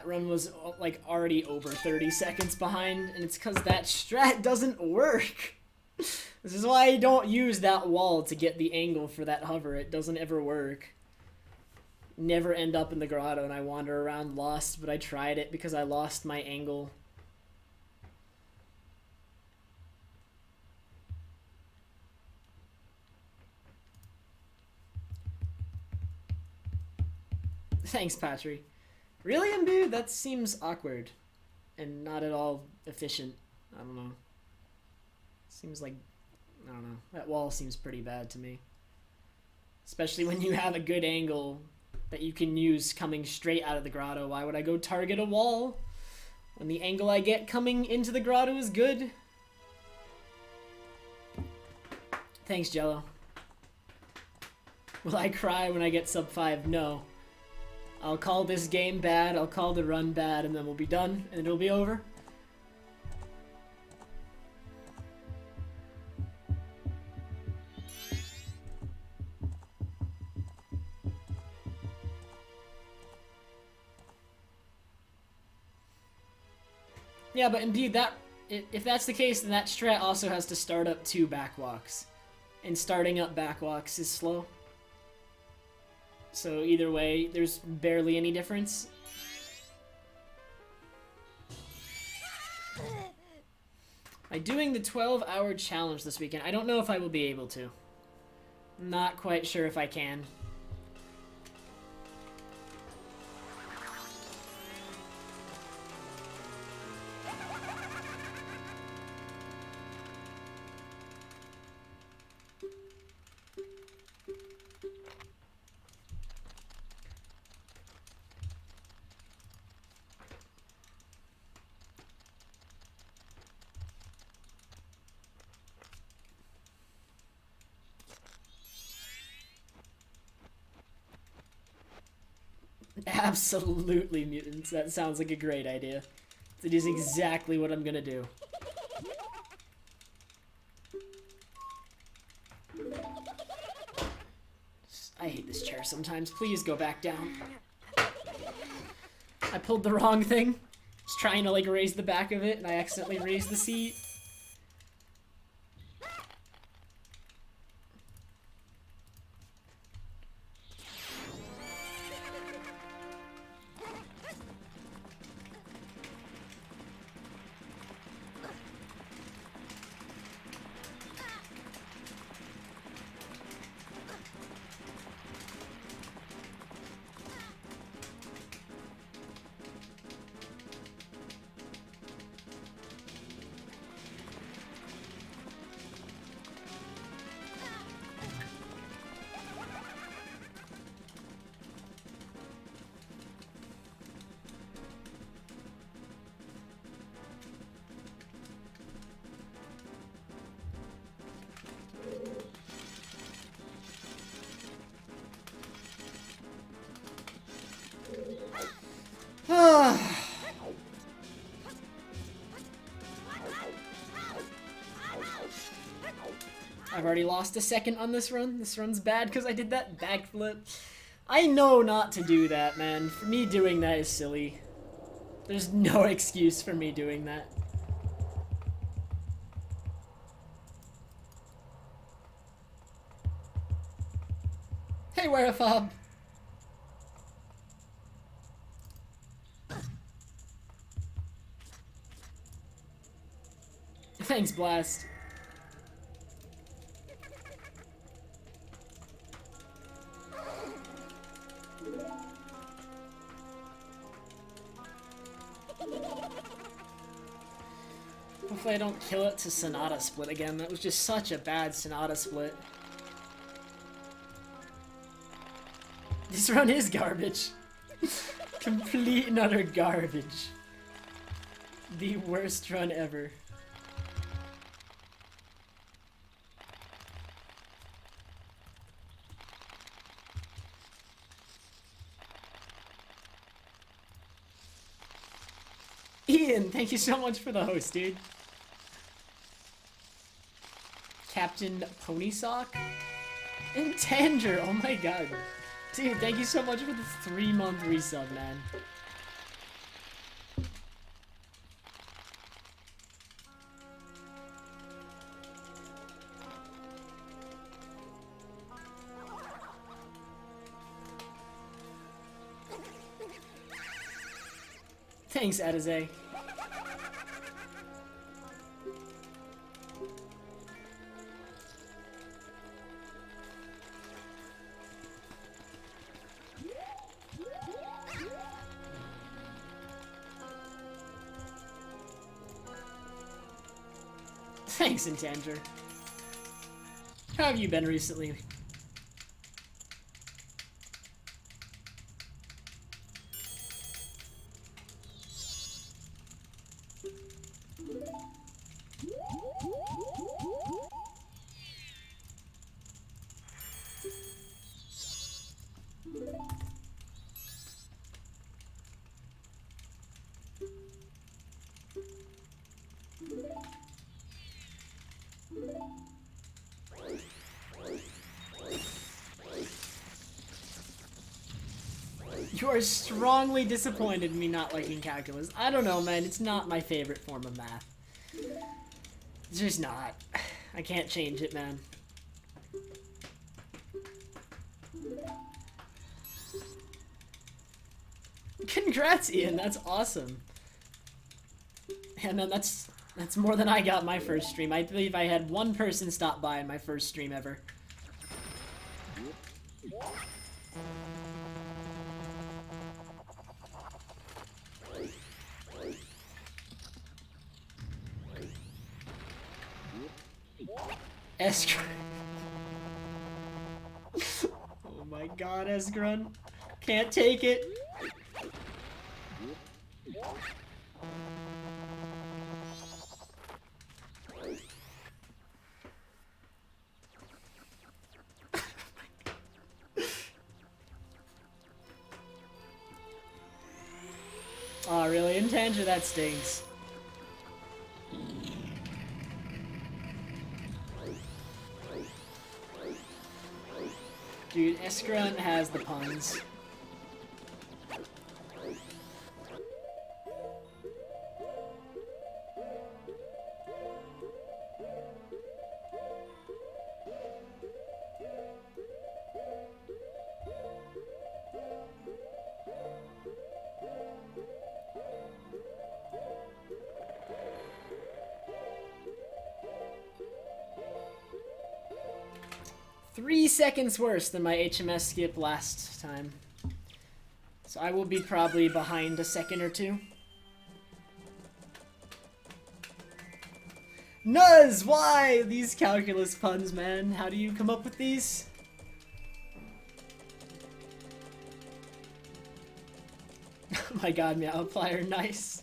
that run was like already over 30 seconds behind, and it's because that strat doesn't work. This is why I don't use that wall to get the angle for that hover. It doesn't ever work. Never end up in the grotto and I wander around lost, but I tried it because I lost my angle. Thanks, Patry. Really, Imbu? That seems awkward and not at all efficient. I don't know. Seems like, I don't know. That wall seems pretty bad to me. Especially when you have a good angle that you can use coming straight out of the grotto. Why would I go target a wall when the angle I get coming into the grotto is good? Thanks, Jello. Will I cry when I get sub 5? No. I'll call this game bad, I'll call the run bad, and then we'll be done, and it'll be over. Yeah, but indeed, if that's the case, then that strat also has to start up 2 backwalks. And starting up backwalks is slow. So either way, there's barely any difference. I'm doing the 12-hour challenge this weekend. I don't know if I will be able to. Not quite sure if I can. Absolutely, mutants. That sounds like a great idea. It is exactly what I'm gonna do. I hate this chair sometimes. Please go back down. I pulled the wrong thing. Just trying to like raise the back of it, and I accidentally raised the seat. I've already lost a second on this run. This run's bad because I did that backflip. I know not to do that, man. For me, doing that is silly. There's no excuse for me doing that. Hey, Werefob! Thanks, Blast. Hopefully I don't kill it to Sonata split again. That was just such a bad Sonata split. This run is garbage. Complete and utter garbage. The worst run ever. Ian, thank you so much for the host, dude. Captain Ponysock? And Tanger, oh my god. Dude, thank you so much for the 3-month resub, man. Thanks, Adize. Thanks, Intanger. How have you been recently? You are strongly disappointed in me not liking calculus. I don't know, man. It's not my favorite form of math. It's just not. I can't change it, man. Congrats, Ian. That's awesome. Yeah, man, that's more than I got my first stream. I believe I had one person stop by in my first stream ever. Esgrun. Oh my god, Esgrun. Can't take it. Aw, really? Intanger, that stinks. Dude, Esgrun has the puns. Three seconds worse than my HMS skip last time. So I will be probably behind a second or two. Nuz, why? These calculus puns, man. How do you come up with these? Oh my god, Meowplier, nice.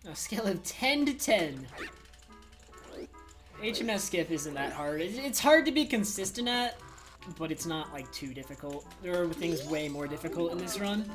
A scale of 10 to 10. HMS skip isn't that hard. It's hard to be consistent at, but it's not like too difficult. There are things way more difficult in this run.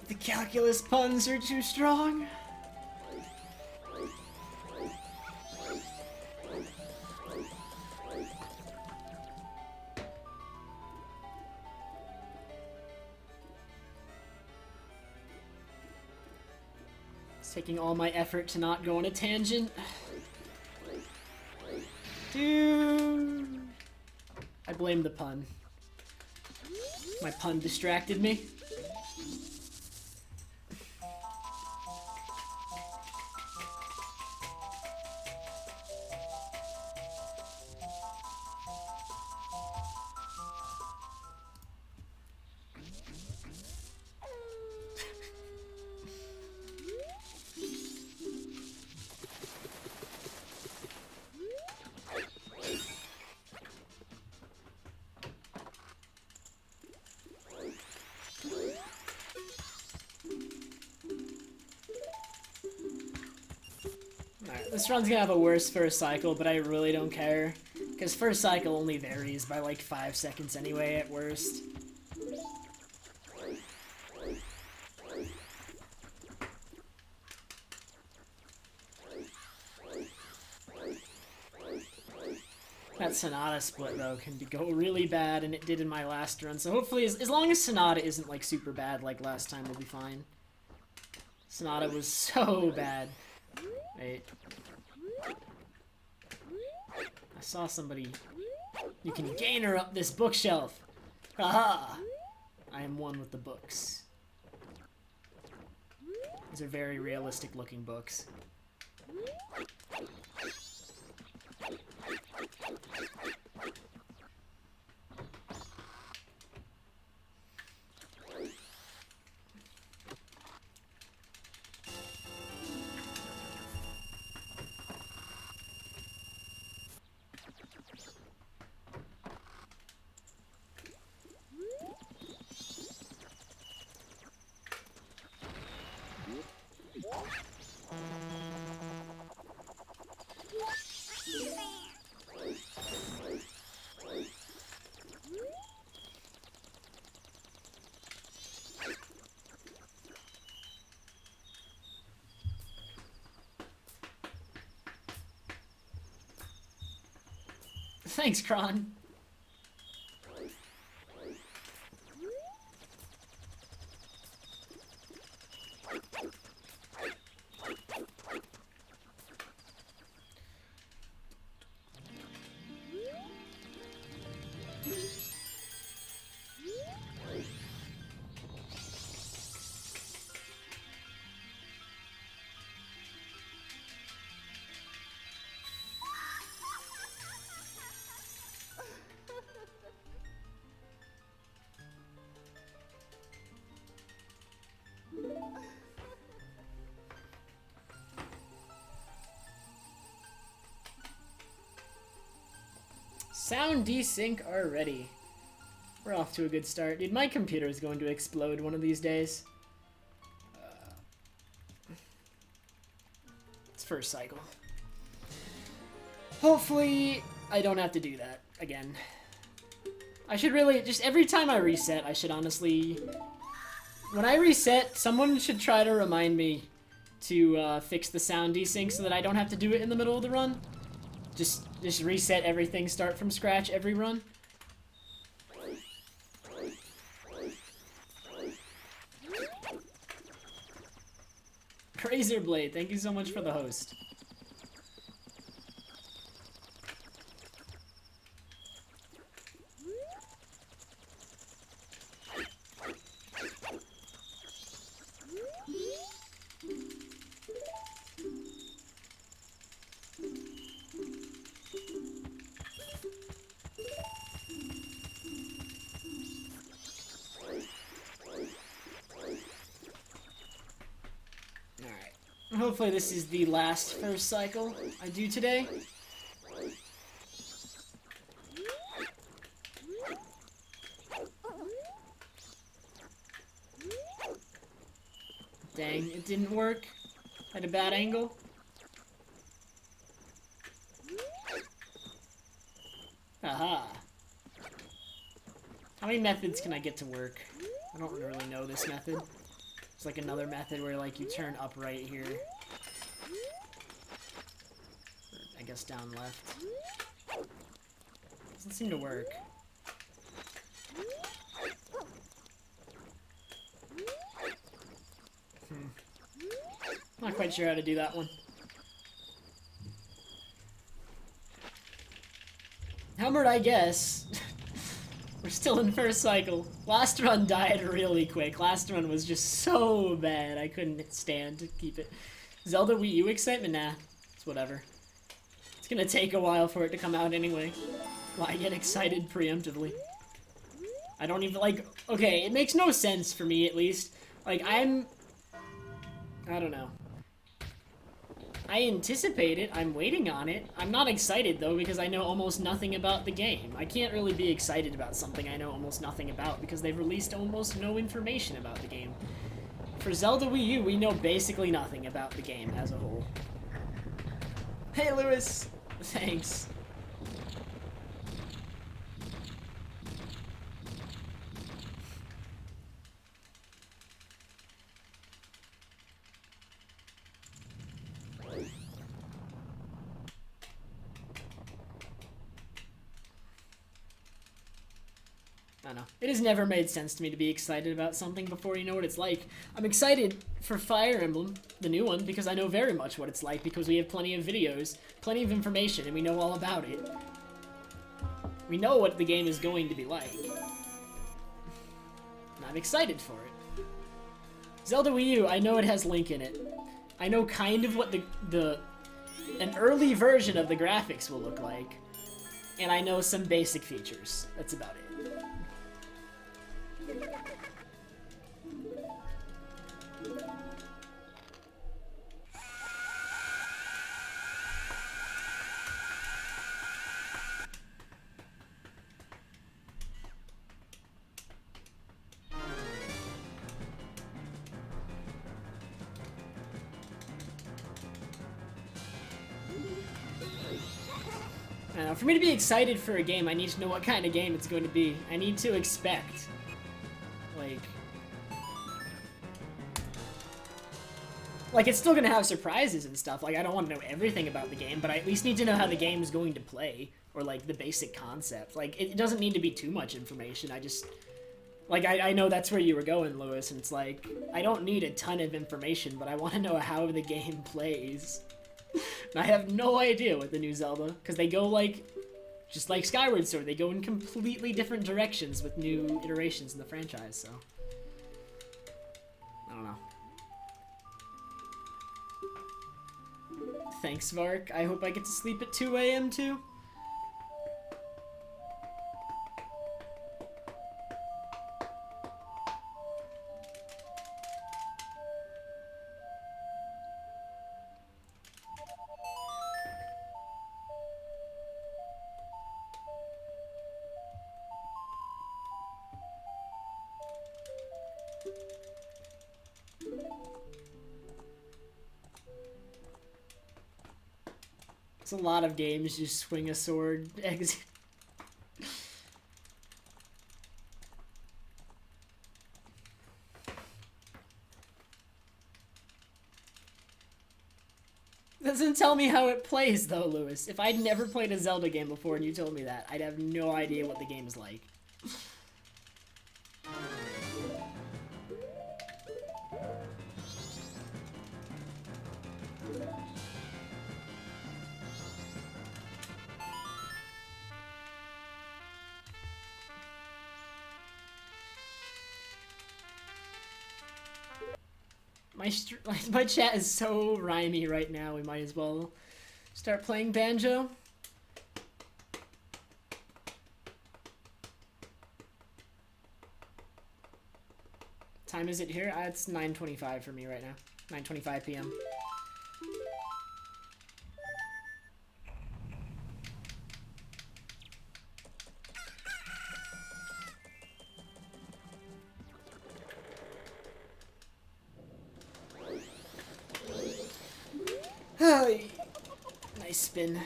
The calculus puns are too strong. It's taking all my effort to not go on a tangent. Dude. I blame the pun. My pun distracted me. This run's gonna have a worse first cycle, but I really don't care. Because first cycle only varies by like 5 seconds anyway, at worst. That Sonata split, though, can go really bad, and it did in my last run. So hopefully, as long as Sonata isn't, like, super bad like last time, we'll be fine. Sonata was so bad. Wait. I saw somebody... You can gain her up this bookshelf! Haha! I am one with the books. These are very realistic-looking books. Thanks, Kron. Sound desync already. We're off to a good start. Dude, my computer is going to explode one of these days. It's first cycle. Hopefully, I don't have to do that again. I should really, just every time I reset, I should honestly... When I reset, someone should try to remind me to fix the sound desync so that I don't have to do it in the middle of the run. Just reset everything, start from scratch every run. Razorblade, thank you so much for the host. Hopefully this is the last first cycle I do today. Dang, it didn't work. Had a bad angle. Aha. How many methods can I get to work? I don't really know this method. It's like another method where like you turn up right here. Or, I guess down left. Doesn't seem to work. Not quite sure how to do that one. Helmert, I guess. We're still in first cycle. Last run died really quick. Last run was just so bad. I couldn't stand to keep it. Zelda Wii U excitement? Nah. It's whatever. It's gonna take a while for it to come out anyway. Why get excited preemptively? I don't even, like... Okay, it makes no sense for me, at least. Like, I don't know. I anticipate it. I'm waiting on it. I'm not excited, though, because I know almost nothing about the game. I can't really be excited about something I know almost nothing about, because they've released almost no information about the game. For Zelda Wii U, we know basically nothing about the game as a whole. Hey, Lewis. Thanks. I don't know. It has never made sense to me to be excited about something before you know what it's like. I'm excited for Fire Emblem, the new one, because I know very much what it's like because we have plenty of videos, plenty of information, and we know all about it. We know what the game is going to be like. And I'm excited for it. Zelda Wii U, I know it has Link in it. I know kind of what an early version of the graphics will look like. And I know some basic features. That's about it. I don't know, for me to be excited for a game, I need to know what kind of game it's going to be. I need to expect, like it's still gonna have surprises and stuff. Like, I don't want to know everything about the game, but I at least need to know how the game is going to play, or like the basic concept. Like, it doesn't need to be too much information. I just, like, I know that's where you were going, Lewis, and it's like, I don't need a ton of information, but I want to know how the game plays. And I have no idea with the new Zelda, because they go like, just like Skyward Sword, they go in completely different directions with new iterations in the franchise, so. I don't know. Thanks, Vark. I hope I get to sleep at 2 a.m. too. It's a lot of games you swing a sword. Doesn't tell me how it plays though, Lewis. If I'd never played a Zelda game before and you told me that, I'd have no idea what the game is like. My chat is so rhymey right now, we might as well start playing Banjo. Time is it here? It's 9:25 for me right now. 9:25 p.m. Nice spin.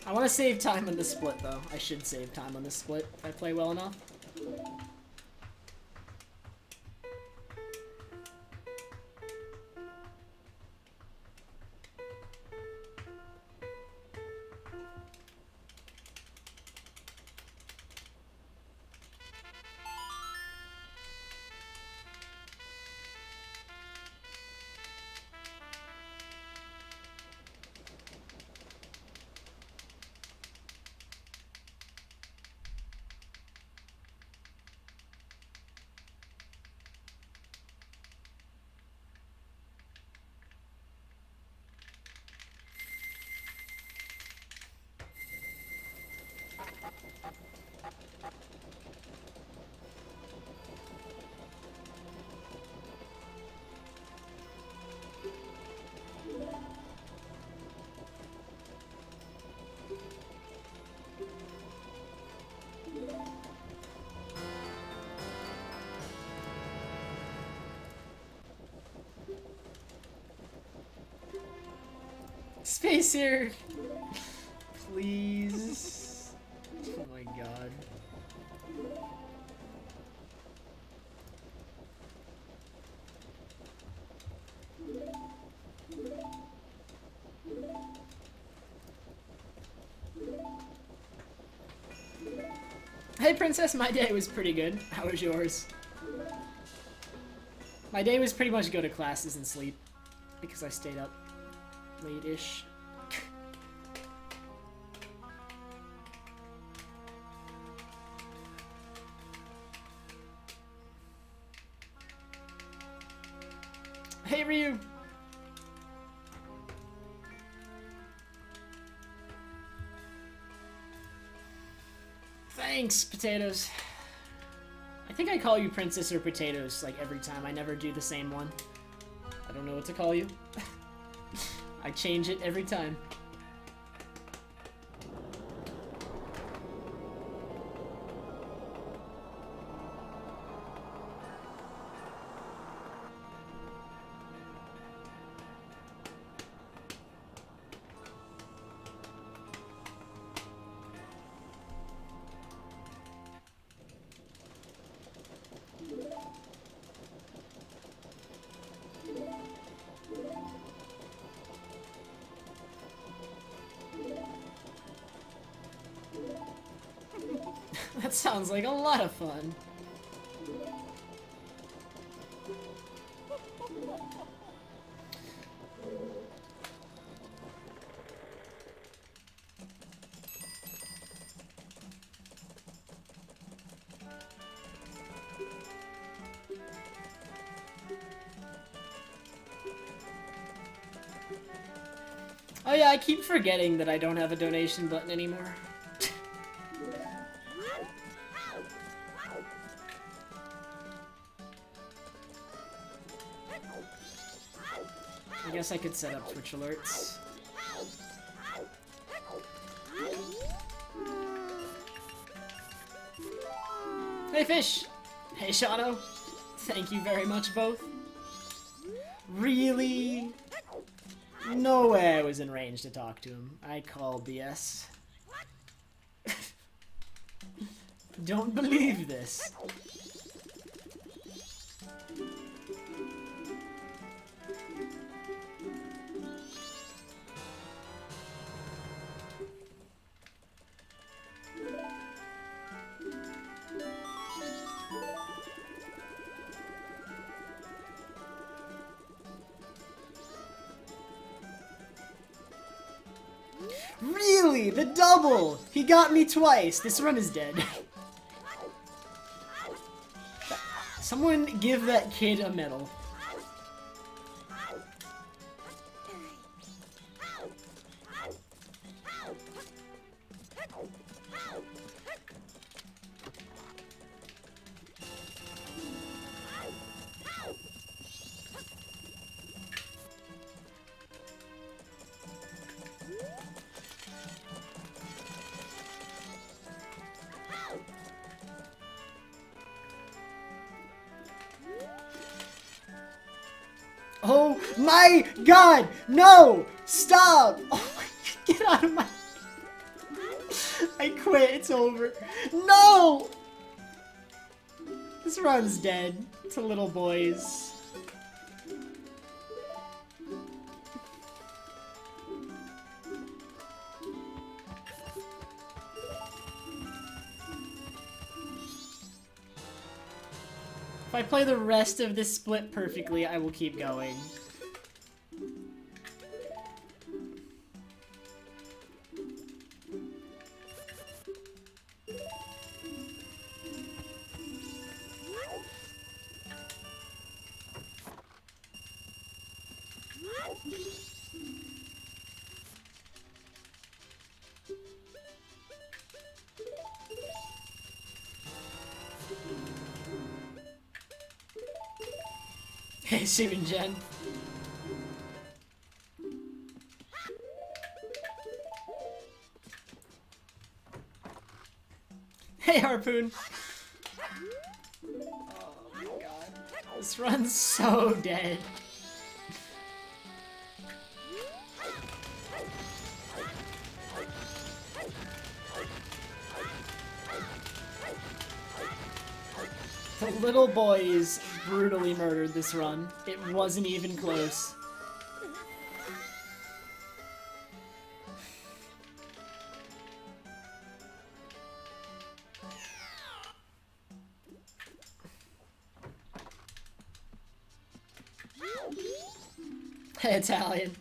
I want to save time on the split, though. I should save time on the split if I play well enough. Space here! Please. Oh my god. Hey Princess, my day was pretty good. How was yours? My day was pretty much go to classes and sleep. Because I stayed up late-ish. Hey Ryu! Thanks, Potatoes. I think I call you Princess or Potatoes like every time. I never do the same one. I don't know what to call you. I change it every time. That sounds like a lot of fun. Oh yeah, I keep forgetting that I don't have a donation button anymore. I guess I could set up Twitch alerts. Hey Fish! Hey Shadow! Thank you very much both. Really? No way I was in range to talk to him. I call BS. Don't believe this. Really? The double! He got me twice! This run is dead. Someone give that kid a medal. Oh my god! No! Stop! Oh my god, get out of my... I quit, it's over. No! This run's dead to little boys. If I play the rest of this split perfectly, I will keep going. Hey, Sue and Jen. Hey, Harpoon. Oh my god. This run's so dead. The little boys brutally murdered this run. It wasn't even close. Italian.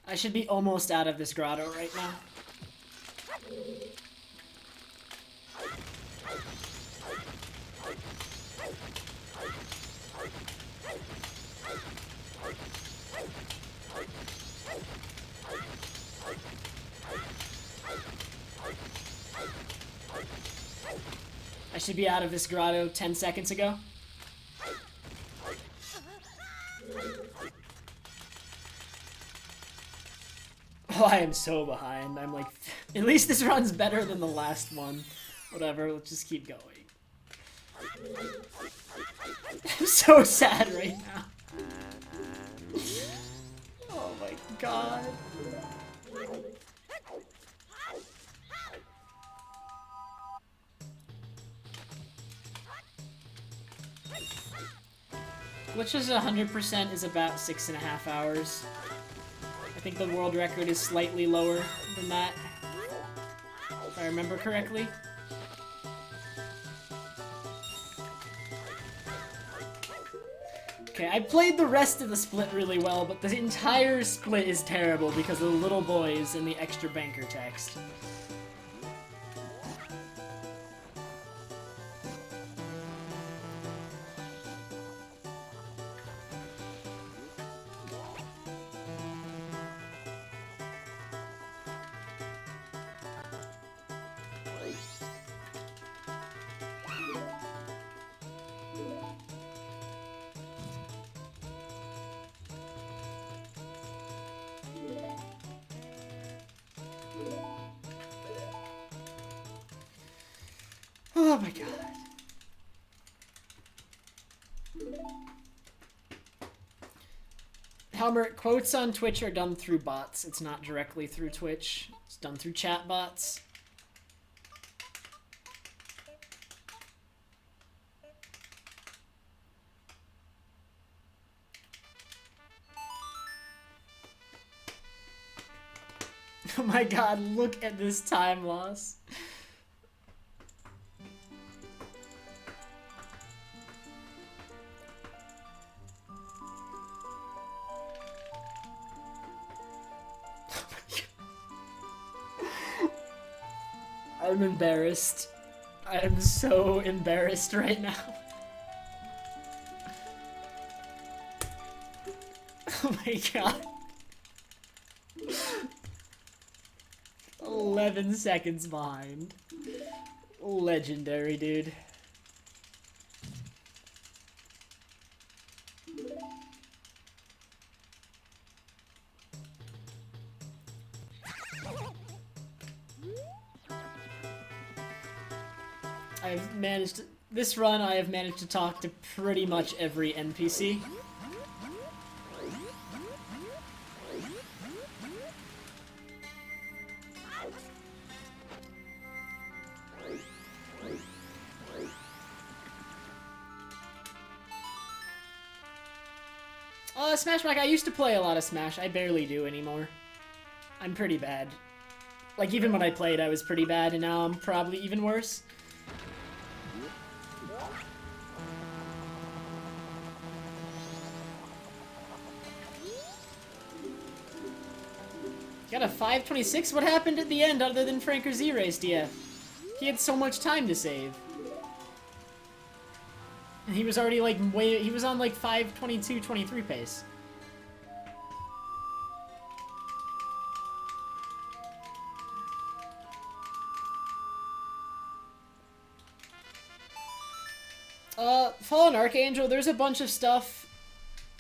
I should be almost out of this grotto right now. I should be out of this grotto 10 seconds ago. Oh, I am so behind. I'm like, at least this run's better than the last one. Whatever, let's just keep going. I'm so sad right now. Oh my god. Which is 100% is about 6.5 hours. I think the world record is slightly lower than that, if I remember correctly. Okay, I played the rest of the split really well, but the entire split is terrible because of the little boys and the extra banker text. Oh my god. Helmer, quotes on Twitch are done through bots. It's not directly through Twitch. It's done through chat bots. Oh my god, look at this time loss. I'm embarrassed. I am so embarrassed right now. Oh my god. 11 seconds behind. Legendary, dude. I've managed to, this run I have managed to talk to pretty much every NPC. Smash Mike, I used to play a lot of Smash. I barely do anymore. I'm pretty bad. Like, even when I played, I was pretty bad, and now I'm probably even worse. Got a 5:26? What happened at the end other than Franker Z-Race, DF? He had so much time to save. And he was already like he was on like 5:22:23 pace. Fallen Archangel, there's a bunch of stuff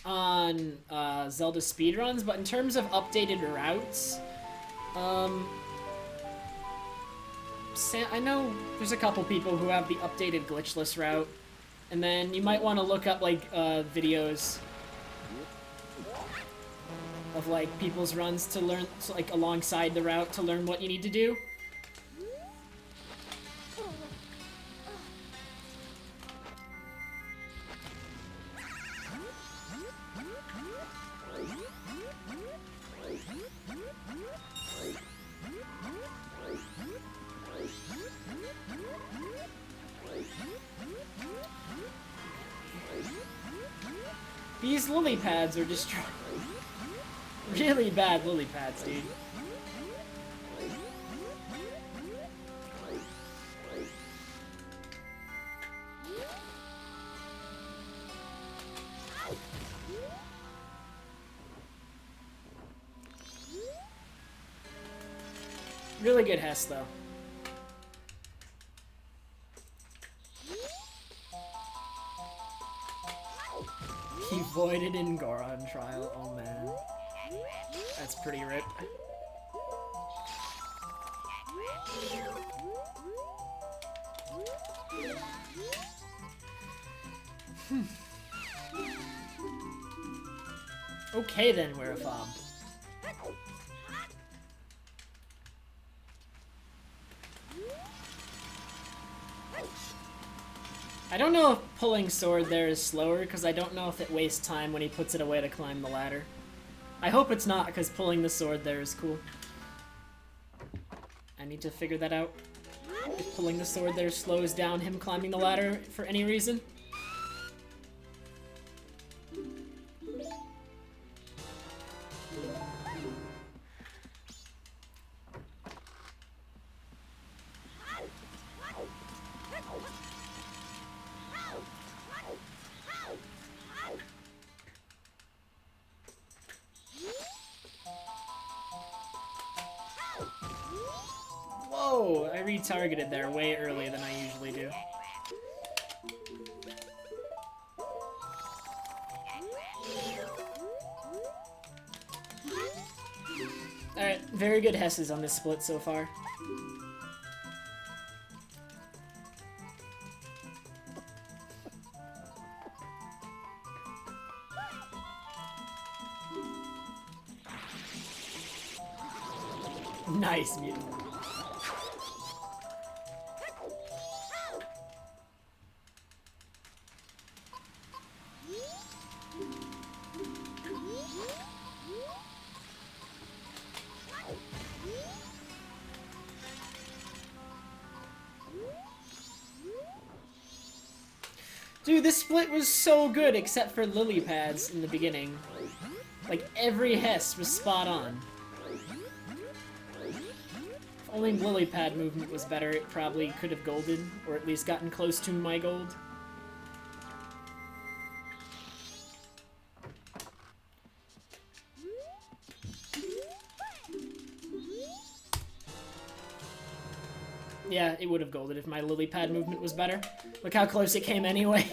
on Zelda speedruns, but in terms of updated routes, I know there's a couple people who have the updated glitchless route, and then you might want to look up like videos of like people's runs to learn, like alongside the route to learn what you need to do. These lily pads are just really bad lily pads, dude. Really good Hess, though. He voided in Goron trial. Oh man, that's pretty rip. Okay then, we're a fob. I don't know if pulling sword there is slower, because I don't know if it wastes time when he puts it away to climb the ladder. I hope it's not, because pulling the sword there is cool. I need to figure that out. If pulling the sword there slows down him climbing the ladder for any reason. Whoa, I retargeted there way earlier than I usually do. Alright, very good Hesses on this split so far. Nice, mutant. Dude, this split was so good except for lily pads in the beginning. Like, every Hess was spot on. If only lily pad movement was better, it probably could have golded, or at least gotten close to my gold. Yeah, it would have golded if my lily pad movement was better. Look how close it came anyway.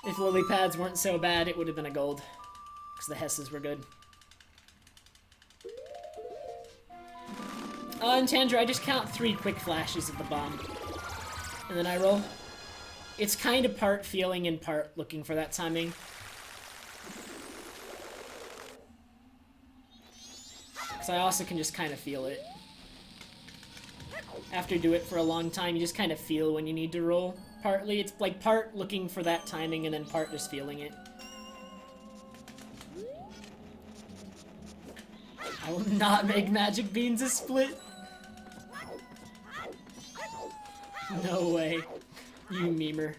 If lily pads weren't so bad, it would have been a gold. Because the Hesses were good. In Tandra, I just count 3 quick flashes of the bomb. And then I roll. It's kind of part feeling and part looking for that timing. Because I also can just kind of feel it. After you do it for a long time, you just kind of feel when you need to roll. Partly, it's like part looking for that timing and then part just feeling it. I will not make Magic Beans a split. No way. You memer.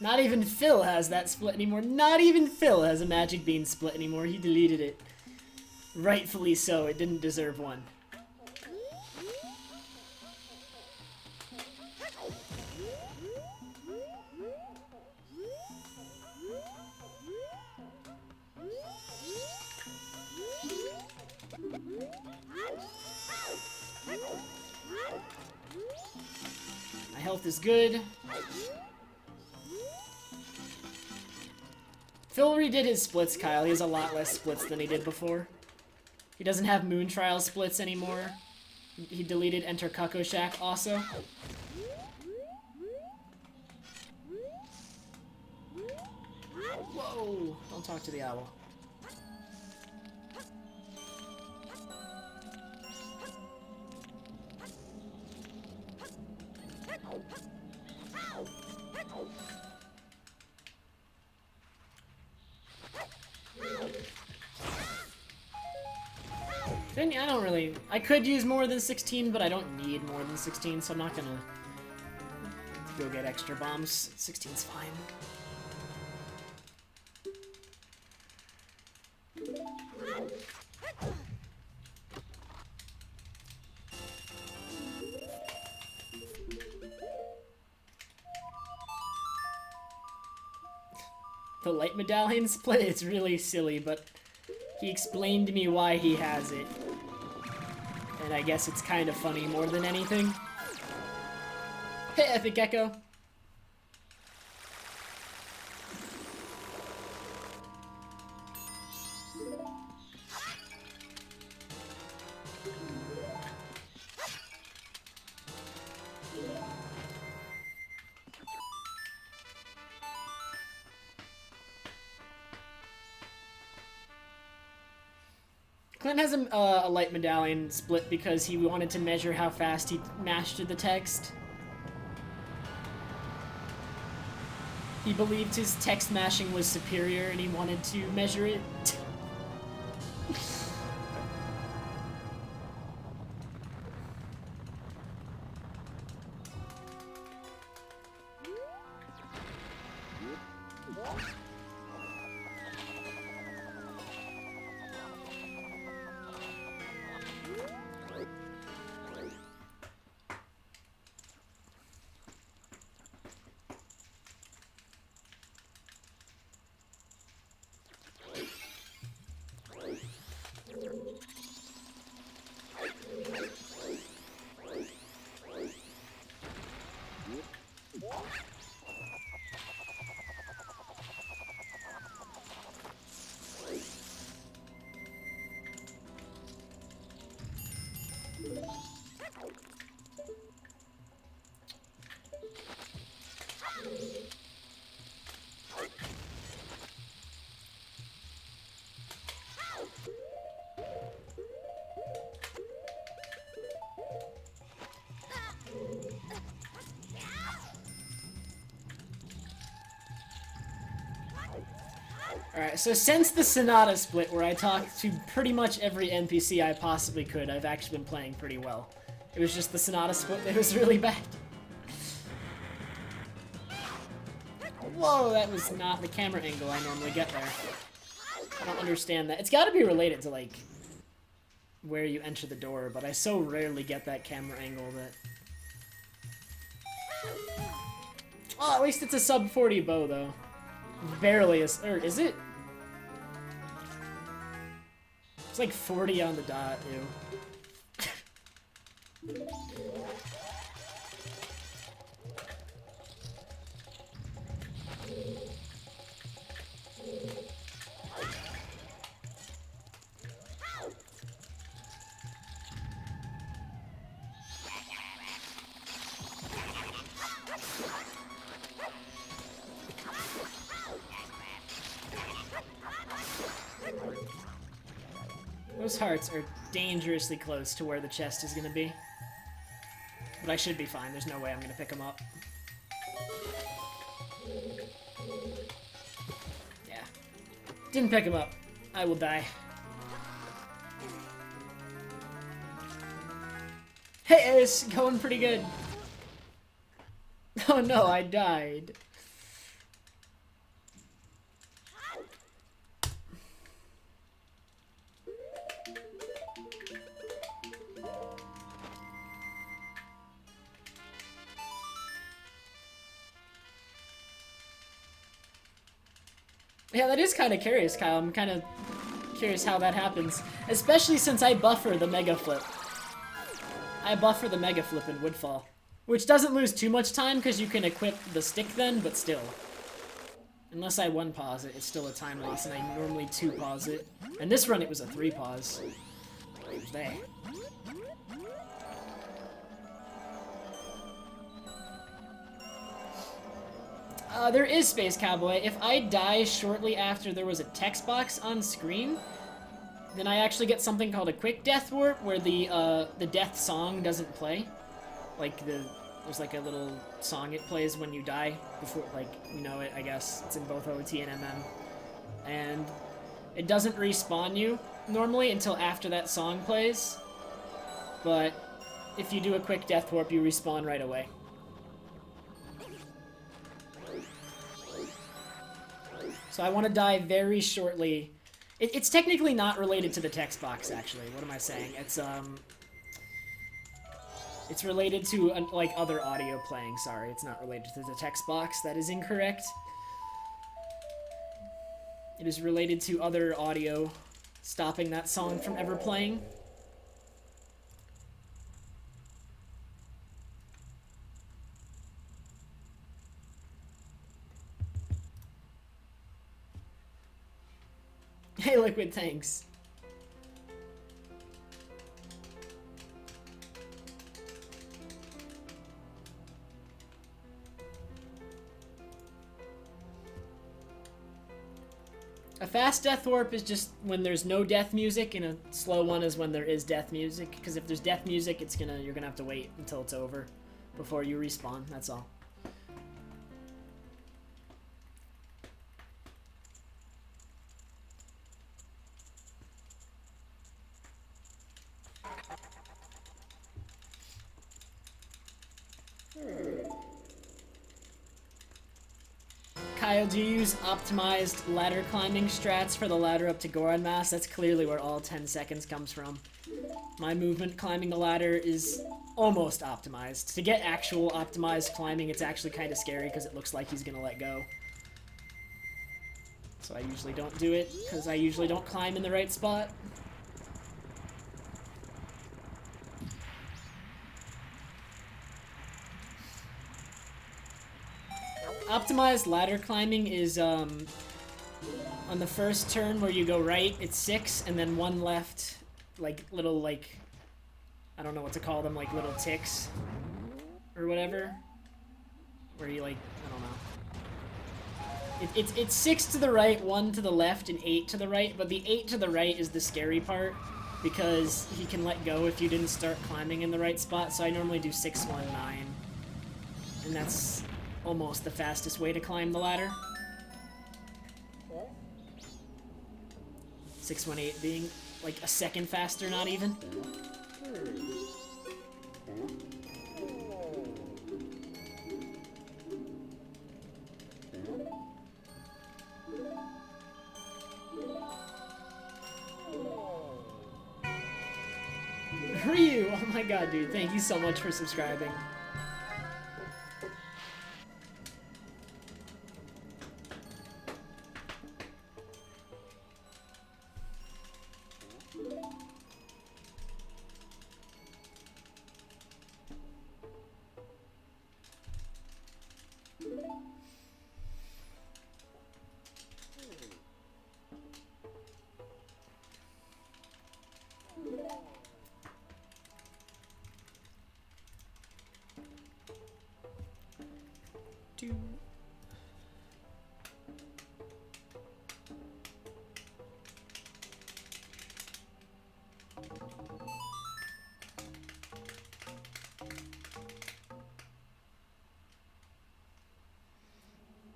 Not even Phil has that split anymore. Not even Phil has a Magic Bean split anymore. He deleted it. Rightfully so. It didn't deserve one. My health is good. Phil redid his splits, Kyle. He has a lot less splits than he did before. He doesn't have Moon Trial splits anymore. He deleted Enter Cuckoo Shack also. Whoa! Don't talk to the owl. I don't really... I could use more than 16, but I don't need more than 16, so I'm not gonna go get extra bombs. 16's fine. The light medallion split, it's really silly, but he explained to me why he has it. And I guess it's kind of funny more than anything. Hey, Epic Gecko. Clint has a light medallion split because he wanted to measure how fast he mashed the text. He believed his text mashing was superior and he wanted to measure it. Alright, so since the Sonata split, where I talked to pretty much every NPC I possibly could, I've actually been playing pretty well. It was just the Sonata split that was really bad. Whoa, that was not the camera angle I normally get there. I don't understand that. It's gotta be related to, like, where you enter the door, but I so rarely get that camera angle that... Oh, at least it's a sub 40 bow, though. Barely is, or is it? It's like 40 on the dot, ew. Those hearts are dangerously close to where the chest is gonna be. But I should be fine, there's no way I'm gonna pick them up. Yeah. Didn't pick him up. I will die. Hey, it's going pretty good. Oh no, I died. Yeah, that is kind of curious, Kyle. I'm kind of curious how that happens. Especially since I buffer the Mega Flip. I buffer the Mega Flip in Woodfall. Which doesn't lose too much time because you can equip the stick then, but still. Unless I 1-pause it, it's still a time loss, and I normally 2-pause it. And this run it was a 3-pause. It was there. There is Space Cowboy. If I die shortly after there was a text box on screen, then I actually get something called a quick death warp, where the death song doesn't play. Like there's like a little song it plays when you die before, like, you know it, I guess. It's in both OT and MM. And it doesn't respawn you normally until after that song plays. But if you do a quick death warp, you respawn right away. So I want to die very shortly. It's technically not related to the text box, actually. What am I saying? It's related to, like, other audio playing. Sorry, it's not related to the text box. That is incorrect. It is related to other audio stopping that song from ever playing. Hey, Liquid, thanks. A fast death warp is just when there's no death music, and a slow one is when there is death music. Because if there's death music, you're gonna have to wait until it's over before you respawn. That's all. Kyle, do you use optimized ladder climbing strats for the ladder up to Goron Mass? That's clearly where all 10 seconds comes from. My movement climbing the ladder is almost optimized. To get actual optimized climbing, it's actually kind of scary because it looks like he's gonna let go. So I usually don't do it, because I usually don't climb in the right spot. Optimized ladder climbing is, on the first turn where you go right, it's 6, and then 1 left, like, little, like, I don't know what to call them, like, little ticks, or whatever, where you, like, I don't know. It's 6 to the right, 1 to the left, and 8 to the right, but the 8 to the right is the scary part, because he can let go if you didn't start climbing in the right spot, so I normally do 6, 1, 9, and that's almost the fastest way to climb the ladder. 618 being like a second faster, not even. Ryu! Oh my god, dude, thank you so much for subscribing.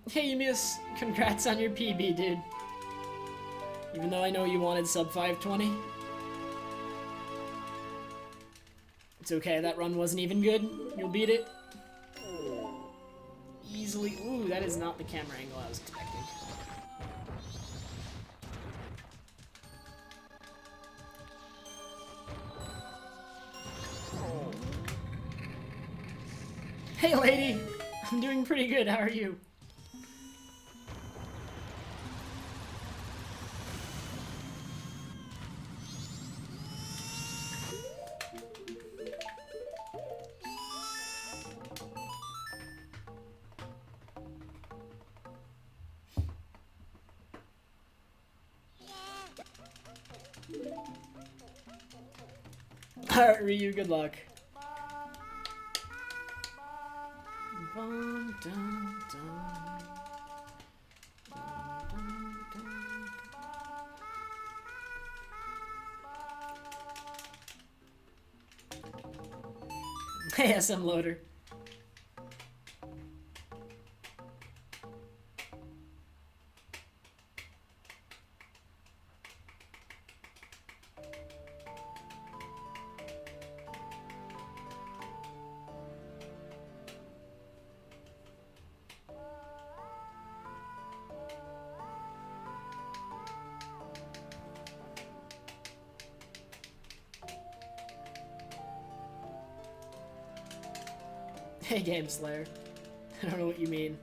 Hey, Eumius, congrats on your PB, dude. Even though I know you wanted sub 520. It's okay, that run wasn't even good. You'll beat it. Easily. Ooh, that is not the camera angle I was expecting. Hey, lady! I'm doing pretty good, how are you? Alright, Ryu, good luck. Dun, dun, dun. Hey, SM loader. Hey, Game Slayer. I don't know what you mean.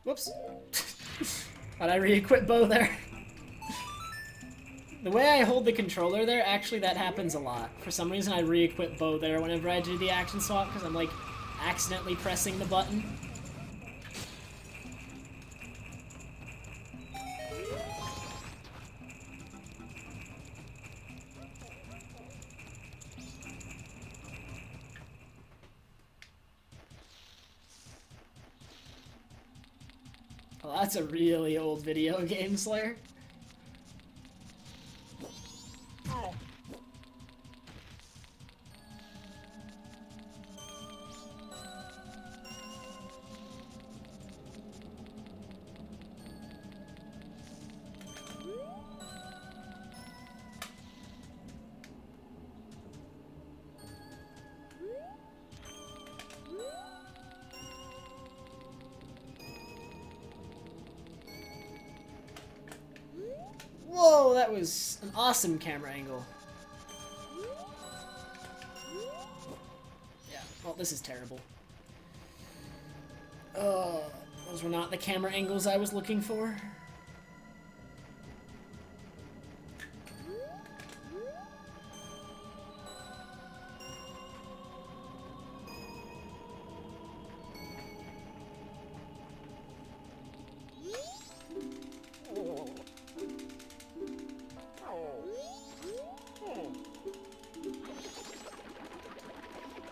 Whoops. Thought I re-equip bow there. The way I hold the controller there, actually that happens a lot. For some reason I re-equip bow there whenever I do the action swap, because I'm like accidentally pressing the button. Oh, that's a really old video game, Slayer. Whoa, that was an awesome camera angle. Yeah, well, this is terrible. Those were not the camera angles I was looking for.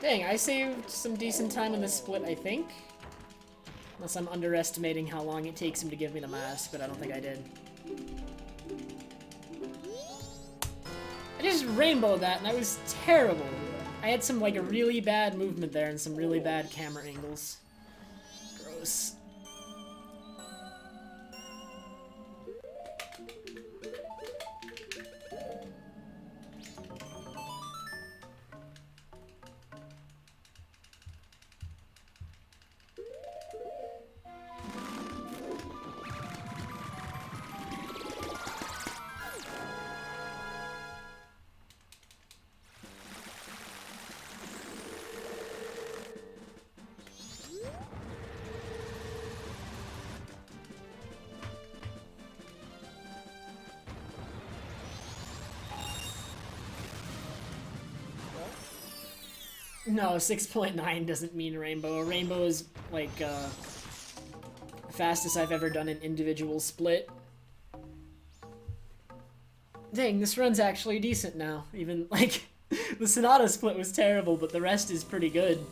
Dang, I saved some decent time in this split, I think. Unless I'm underestimating how long it takes him to give me the mask, but I don't think I did. I just rainbowed that, and I was terrible. I had some, like, a really bad movement there and some really bad camera angles. Gross. No, 6.9 doesn't mean rainbow. A rainbow is, like, the fastest I've ever done an individual split. Dang, this run's actually decent now. Even, like, the Sonata split was terrible, but the rest is pretty good.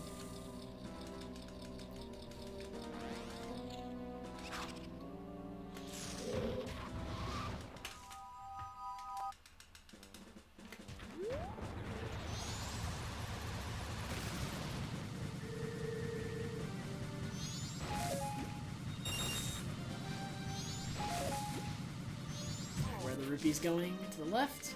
Rupees going to the left.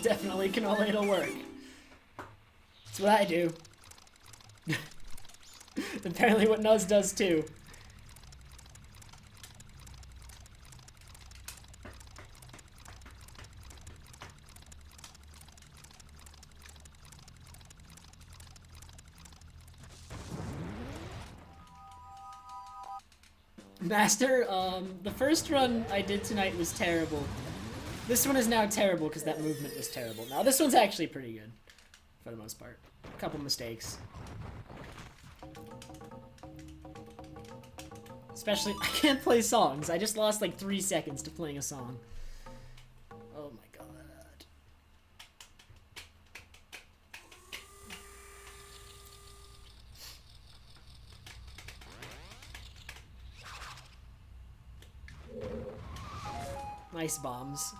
Definitely cannoli, it'll work. That's what I do. Apparently what Nuz does too. Master, the first run I did tonight was terrible. This one is now terrible because that movement was terrible. Now this one's actually pretty good, for the most part. A couple mistakes. Especially, I can't play songs. I just lost like 3 seconds to playing a song. Oh my god. Nice bombs.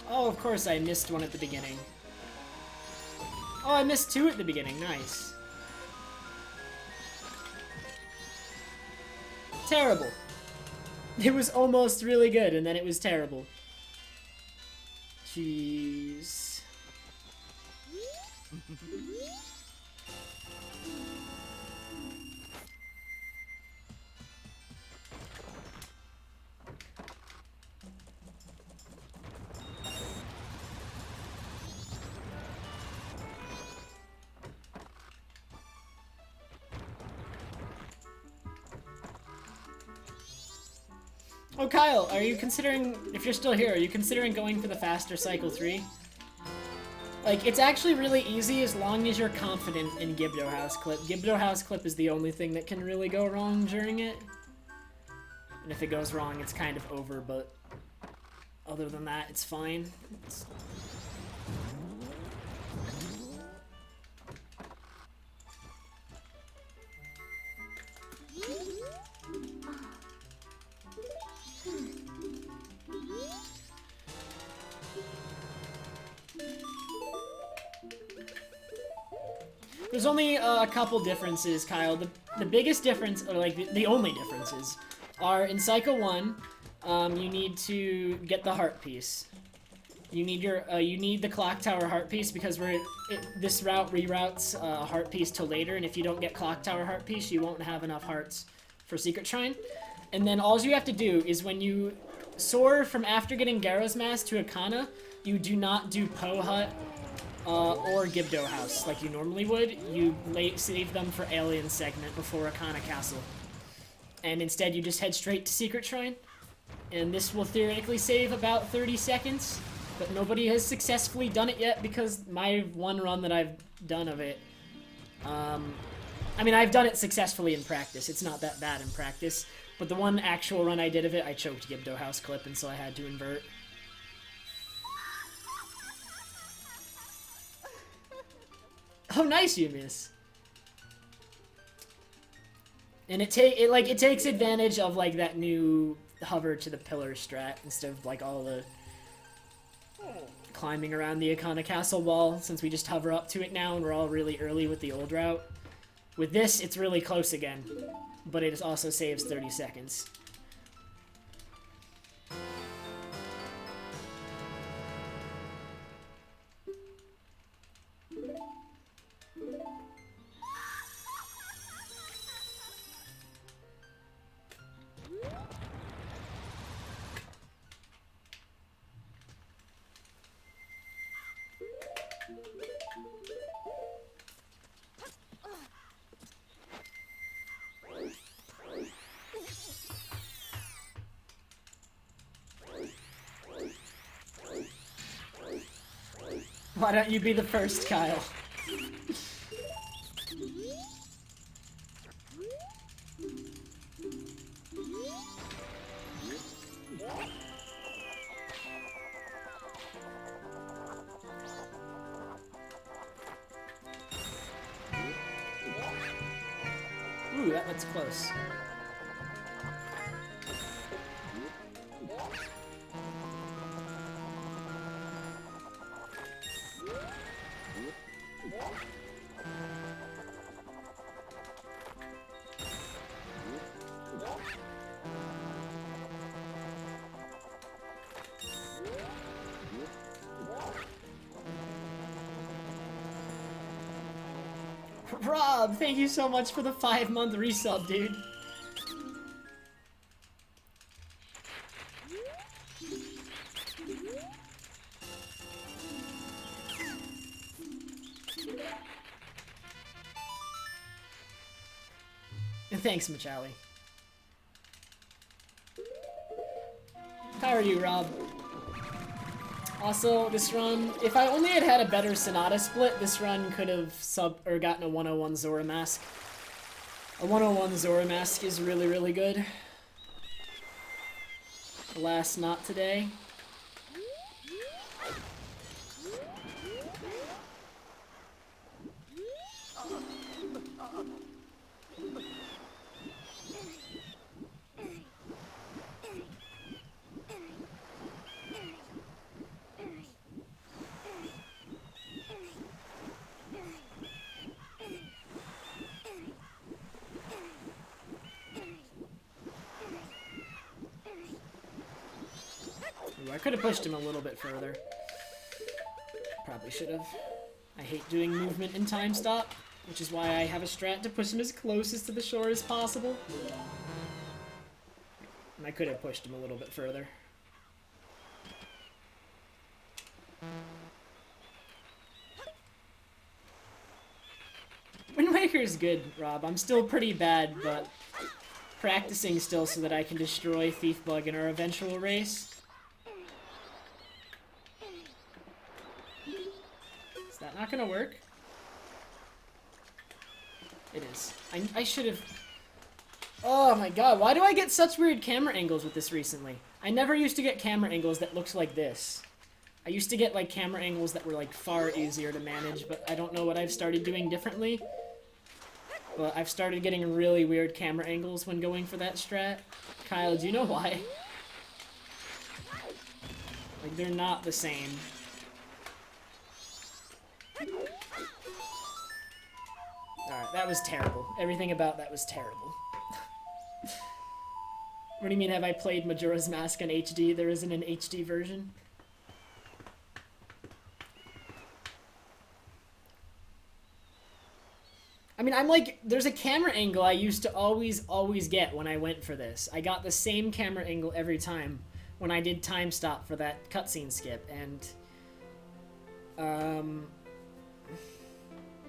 Oh, of course I missed one at the beginning. Oh, I missed 2 at the beginning. Nice. Terrible. It was almost really good, and then it was terrible. Jeez. Oh, Kyle, are you considering, if you're still here, are you considering going for the faster Cycle 3? Like, it's actually really easy as long as you're confident in Gibdo House Clip. Gibdo House Clip is the only thing that can really go wrong during it. And if it goes wrong, it's kind of over, but other than that, it's fine. There's only a couple differences, Kyle. The biggest difference, or like the only differences, are in Cycle 1, you need to get the heart piece. You need you need the clock tower heart piece because this route reroutes a heart piece to later, and if you don't get clock tower heart piece, you won't have enough hearts for Secret Shrine. And then all you have to do is when you soar from after getting Garrow's Mask to Akana, you do not do Po Hut or Gibdo House like you normally would. You save them for Alien Segment before Akana Castle. And instead you just head straight to Secret Shrine. And this will theoretically save about 30 seconds. But nobody has successfully done it yet because my one run that I've done of it... I mean, I've done it successfully in practice. It's not that bad in practice. But the one actual run I did of it, I choked Gibdo House Clip, and so I had to invert. Oh, nice, you miss. And it takes advantage of like that new hover to the pillar strat instead of like all the climbing around the Akana Castle wall, since we just hover up to it now and we're all really early with the old route. With this, it's really close again, but it also saves 30 seconds. Why don't you be the first, Kyle? that's close. Rob, thank you so much for the 5-month resub, dude. And thanks, Machali. How are you, Rob? Also, this run, if I only had had a better Sonata split, this run could have gotten a 101 Zora Mask. A 101 Zora Mask is really, really good. Alas, not today. Ooh, I could have pushed him a little bit further. Probably should have. I hate doing movement in time stop, which is why I have a strat to push him as closest to the shore as possible. And I could have pushed him a little bit further. Wind Waker is good, Rob. I'm still pretty bad, but practicing still so that I can destroy Thief Bug in our eventual race. Is that not gonna work? It is. I should have... Oh my god, why do I get such weird camera angles with this recently? I never used to get camera angles that looked like this. I used to get like camera angles that were like far easier to manage, but I don't know what I've started doing differently. But I've started getting really weird camera angles when going for that strat. Kyle, do you know why? Like, they're not the same. Alright, that was terrible. Everything about that was terrible. What do you mean, have I played Majora's Mask on HD? There isn't an HD version? I mean, I'm like, there's a camera angle I used to always get when I went for this. I got the same camera angle every time when I did time stop for that cutscene skip, and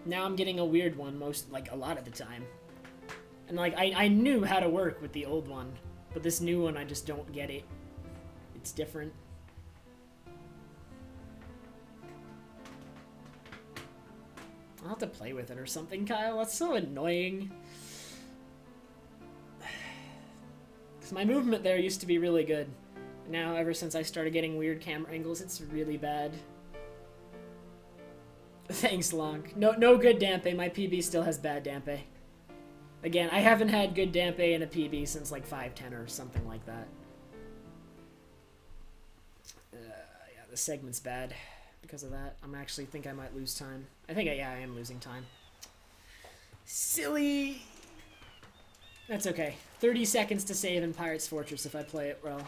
now I'm getting a weird one a lot of the time. And like, I knew how to work with the old one, but this new one, I just don't get it. It's different. I'll have to play with it or something, Kyle. That's so annoying. Because my movement there used to be really good. Now, ever since I started getting weird camera angles, it's really bad. Thanks, Lonk. No good Dampe. My PB still has bad Dampe. Again, I haven't had good Dampe in a PB since like 510 or something like that. Yeah, the segment's bad. Because of that, I actually think I might lose time. Yeah, I am losing time. Silly! That's okay. 30 seconds to save in Pirate's Fortress if I play it well.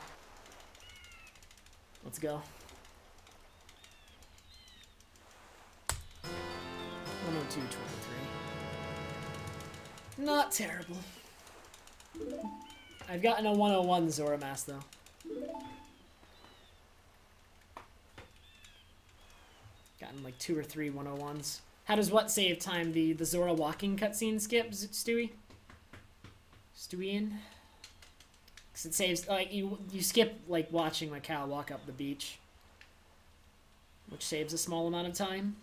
Let's go. 102.23. Not terrible. I've gotten a 101 Zora Mask, though. Gotten like 2 or 3 101s. How does what save time? The Zora walking cutscene skip, Stewie? Stewie-in? Because it saves, like, you skip, like, watching Macau walk up the beach. Which saves a small amount of time.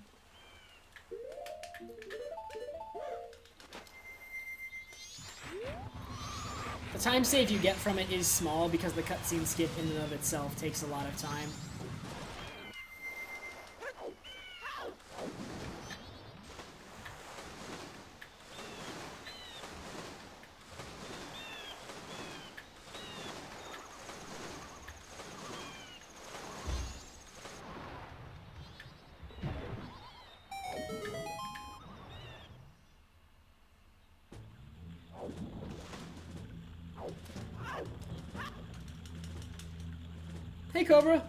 The time save you get from it is small because the cutscene skip in and of itself takes a lot of time. Hey, Cobra.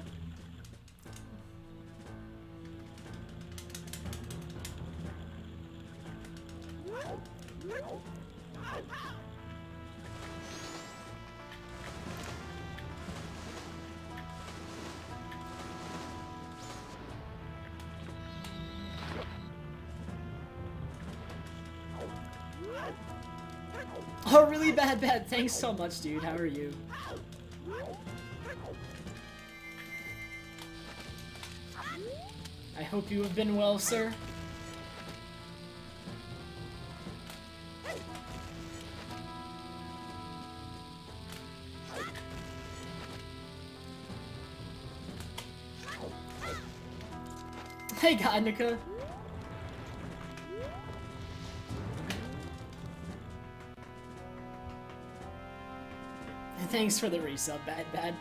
Oh, really bad. Thanks so much, dude. How are you? I hope you have been well, sir. Hey, Godnica. Thanks for the resub, bad.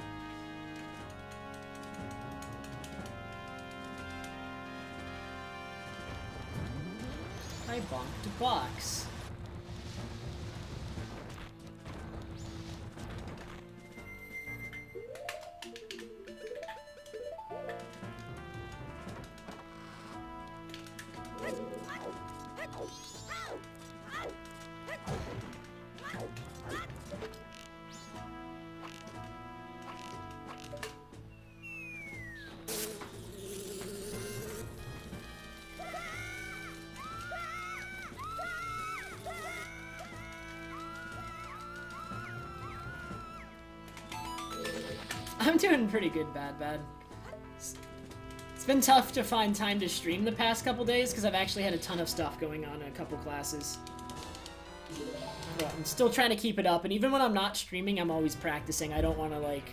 I bonked a box. I'm doing pretty good, bad. It's been tough to find time to stream the past couple days because I've actually had a ton of stuff going on in a couple classes. But I'm still trying to keep it up, and even when I'm not streaming, I'm always practicing. I don't want to, like...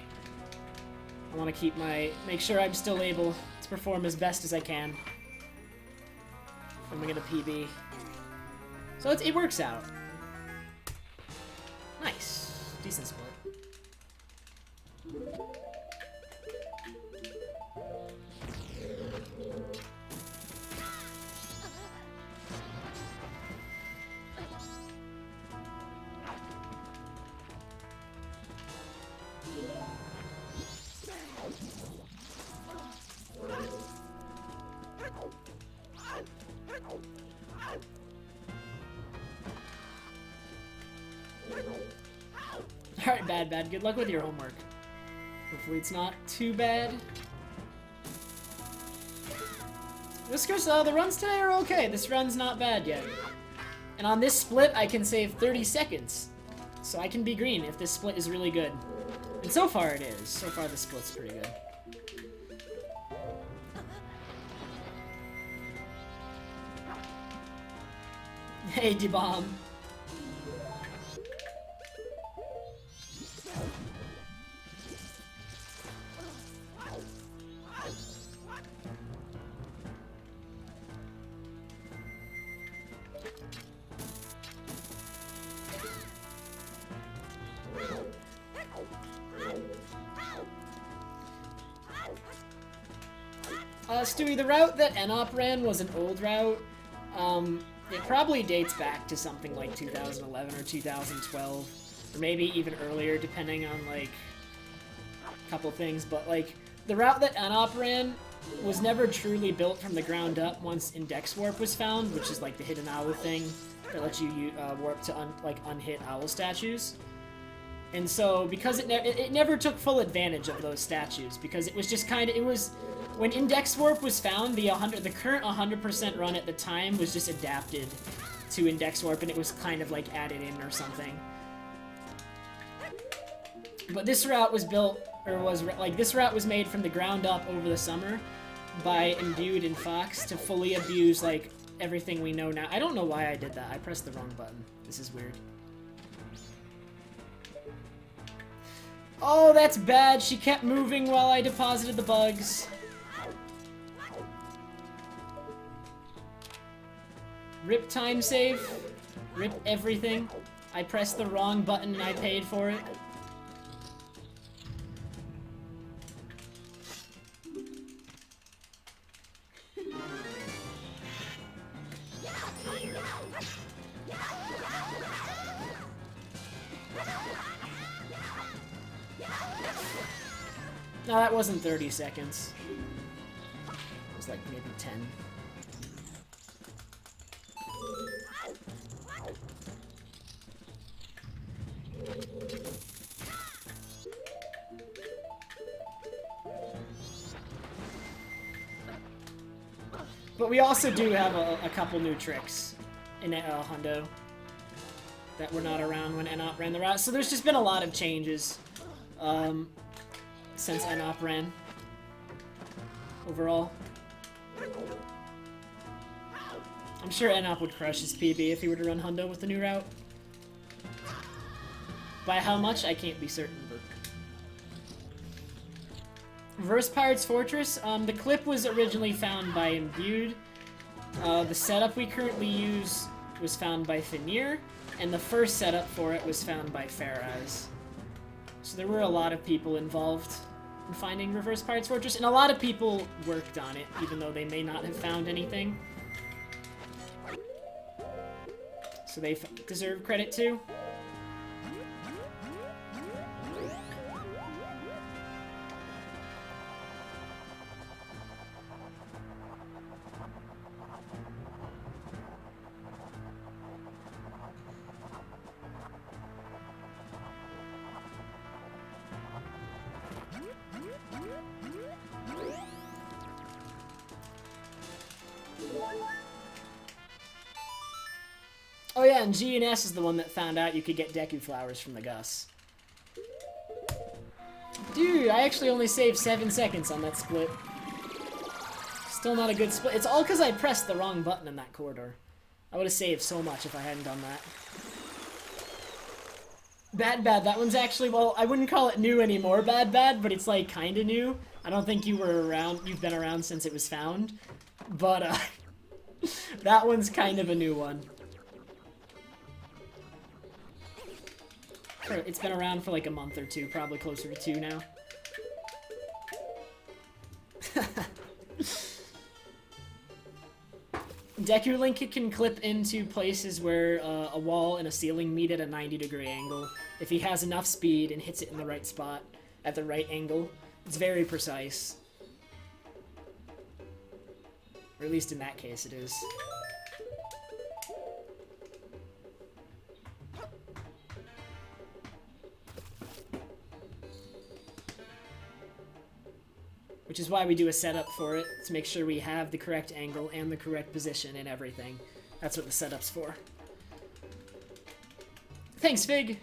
I want to make sure I'm still able to perform as best as I can. If I'm gonna PB. So it works out. Nice. Decent split. Alright, bad. Good luck with your homework. Hopefully it's not too bad. Whiskers, the runs today are okay. This run's not bad yet. And on this split, I can save 30 seconds. So I can be green if this split is really good. And so far it is. So far the split's pretty good. Hey, D-Bomb. Stewie, the route that Enop ran was an old route. It probably dates back to something like 2011 or 2012, or maybe even earlier, depending on, like, a couple things. But, like, the route that Enop ran was never truly built from the ground up once Index Warp was found, which is, like, the hidden owl thing that lets you warp to, unhit owl statues. And so, because it never took full advantage of those statues, because it was just kind of, when Index Warp was found, the current 100% run at the time was just adapted to Index Warp, and it was kind of, like, added in or something. But this route was built, this route was made from the ground up over the summer by Imbued and Fox to fully abuse, like, everything we know now. I don't know why I did that. I pressed the wrong button. This is weird. Oh, that's bad. She kept moving while I deposited the bugs. Rip time save. Rip everything. I pressed the wrong button and I paid for it. No, that wasn't 30 seconds. It was like maybe 10. But we also do have a couple new tricks in Hundo that were not around when Enop ran the route. So there's just been a lot of changes since Enop ran overall. I'm sure Enop would crush his PB if he were to run Hundo with the new route. By how much, I can't be certain, but... Reverse Pirate's Fortress, the clip was originally found by Imbued. The setup we currently use was found by Finir, and the first setup for it was found by Faraz. So there were a lot of people involved in finding Reverse Pirate's Fortress, and a lot of people worked on it, even though they may not have found anything. So they deserve credit too. Oh yeah, and GNS is the one that found out you could get Deku Flowers from the Gus. Dude, I actually only saved 7 seconds on that split. Still not a good split. It's all because I pressed the wrong button in that corridor. I would have saved so much if I hadn't done that. Bad, that one's actually, well, I wouldn't call it new anymore, Bad, but it's like kinda new. I don't think you've been around since it was found. But, that one's kind of a new one. It's been around for like a month or two, probably closer to 2 now. Deku Link can clip into places where a wall and a ceiling meet at a 90-degree angle. If he has enough speed and hits it in the right spot, at the right angle, it's very precise. Or at least in that case it is. Which is why we do a setup for it, to make sure we have the correct angle and the correct position and everything. That's what the setup's for. Thanks, Fig!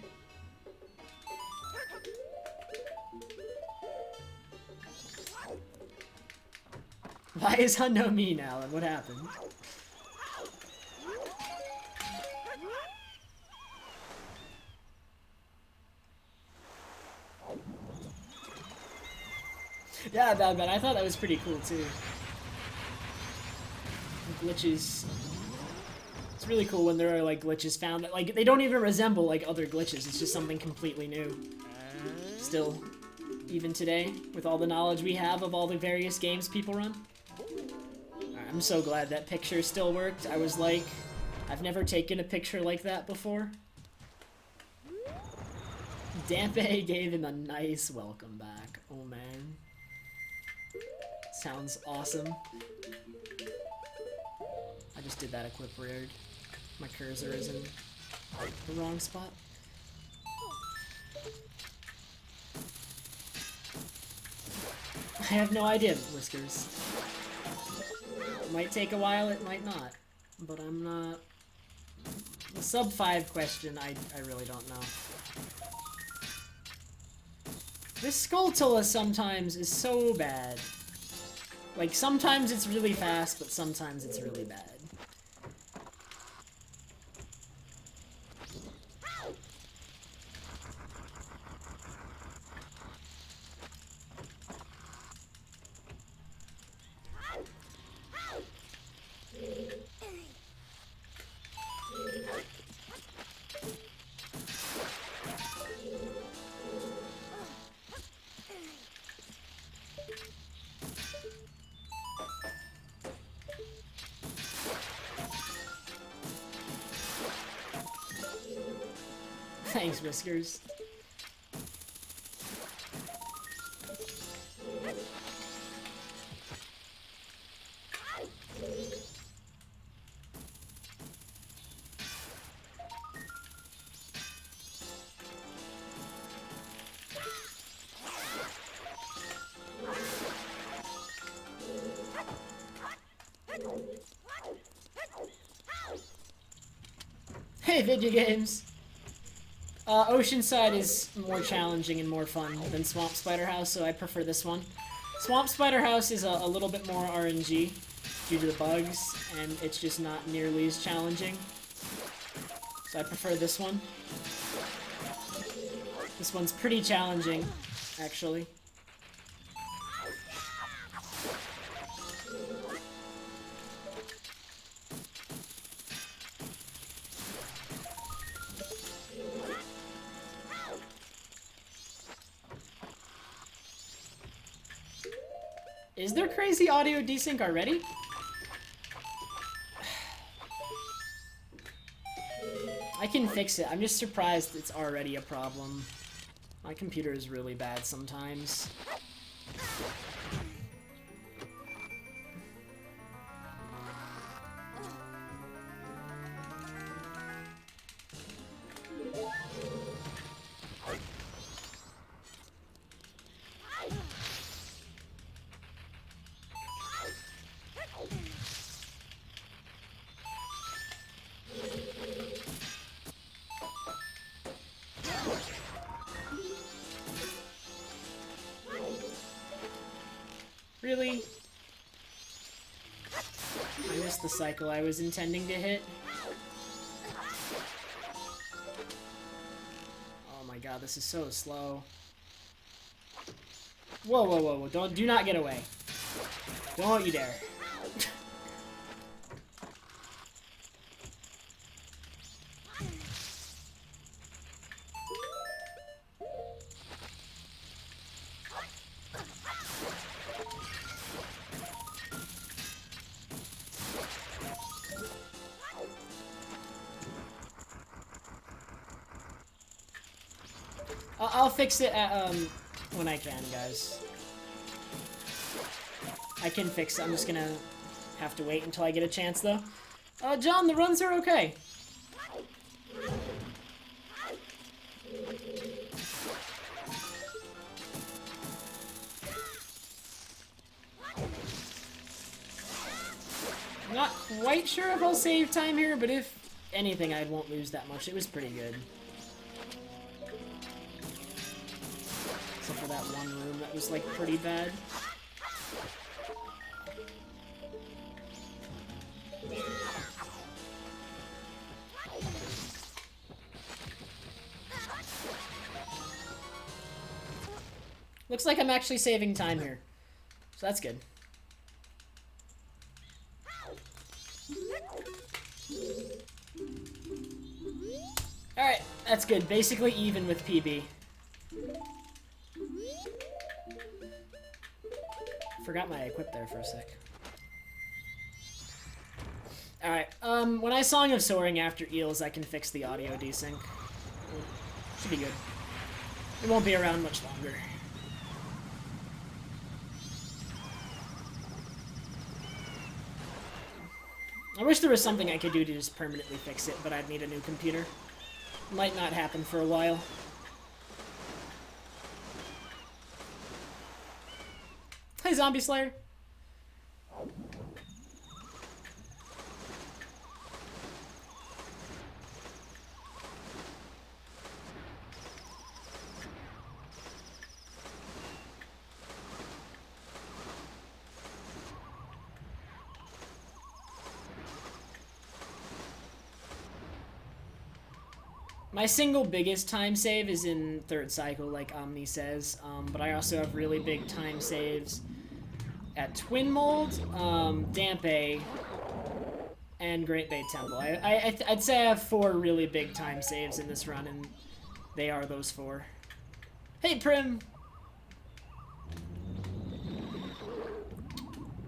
Why is Hundo me now, and what happened? Yeah, Bad. I thought that was pretty cool too. Glitches. It's really cool when there are like glitches found that like they don't even resemble like other glitches. It's just something completely new. Still, even today, with all the knowledge we have of all the various games people run. I'm so glad that picture still worked. I was like, I've never taken a picture like that before. Dampe gave him a nice welcome back. Oh man. Sounds awesome. I just did that equip weird. My cursor is in the wrong spot. I have no idea, Whiskers. It might take a while, it might not. But I'm not... The sub 5 question, I really don't know. This Skulltula sometimes is so bad. Like, sometimes it's really fast, but sometimes it's really bad. Thanks, Whiskers. Hey, video games! Oceanside is more challenging and more fun than Swamp Spider House, so I prefer this one. Swamp Spider House is a little bit more RNG due to the bugs, and it's just not nearly as challenging. So I prefer this one. This one's pretty challenging, actually. Is there crazy audio desync already? I can fix it. I'm just surprised it's already a problem. My computer is really bad sometimes. Really? I missed the cycle I was intending to hit. Oh my god, this is so slow. Whoa, whoa, whoa, whoa. Do not get away. Don't you dare. I'll fix it at, when I can, guys. I can fix it. I'm just gonna have to wait until I get a chance, though. John, the runs are okay. I'm not quite sure if I'll save time here, but if anything, I won't lose that much. It was pretty good. Except for that one room that was, like, pretty bad. Looks like I'm actually saving time here. So that's good. Alright, that's good. Basically even with PB. Forgot my equip there for a sec. Alright, when I Song of Soaring after Eels, I can fix the audio desync. Should be good. It won't be around much longer. I wish there was something I could do to just permanently fix it, but I'd need a new computer. Might not happen for a while. Hey, Zombie Slayer! My single biggest time save is in third cycle, like Omni says, but I also have really big time saves at Twin Mold, Dampe, and Great Bay Temple. I'd say I have 4 really big time saves in this run, and they are those 4. Hey, Prim!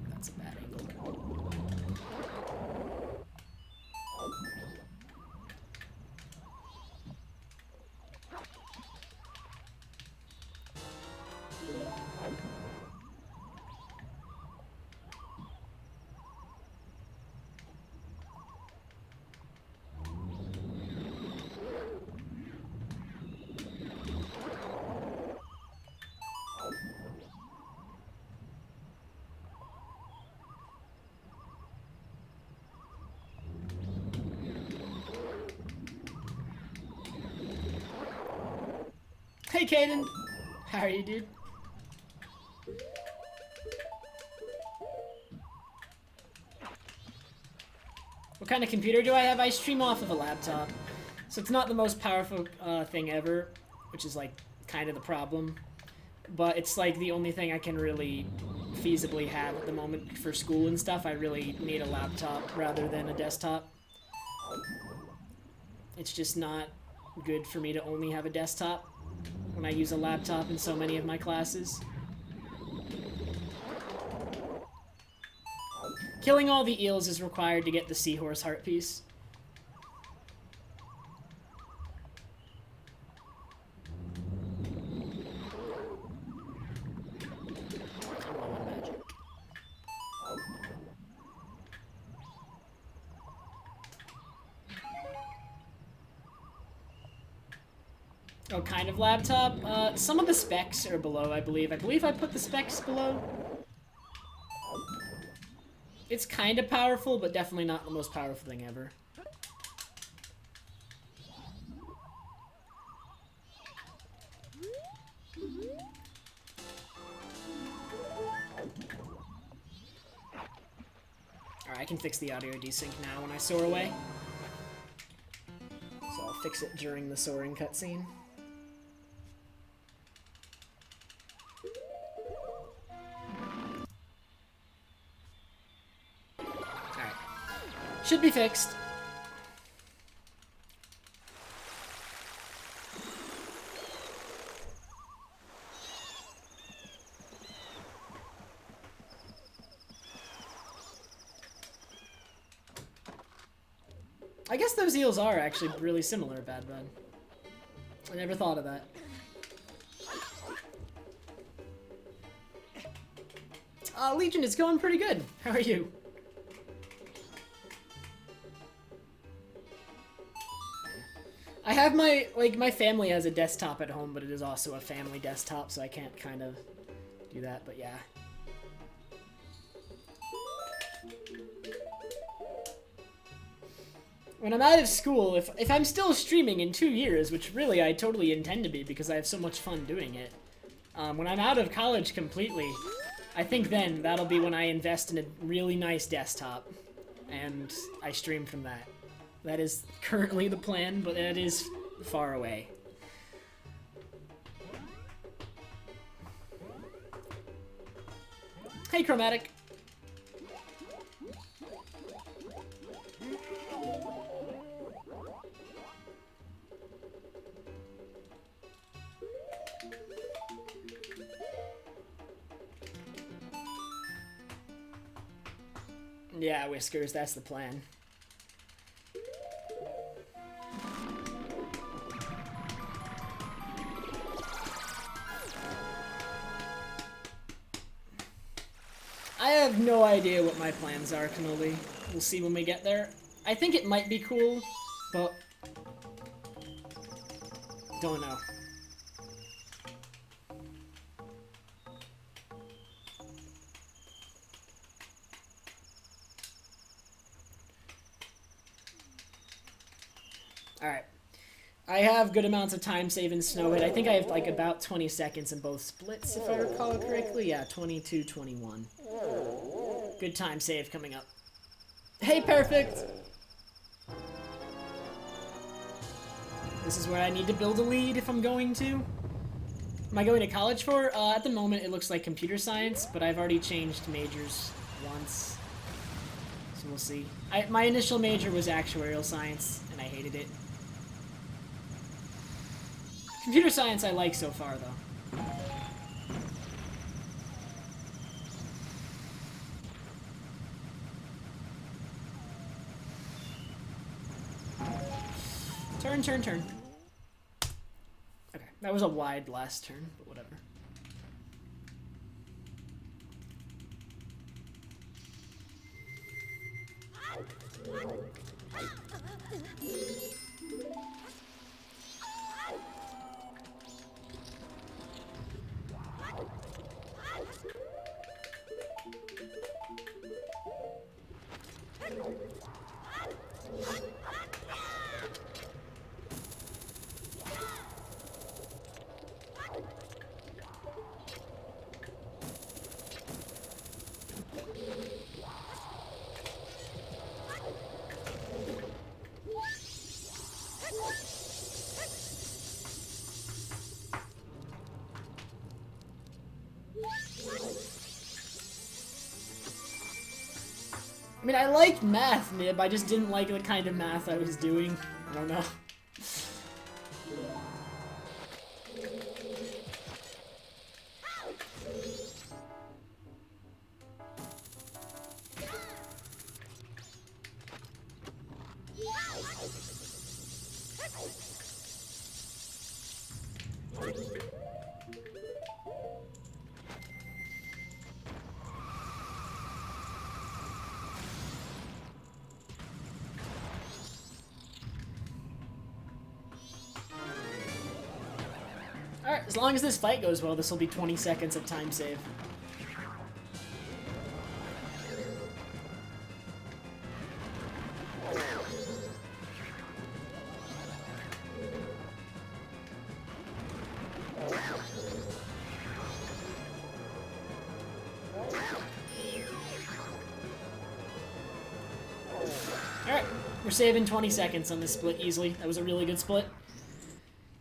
That's a bad angle. Hey, Caden. How are you, dude? What kind of computer do I have? I stream off of a laptop. So it's not the most powerful thing ever, which is like kind of the problem. But it's like the only thing I can really feasibly have at the moment for school and stuff. I really need a laptop rather than a desktop. It's just not good for me to only have a desktop when I use a laptop in so many of my classes. Killing all the eels is required to get the seahorse heart piece. Oh, kind of laptop? Some of the specs are below, I believe. I believe I put the specs below. It's kind of powerful, but definitely not the most powerful thing ever. Alright, I can fix the audio desync now when I soar away. So I'll fix it during the soaring cutscene. Alright. Should be fixed. I guess those eels are actually really similar, Bad Bud. I never thought of that. Legion, it's going pretty good. How are you? I have my family has a desktop at home, but it is also a family desktop, so I can't kind of do that, but yeah. When I'm out of school, if I'm still streaming in 2 years, which really I totally intend to be because I have so much fun doing it, when I'm out of college completely, I think then that'll be when I invest in a really nice desktop, and I stream from that. That is currently the plan, but that is far away. Hey, Chromatic. Yeah, Whiskers, that's the plan. I have no idea what my plans are, Cannoli. We'll see when we get there. I think it might be cool, but don't know. Alright. I have good amounts of time saving Snowhead. I think I have like about 20 seconds in both splits, if I recall correctly. Yeah, 22, 21. Good time save coming up. Hey, perfect! This is where I need to build a lead if I'm going to. Am I going to college for? At the moment, it looks like computer science, but I've already changed majors once. So we'll see. My initial major was actuarial science, and I hated it. Computer science I like so far, though. Turn. Okay, that was a wide last turn, but whatever. mean, I liked math, Nib. I just didn't like the kind of math I was doing. I don't know. Alright, as long as this fight goes well, this will be 20 seconds of time save. Alright, we're saving 20 seconds on this split easily. That was a really good split.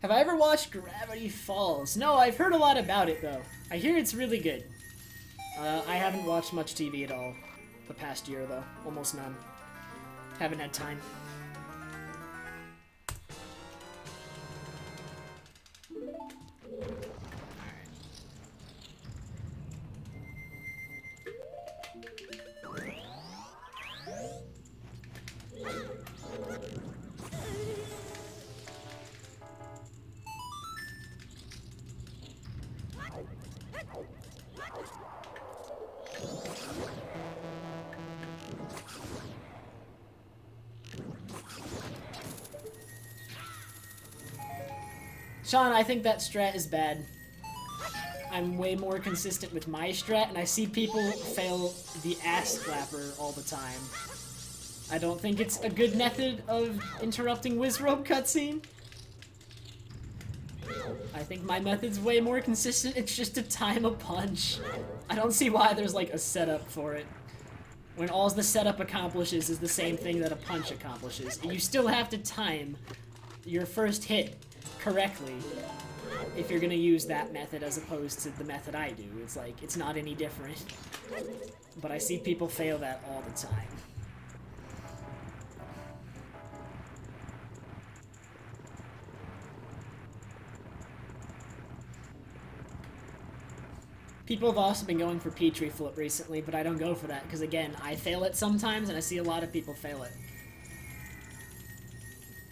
Have I ever watched Gravity Falls? No, I've heard a lot about it, though. I hear it's really good. I haven't watched much TV at all the past year, though. Almost none. Haven't had time. Sean, I think that strat is bad. I'm way more consistent with my strat, and I see people fail the ass clapper all the time. I don't think it's a good method of interrupting Wizrobe cutscene. I think my method's way more consistent, it's just to time a punch. I don't see why there's like a setup for it. When all the setup accomplishes is the same thing that a punch accomplishes. And you still have to time your first hit correctly if you're gonna use that method as opposed to the method I do. It's like, it's not any different. But I see people fail that all the time. People have also been going for Petrie Flip recently, but I don't go for that because, again, I fail it sometimes and I see a lot of people fail it.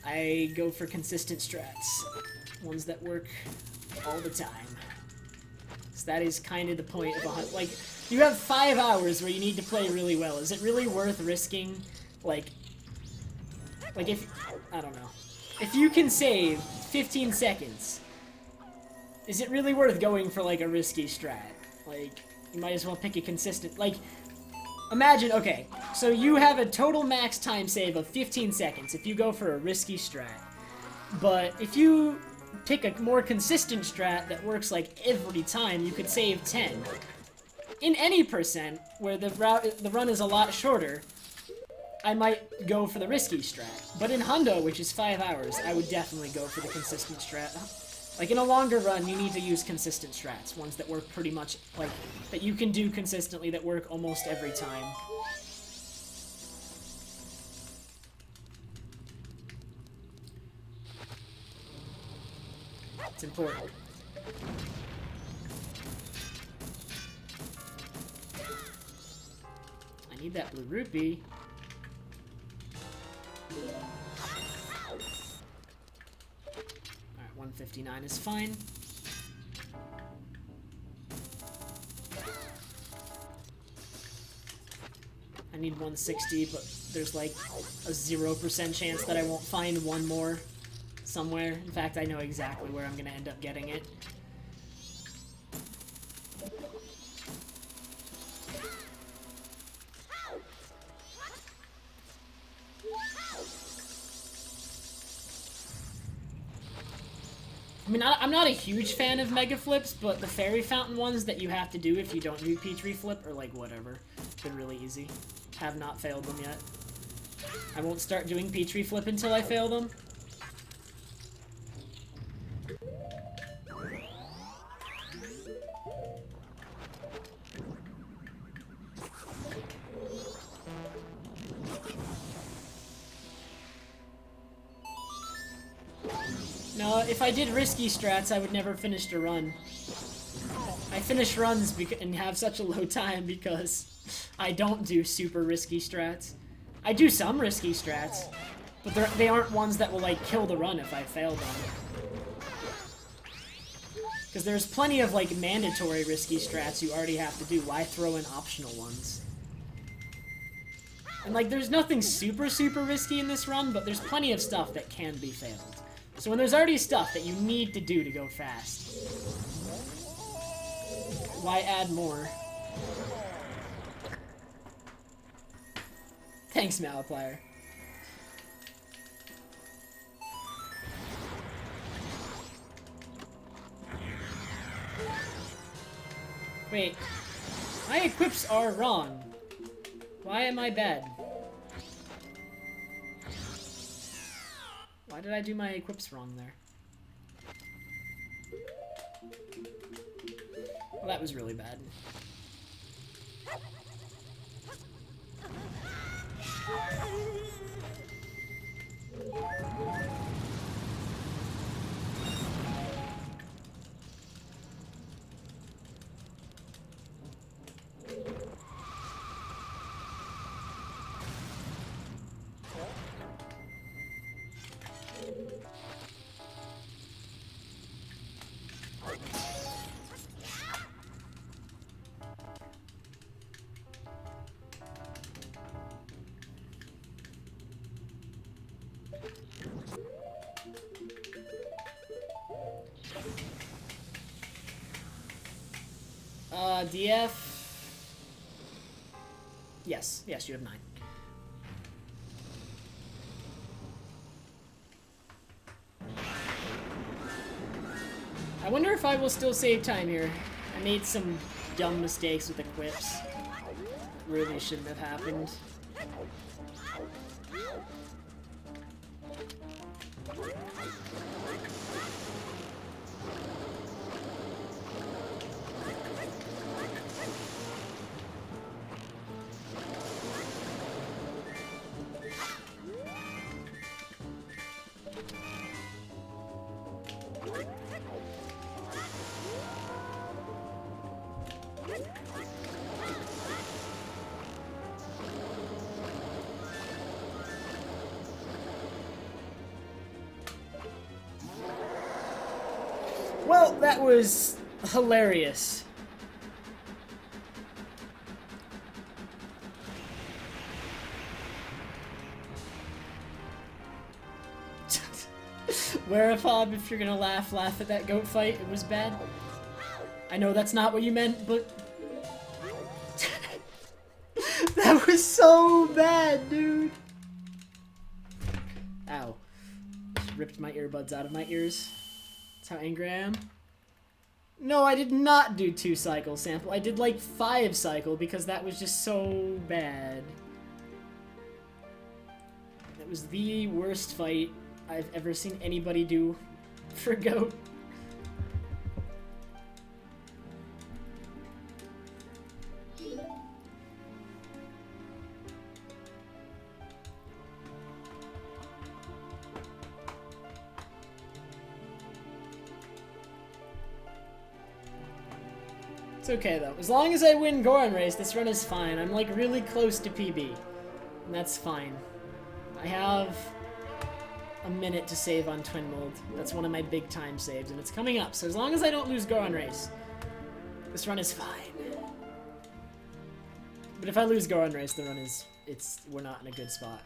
I go for consistent strats. Ones that work all the time. So that is kind of the point of a hunt. Like, you have 5 hours where you need to play really well. Is it really worth risking, like if, I don't know. If you can save 15 seconds, is it really worth going for, like, a risky strat? Like, you might as well pick a consistent, like, imagine, okay, so you have a total max time save of 15 seconds if you go for a risky strat. But if you pick a more consistent strat that works like every time, you could save 10. In any percent, where the run is a lot shorter, I might go for the risky strat. But in Hundo, which is 5 hours, I would definitely go for the consistent strat. Like, in a longer run, you need to use consistent strats. Ones that work pretty much, like, that you can do consistently, that work almost every time. It's important. I need that blue rupee. Alright, 159 is fine. I need 160, but there's like a 0% chance that I won't find one more somewhere. In fact, I know exactly where I'm gonna end up getting it. I mean, I'm not a huge fan of Mega Flips, but the Fairy Fountain ones that you have to do if you don't do Petrie Flip are like, whatever. They're really easy. Have not failed them yet. I won't start doing Petrie Flip until I fail them. No, if I did risky strats, I would never finish a run. I finish runs and have such a low time because I don't do super risky strats. I do some risky strats, but they aren't ones that will, like, kill the run if I fail them. Because there's plenty of, like, mandatory risky strats you already have to do. Why throw in optional ones? And, like, there's nothing super risky in this run, but there's plenty of stuff that can be failed. So when there's already stuff that you need to do to go fast, why add more? Thanks, Malaplier. Wait, my equips are wrong. Why am I bad? Why did I do my equips wrong there? Well, that was really bad. DF. Yes, you have 9. I wonder if I will still save time here. I made some dumb mistakes with equips. That really shouldn't have happened. Well, that was hilarious. Wear a fob if you're gonna laugh at that goat fight. It was bad. I know that's not what you meant, but... that was so bad, dude. Ow. Just ripped my earbuds out of my ears. That's how angry I am. No, I did not do 2 cycle sample. I did like 5 cycle because that was just so bad. That was the worst fight I've ever seen anybody do for goat. It's okay though. As long as I win Goron Race, this run is fine. I'm like really close to PB. And that's fine. I have a minute to save on Twin Mold. That's one of my big time saves, and it's coming up. So as long as I don't lose Goron Race, this run is fine. But if I lose Goron Race, the run is... we're not in a good spot.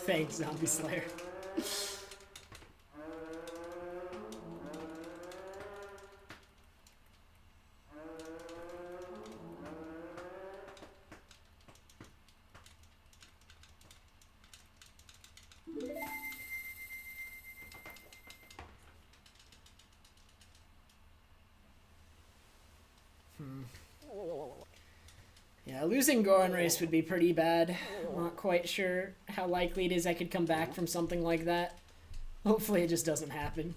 Thanks, Zombie Slayer. Yeah, losing Goron Race would be pretty bad. I'm not quite sure how likely it is I could come back from something like that. Hopefully it just doesn't happen.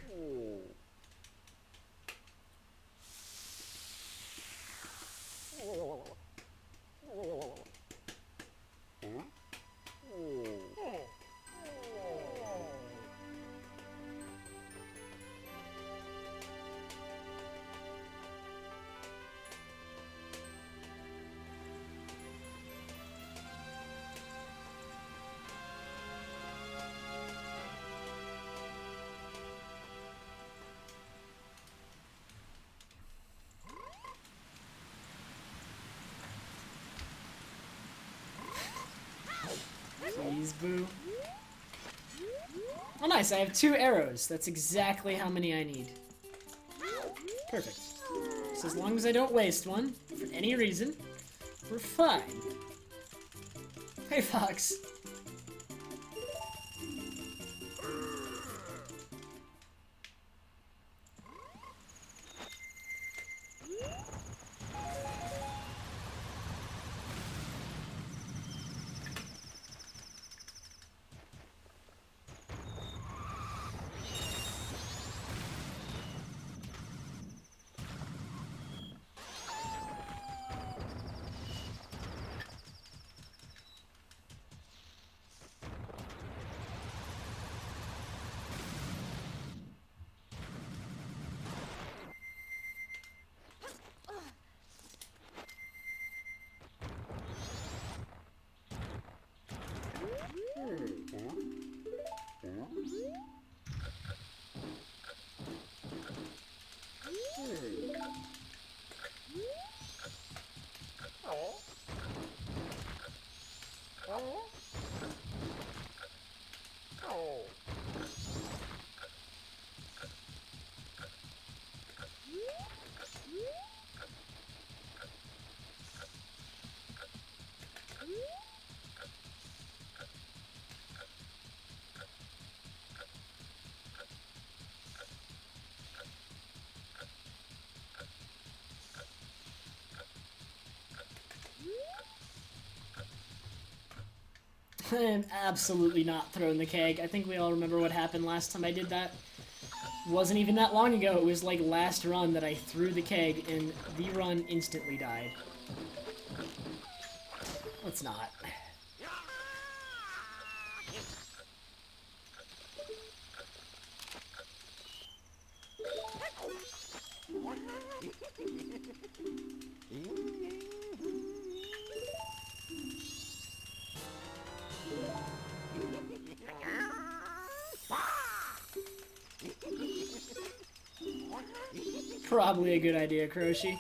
Please, boo. Oh, nice. I have 2 arrows. That's exactly how many I need. Perfect. So as long as I don't waste one, for any reason, we're fine. Hey, Fox. I am absolutely not throwing the keg. I think we all remember what happened last time I did that. Wasn't even that long ago. It was like last run that I threw the keg and the run instantly died. Let's not. Probably a good idea, Kroshi.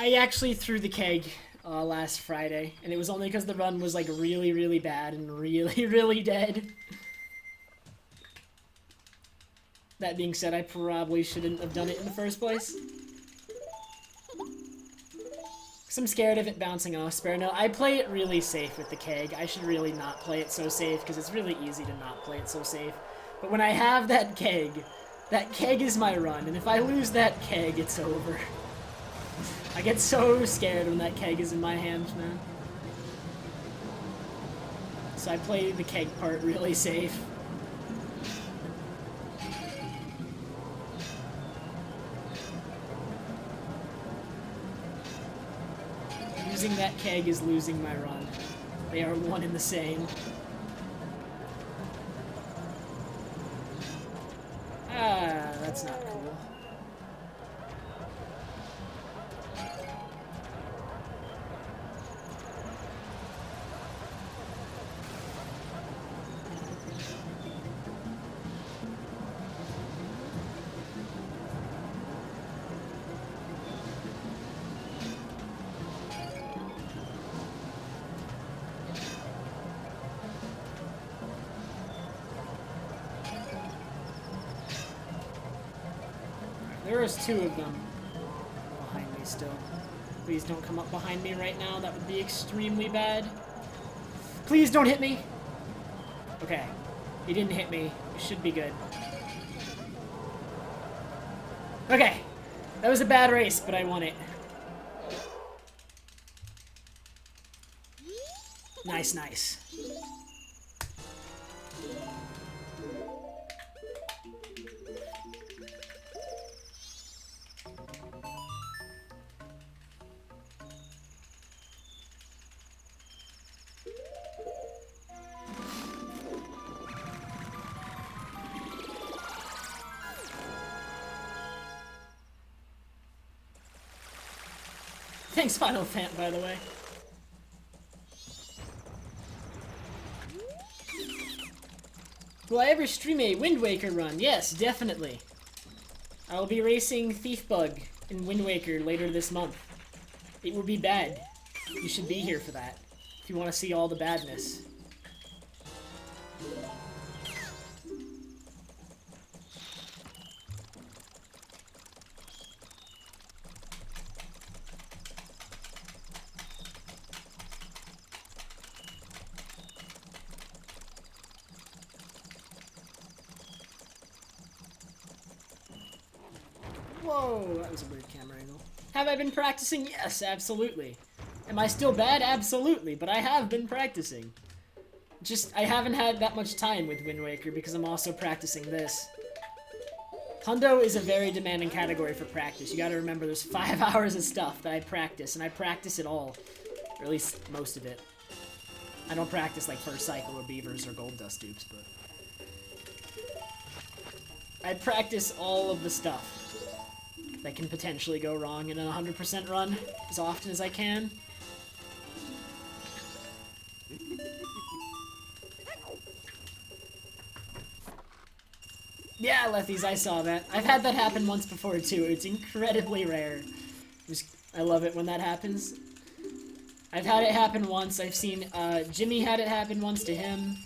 I actually threw the keg last Friday, and it was only because the run was like really, really bad and really, really dead. That being said, I probably shouldn't have done it in the first place. Because I'm scared of it bouncing off Spare. No, I play it really safe with the keg. I should really not play it so safe, because it's really easy to not play it so safe. But when I have that keg is my run, and if I lose that keg, it's over. I get so scared when that keg is in my hands, man. So I play the keg part really safe. Losing that keg is losing my run. They are one and the same. Ah, that's not cool. There is two of them behind me still. Please don't come up behind me right now. That would be extremely bad. Please don't hit me. Okay. He didn't hit me. It should be good. Okay. That was a bad race, but I won it. Nice, nice. Thanks, Final Fant, by the way. Will I ever stream a Wind Waker run? Yes, definitely. I will be racing Thief Bug in Wind Waker later this month. It will be bad. You should be here for that, if you want to see all the badness. Whoa, that was a weird camera angle. Have I been practicing? Yes, absolutely. Am I still bad? Absolutely, but I have been practicing. Just, I haven't had that much time with Wind Waker because I'm also practicing this. Hundo is a very demanding category for practice. You gotta remember there's 5 hours of stuff that I practice, and I practice it all. Or at least most of it. I don't practice like First Cycle or Beavers or Gold Dust Dupes, but... I practice all of the stuff that can potentially go wrong in a 100% run as often as I can. Yeah, Lethies, I saw that. I've had that happen once before too. It's incredibly rare. I love it when that happens. I've had it happen once. I've seen Jimmy had it happen once to him.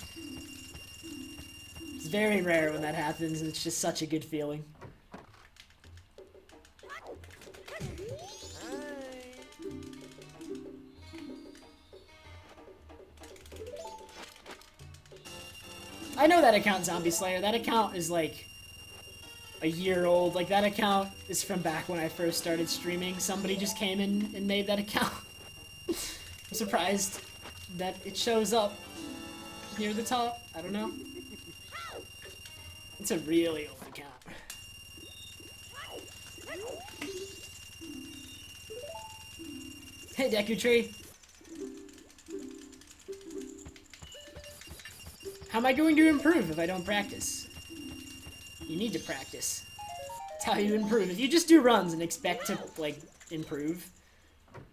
It's very rare when that happens, and it's just such a good feeling. I know that account, Zombie Slayer. That account is like a year old. Like, that account is from back when I first started streaming. Somebody just came in and made that account. I'm surprised that it shows up near the top. I don't know. It's a really old account. Hey, Deku Tree. How am I going to improve if I don't practice? You need to practice. That's how you improve. If you just do runs and expect to, like, improve,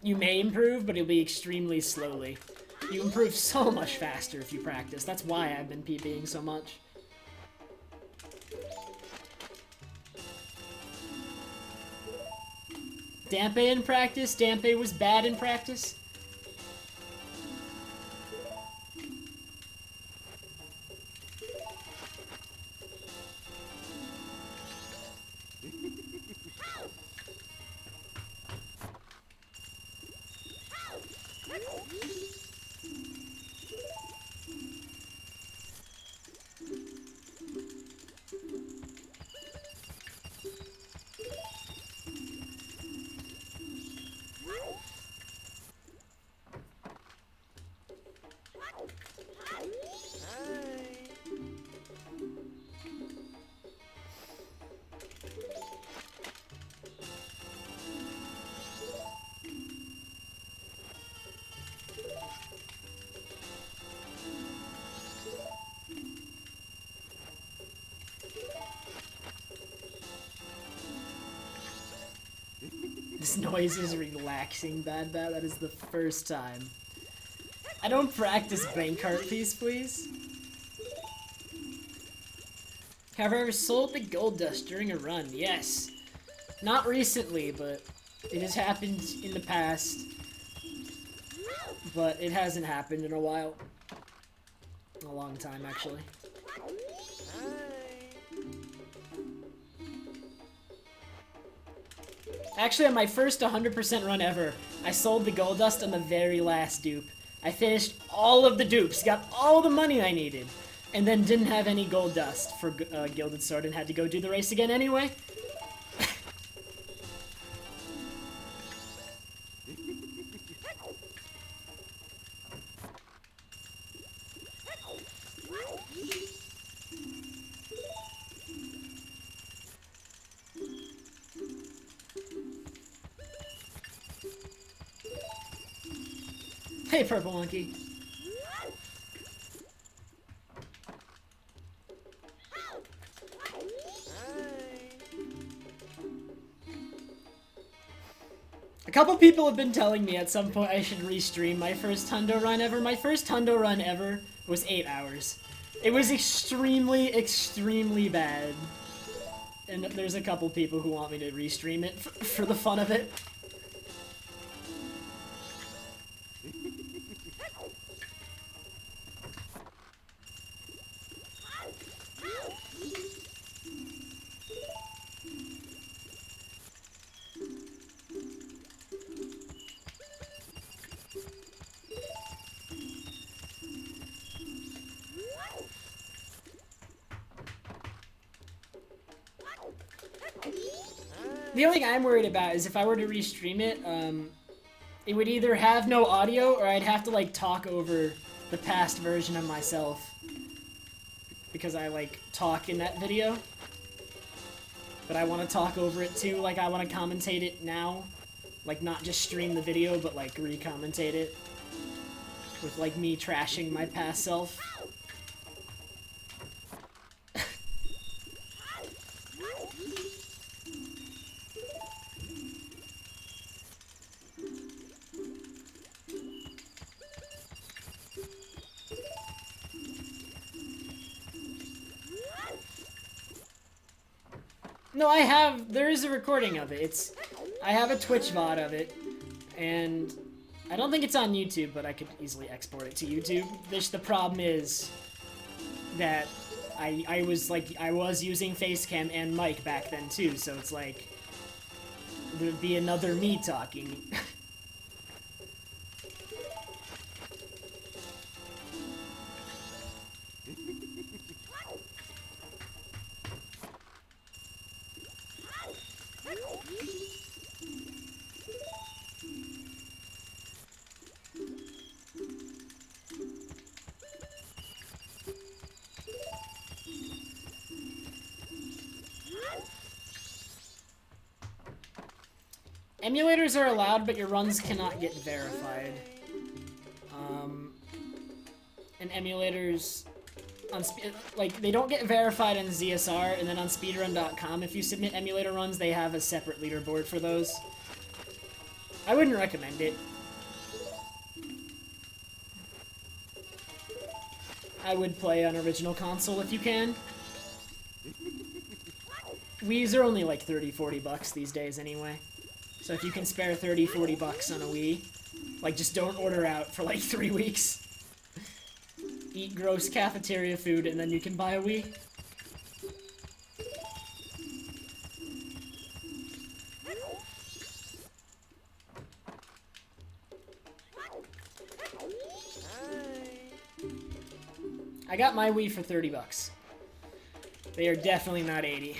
you may improve, but it'll be extremely slowly. You improve so much faster if you practice. That's why I've been PBing so much. Dampe in practice? Dampe was bad in practice? This noise is relaxing, Bad Bad. That is the first time. I don't practice bank cart piece, please. Have I ever sold the gold dust during a run? Yes. Not recently, but it has happened in the past. But it hasn't happened in a while. A long time, actually. Actually, on my first 100% run ever, I sold the gold dust on the very last dupe. I finished all of the dupes, got all the money I needed, and then didn't have any gold dust for Gilded Sword and had to go do the race again anyway. Hey, Purple Monkey. A couple people have been telling me at some point I should restream my first Hundo run ever. My first Hundo run ever was 8 hours. It was extremely, extremely bad. And there's a couple people who want me to restream it for the fun of it. The only thing I'm worried about is if I were to restream it, it would either have no audio or I'd have to, like, talk over the past version of myself. Because I, like, talk in that video. But I want to talk over it too, like, I want to commentate it now. Like, not just stream the video, but, like, re-commentate it. With, like, me trashing my past self. No, there is a recording of it. I have a Twitch VOD of it, and I don't think it's on YouTube, but I could easily export it to YouTube. The problem is that I was using Facecam and mic back then too, so it's like, there'd be another me talking. Emulators are allowed, but your runs cannot get verified. And emulators, they don't get verified in ZSR, and then on speedrun.com, if you submit emulator runs, they have a separate leaderboard for those. I wouldn't recommend it. I would play on original console if you can. Wii's are only like 30-40 bucks these days anyway. So if you can spare 30-40 bucks on a Wii, like, just don't order out for like 3 weeks. Eat gross cafeteria food and then you can buy a Wii. I got my Wii for 30 bucks. They are definitely not 80.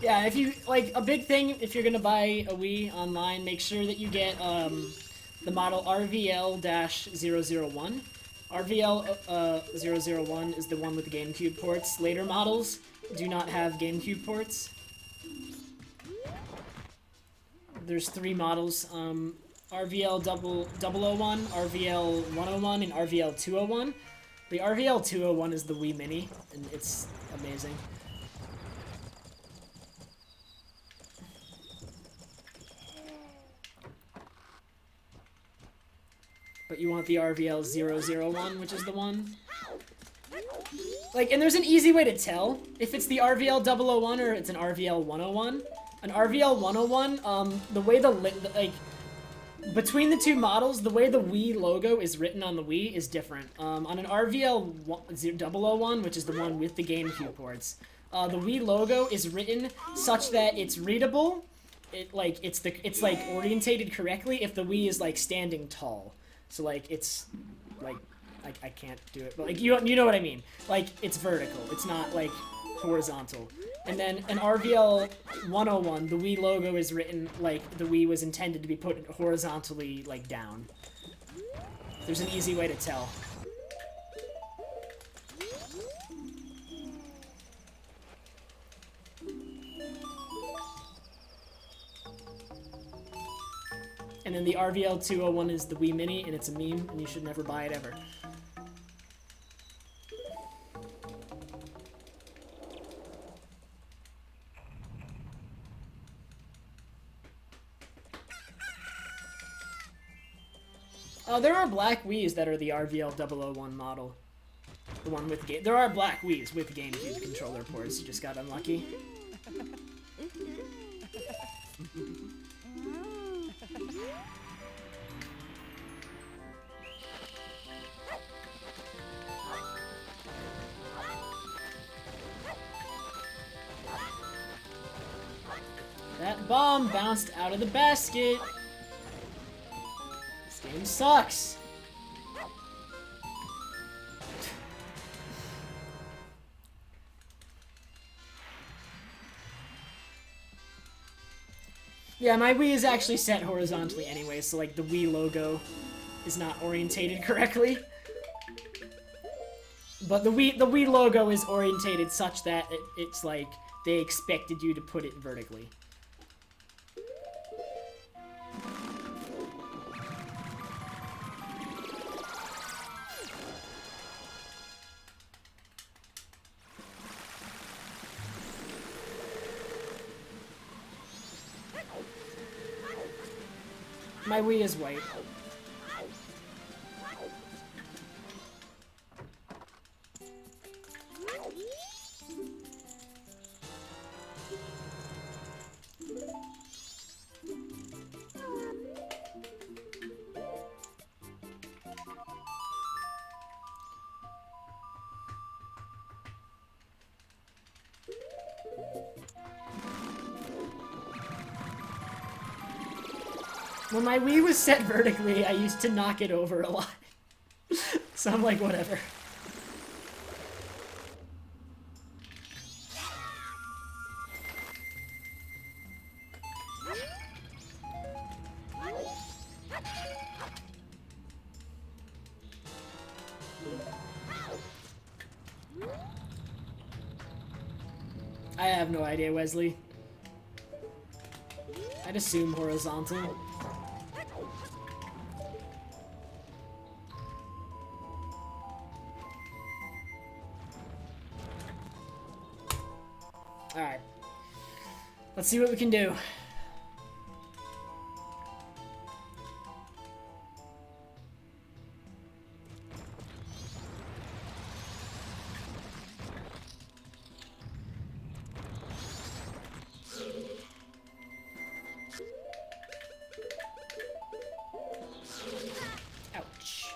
Yeah, if you like a big thing, if you're gonna buy a Wii online, make sure that you get the model RVL-001. RVL-001 is the one with the GameCube ports. Later models do not have GameCube ports. There's 3 models, RVL-001, RVL-101, and RVL-201. The RVL-201 is the Wii Mini, and it's amazing. But you want the RVL-001, which is the one. Like, and there's an easy way to tell if it's the RVL-001 or it's an RVL-101. An RVL-101, the way like, between the 2 models, the way the Wii logo is written on the Wii is different. On an RVL-001, which is the one with the GameCube ports, the Wii logo is written such that it's readable. It's like orientated correctly if the Wii is like standing tall. So like it's like I can't do it, but like you know what I mean. Like it's vertical. It's not like horizontal. And then an RVL 101, the Wii logo is written like the Wii was intended to be put horizontally like down. There's an easy way to tell. And then the RVL 201 is the Wii Mini, and it's a meme, and you should never buy it ever. There are black Wiis that are the RVL 001 model. The one with game. There are black Wiis with GameCube controller ports. You just got unlucky. That bomb bounced out of the basket. This game sucks. Yeah, my Wii is actually set horizontally anyway, so like the Wii logo is not orientated correctly. But the Wii logo is orientated such that it's like they expected you to put it vertically. My Wii is white. When my Wii was set vertically, I used to knock it over a lot. So I'm like, whatever. I have no idea, Wesley. I'd assume horizontal. Alright. Let's see what we can do. Ouch.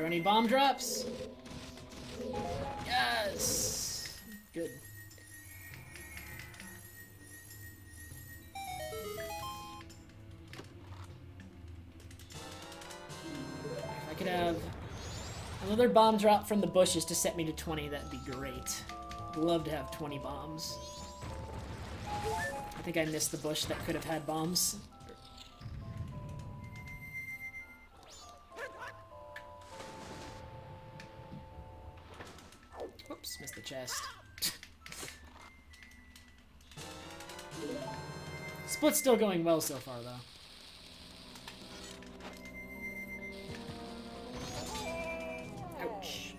there any bomb drops? Yes! Good. If I could have another bomb drop from the bushes to set me to 20, that'd be great. I'd love to have 20 bombs. I think I missed the bush that could have had bombs. Oops, missed the chest. Split's still going well so far, though. Ouch.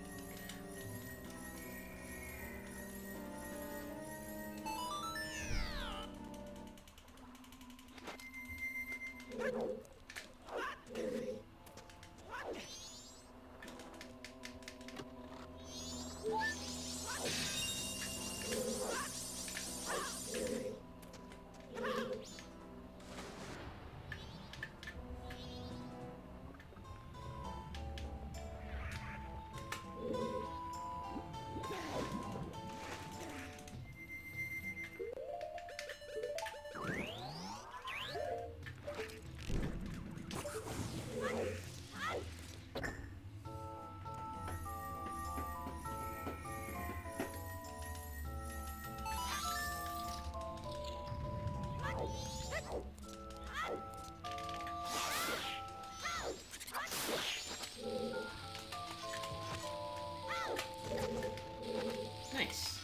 Nice.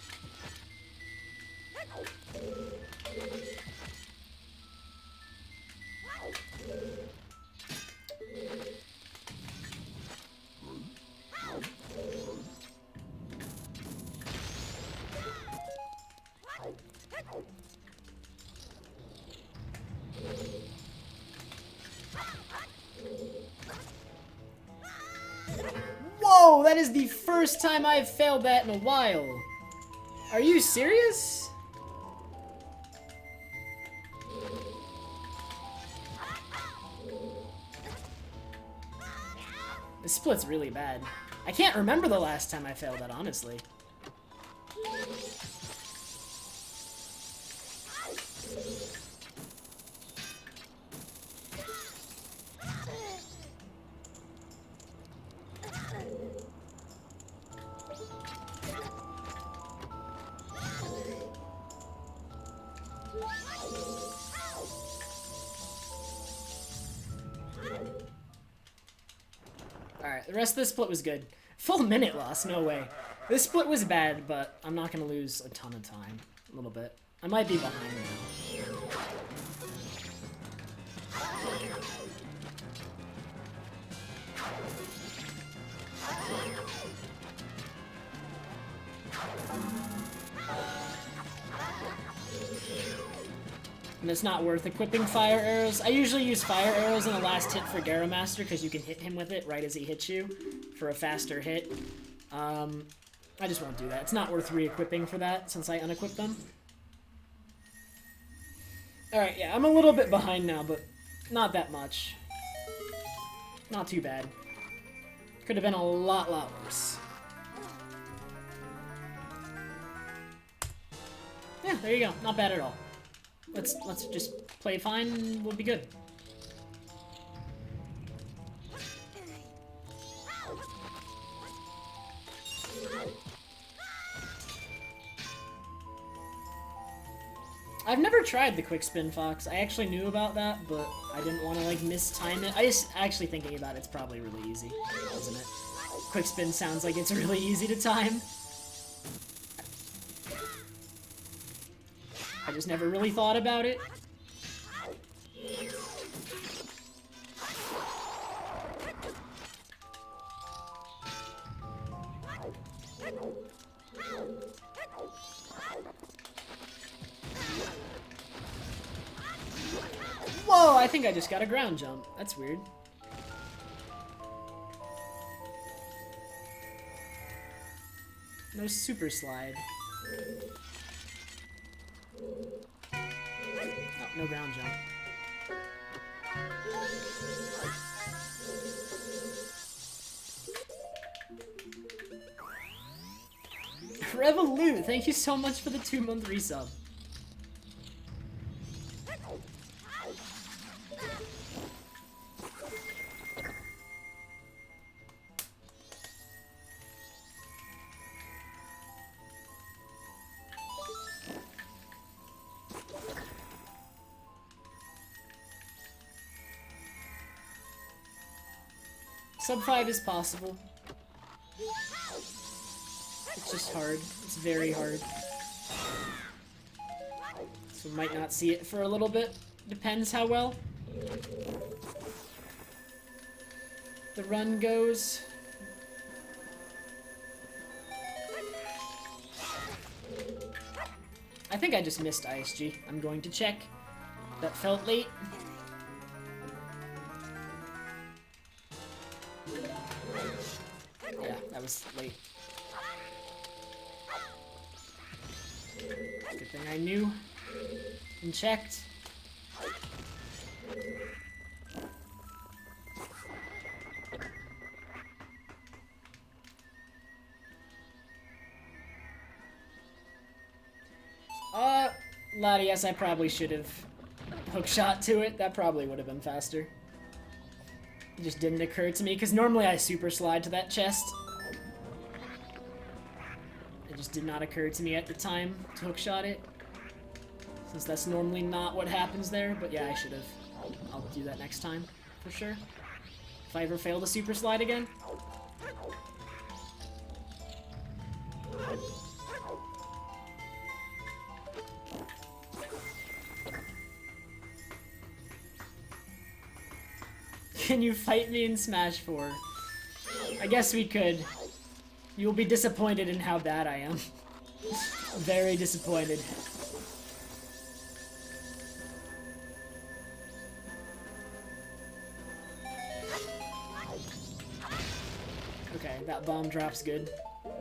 Whoa, that is the first time I've failed that in a while. Are you serious? The split's really bad. I can't remember the last time I failed that, honestly. Alright, the rest of the split was good. Full minute loss, no way. This split was bad, but I'm not going to lose a ton of time. A little bit. I might be behind now. And it's not worth equipping fire arrows. I usually use fire arrows in the last hit for Garo Master because you can hit him with it right as he hits you for a faster hit. I just won't do that. It's not worth re-equipping for that since I unequipped them. Alright, yeah, I'm a little bit behind now, but not that much. Not too bad. Could have been a lot worse. Yeah, there you go. Not bad at all. Let's just play fine, we'll be good. I've never tried the quick spin fox. I actually knew about that, but I didn't want to like mistime it. I just actually thinking about it, it's probably really easy, isn't it? Quick spin sounds like it's really easy to time. I just never really thought about it. Whoa, I think I just got a ground jump. That's weird. No super slide. Oh, no ground jump. Revolut, thank you so much for the 2-month resub. Sub 5 is possible. It's just hard. It's very hard. So might not see it for a little bit. Depends how well the run goes. I think I just missed ISG. I'm going to check. That felt late. Yeah, that was late. Good thing I knew and checked. Laddie, yes, I probably should have hookshot to it. That probably would have been faster. It just didn't occur to me, because normally I super slide to that chest. It just did not occur to me at the time to hookshot it, since that's normally not what happens there, but yeah, I should have. I'll do that next time, for sure. If I ever fail to super slide again. Can you fight me in Smash 4? I guess we could. You'll be disappointed in how bad I am. Very disappointed. Okay, that bomb drop's good.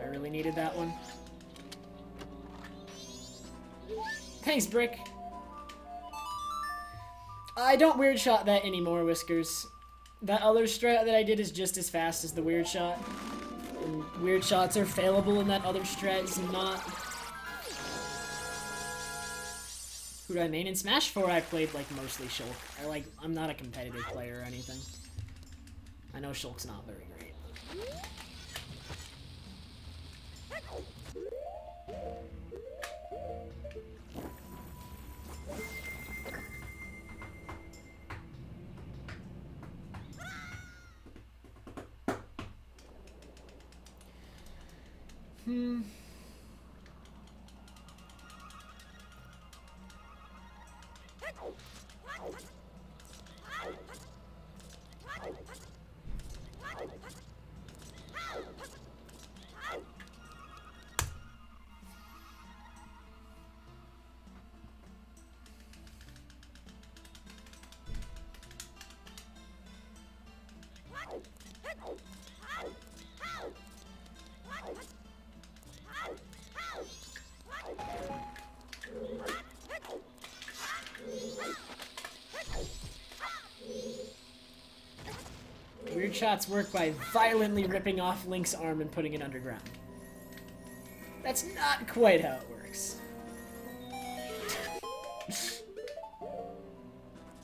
I really needed that one. Thanks, Brick. I don't weird shot that anymore, Whiskers. That other strat that I did is just as fast as the weird shot. And weird shots are failable and that other strat is not. Who do I main? In Smash 4 I played like mostly Shulk. I'm not a competitive player or anything. I know Shulk's not very great. Weird shots work by violently ripping off Link's arm and putting it underground. That's not quite how it works.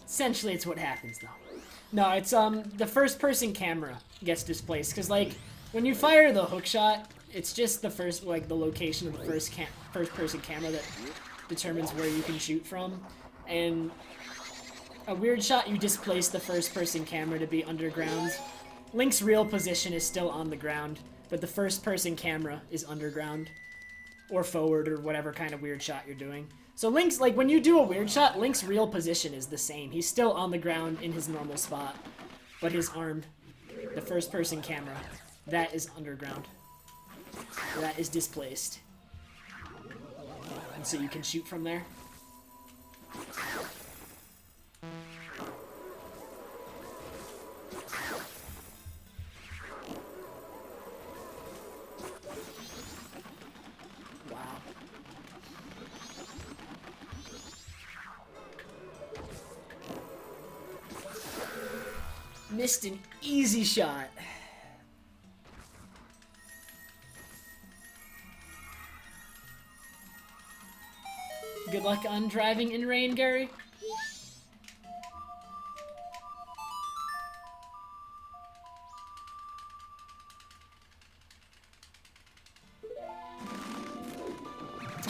Essentially, it's what happens, though. No, it's, the first-person camera gets displaced, because, like, when you fire the hookshot, it's just the first, like, the location of the first-person camera that determines where you can shoot from, and a weird shot, you displace the first-person camera to be underground. Link's real position is still on the ground, but the first-person camera is underground, or forward, or whatever kind of weird shot you're doing. So Link's, like, when you do a weird shot, Link's real position is the same. He's still on the ground in his normal spot, but his arm, the first-person camera, that is underground. That is displaced. And so you can shoot from there. Missed an easy shot. Good luck on driving in rain, Gary.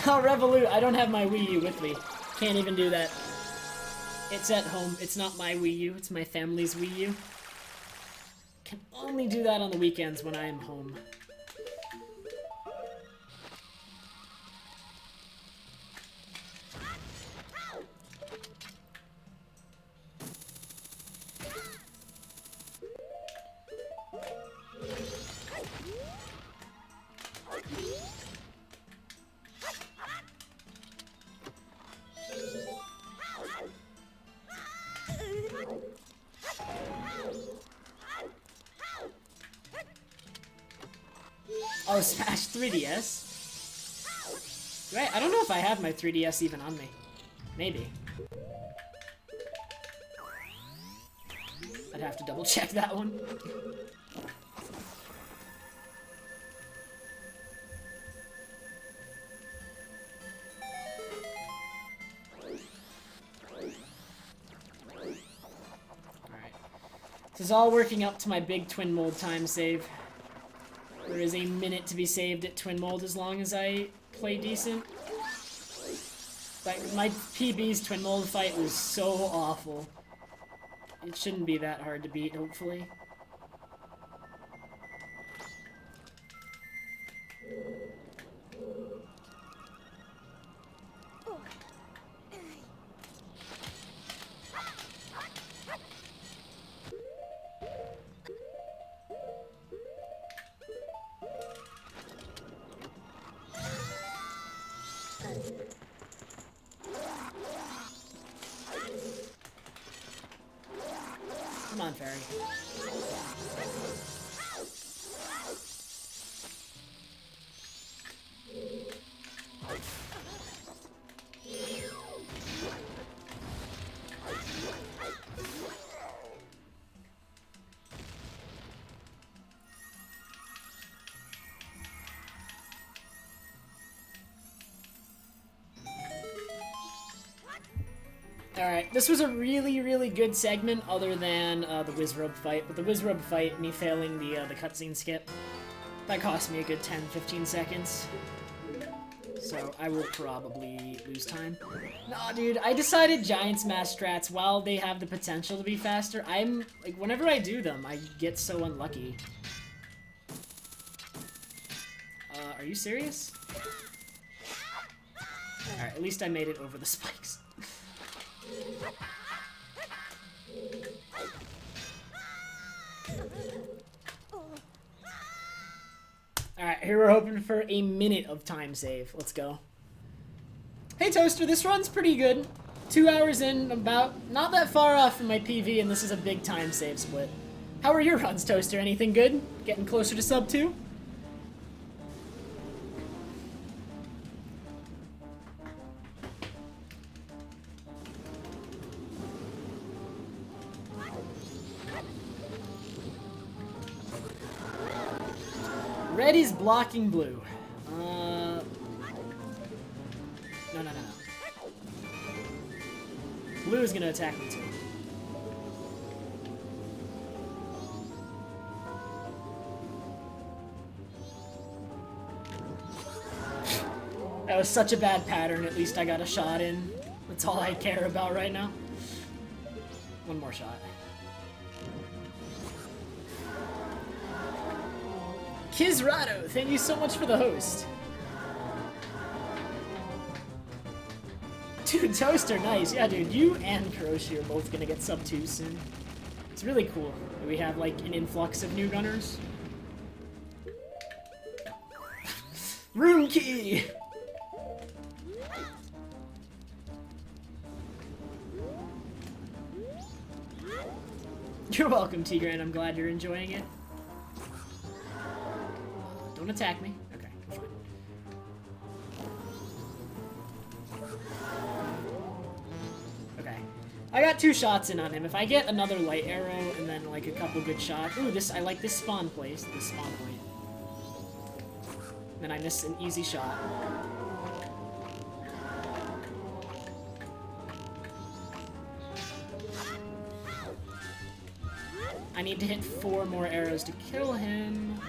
Oh, Revolut, I don't have my Wii U with me. Can't even do that. It's at home. It's not my Wii U. It's my family's Wii U. Can only do that on the weekends when I am home. Oh, Smash 3DS? Right, I don't know if I have my 3DS even on me. Maybe. I'd have to double check that one. Alright. This is all working up to my big twin mold time save. There is a minute to be saved at Twin Mold as long as I play decent. Like, my PB's Twin Mold fight was so awful. It shouldn't be that hard to beat, hopefully. Come on, Fairy. Alright, this was a really, really good segment other than the Wizrobe fight, but the Wizrobe fight, me failing the cutscene skip, that cost me a good 10-15 seconds. So I will probably lose time. Nah, dude, I decided Giant Smash strats, while they have the potential to be faster, like, whenever I do them, I get so unlucky. Are you serious? Alright, at least I made it over the spikes. Alright, here we're hoping for a minute of time save. Let's go. Hey Toaster, this run's pretty good. 2 hours in, about not that far off from my PV, and this is a big time save split. How are your runs, Toaster? Anything good? Getting closer to sub 2? Red is blocking blue. No. Blue is gonna attack me too. That was such a bad pattern, at least I got a shot in. That's all I care about right now. One more shot. Kizrato, thank you so much for the host. Dude, Toaster, nice. Yeah, dude, you and Kuroshi are both gonna get sub 2 soon. It's really cool that we have, like, an influx of new gunners. Room key! You're welcome, Tigran. I'm glad you're enjoying it. Don't attack me. Okay, fine. Okay. I got 2 shots in on him. If I get another light arrow and then like a couple good shots. Ooh, I like this spawn place, this spawn point. Then I miss an easy shot. I need to hit 4 more arrows to kill him.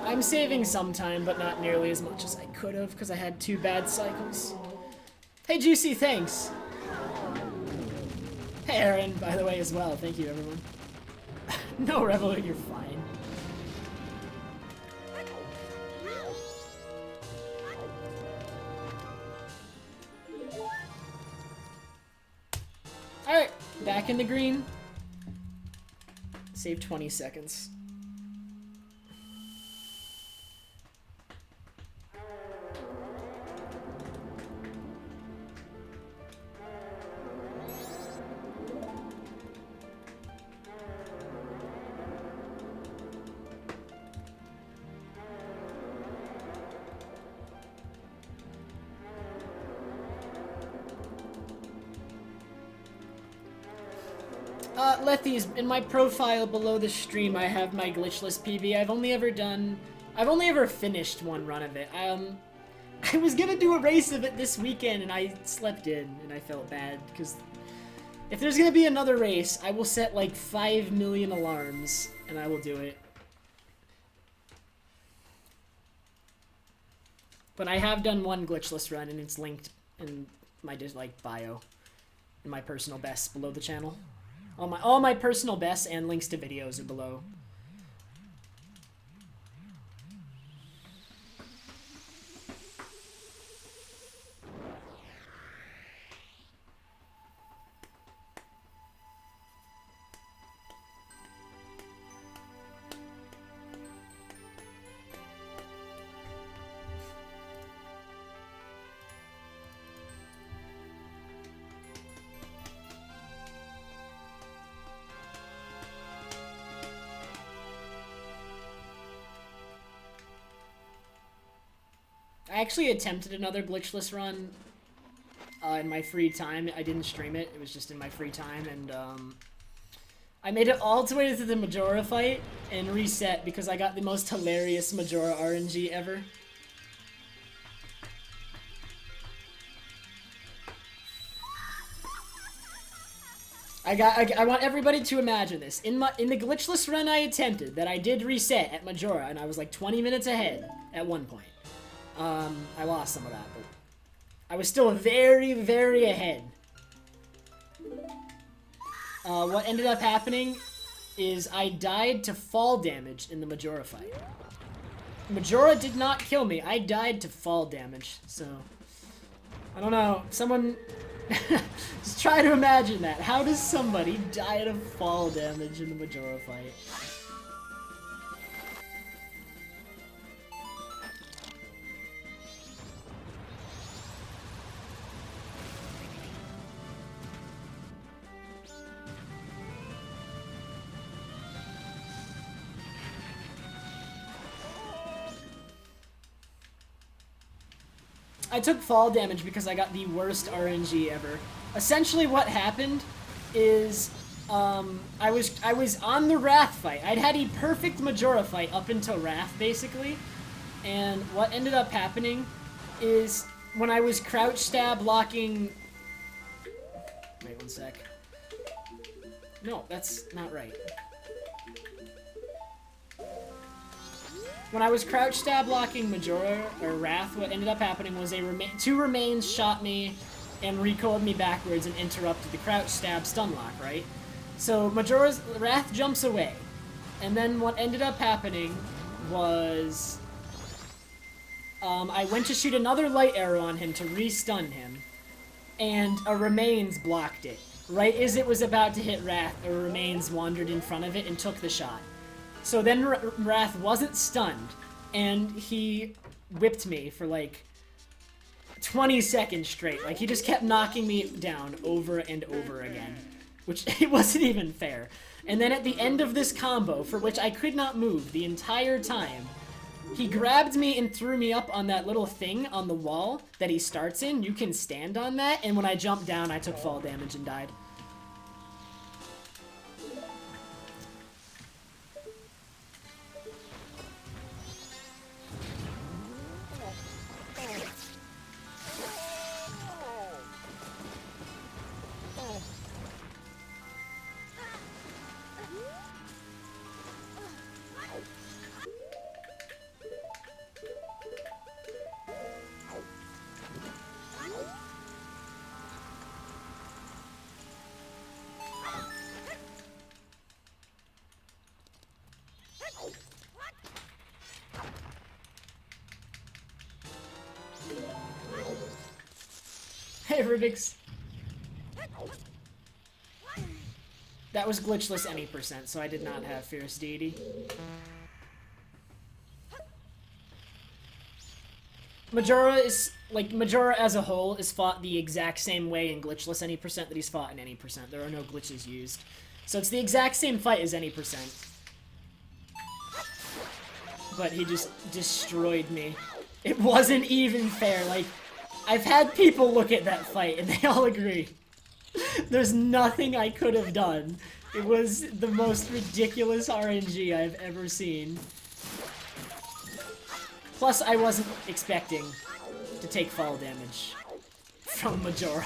I'm saving some time, but not nearly as much as I could have, because I had 2 bad cycles. Hey, Juicy, thanks! Hey, Aaron, by the way, as well. Thank you, everyone. No, Revolut, you're fine. Alright, back in the green. Save 20 seconds. Lethies, in my profile below the stream, I have my glitchless PB. I've only ever finished one run of it. I was gonna do a race of it this weekend, and I slept in, and I felt bad, because if there's gonna be another race, I will set like 5 million alarms, and I will do it. But I have done one glitchless run, and it's linked in my bio, in my personal bests below the channel. All my personal bests and links to videos are below. I actually attempted another glitchless run in my free time. I didn't stream it. It was just in my free time, and I made it all the way to the Majora fight and reset because I got the most hilarious Majora RNG ever. I want everybody to imagine this. In the glitchless run I attempted, that I did reset at Majora, and I was like 20 minutes ahead at one point. I lost some of that, but I was still very, very ahead. What ended up happening is I died to fall damage in the Majora fight. Majora did not kill me. I died to fall damage, so I don't know. Someone just try to imagine that. How does somebody die to fall damage in the Majora fight? I took fall damage because I got the worst RNG ever. Essentially what happened is I was on the Wrath fight. I'd had a perfect Majora fight up until Wrath, basically. And what ended up happening is when I was crouch stab locking... Wait one sec. No, that's not right. When I was crouch stab blocking Majora, or Wrath, what ended up happening was two remains shot me and recoiled me backwards and interrupted the crouch stab stun lock, right? So Majora's Wrath jumps away. And then what ended up happening was I went to shoot another light arrow on him to re-stun him, and a remains blocked it. Right as it was about to hit Wrath, a remains wandered in front of it and took the shot. So then Wrath wasn't stunned, and he whipped me for like 20 seconds straight. Like, he just kept knocking me down over and over again, which it wasn't even fair. And then at the end of this combo, for which I could not move the entire time, he grabbed me and threw me up on that little thing on the wall that he starts in. You can stand on that, and when I jumped down, I took fall damage and died. Hey, Rubik's. That was glitchless any percent, so I did not have Fierce Deity. Majora is, like, Majora as a whole is fought the exact same way in glitchless any percent that he's fought in any percent. There are no glitches used. So it's the exact same fight as any percent. But he just destroyed me. It wasn't even fair. Like, I've had people look at that fight and they all agree. There's nothing I could have done. It was the most ridiculous RNG I've ever seen. Plus, I wasn't expecting to take fall damage from Majora.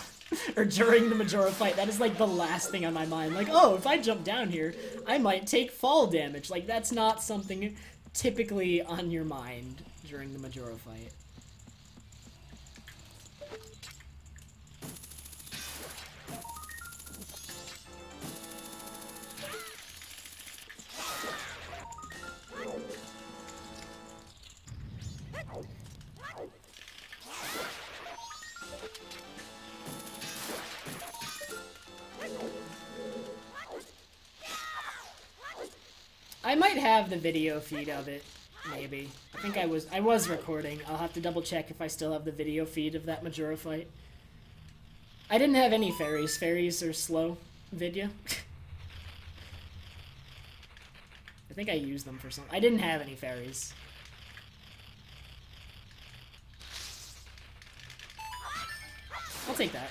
Or during the Majora fight. That is like the last thing on my mind. Like, oh, if I jump down here, I might take fall damage. Like, that's not something typically on your mind during the Majora fight. I might have the video feed of it, maybe. I think I was recording. I'll have to double check if I still have the video feed of that Majora fight. I didn't have any fairies. Fairies are slow video. I think I used them for something. I didn't have any fairies. I'll take that.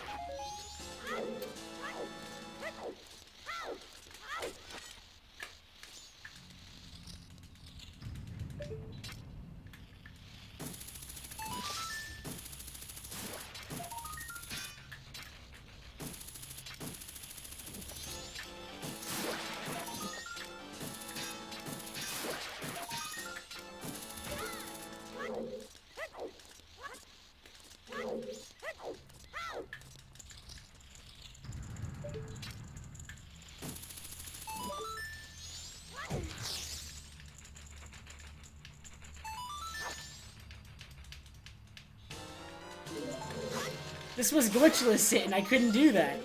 This was glitchless and I couldn't do that.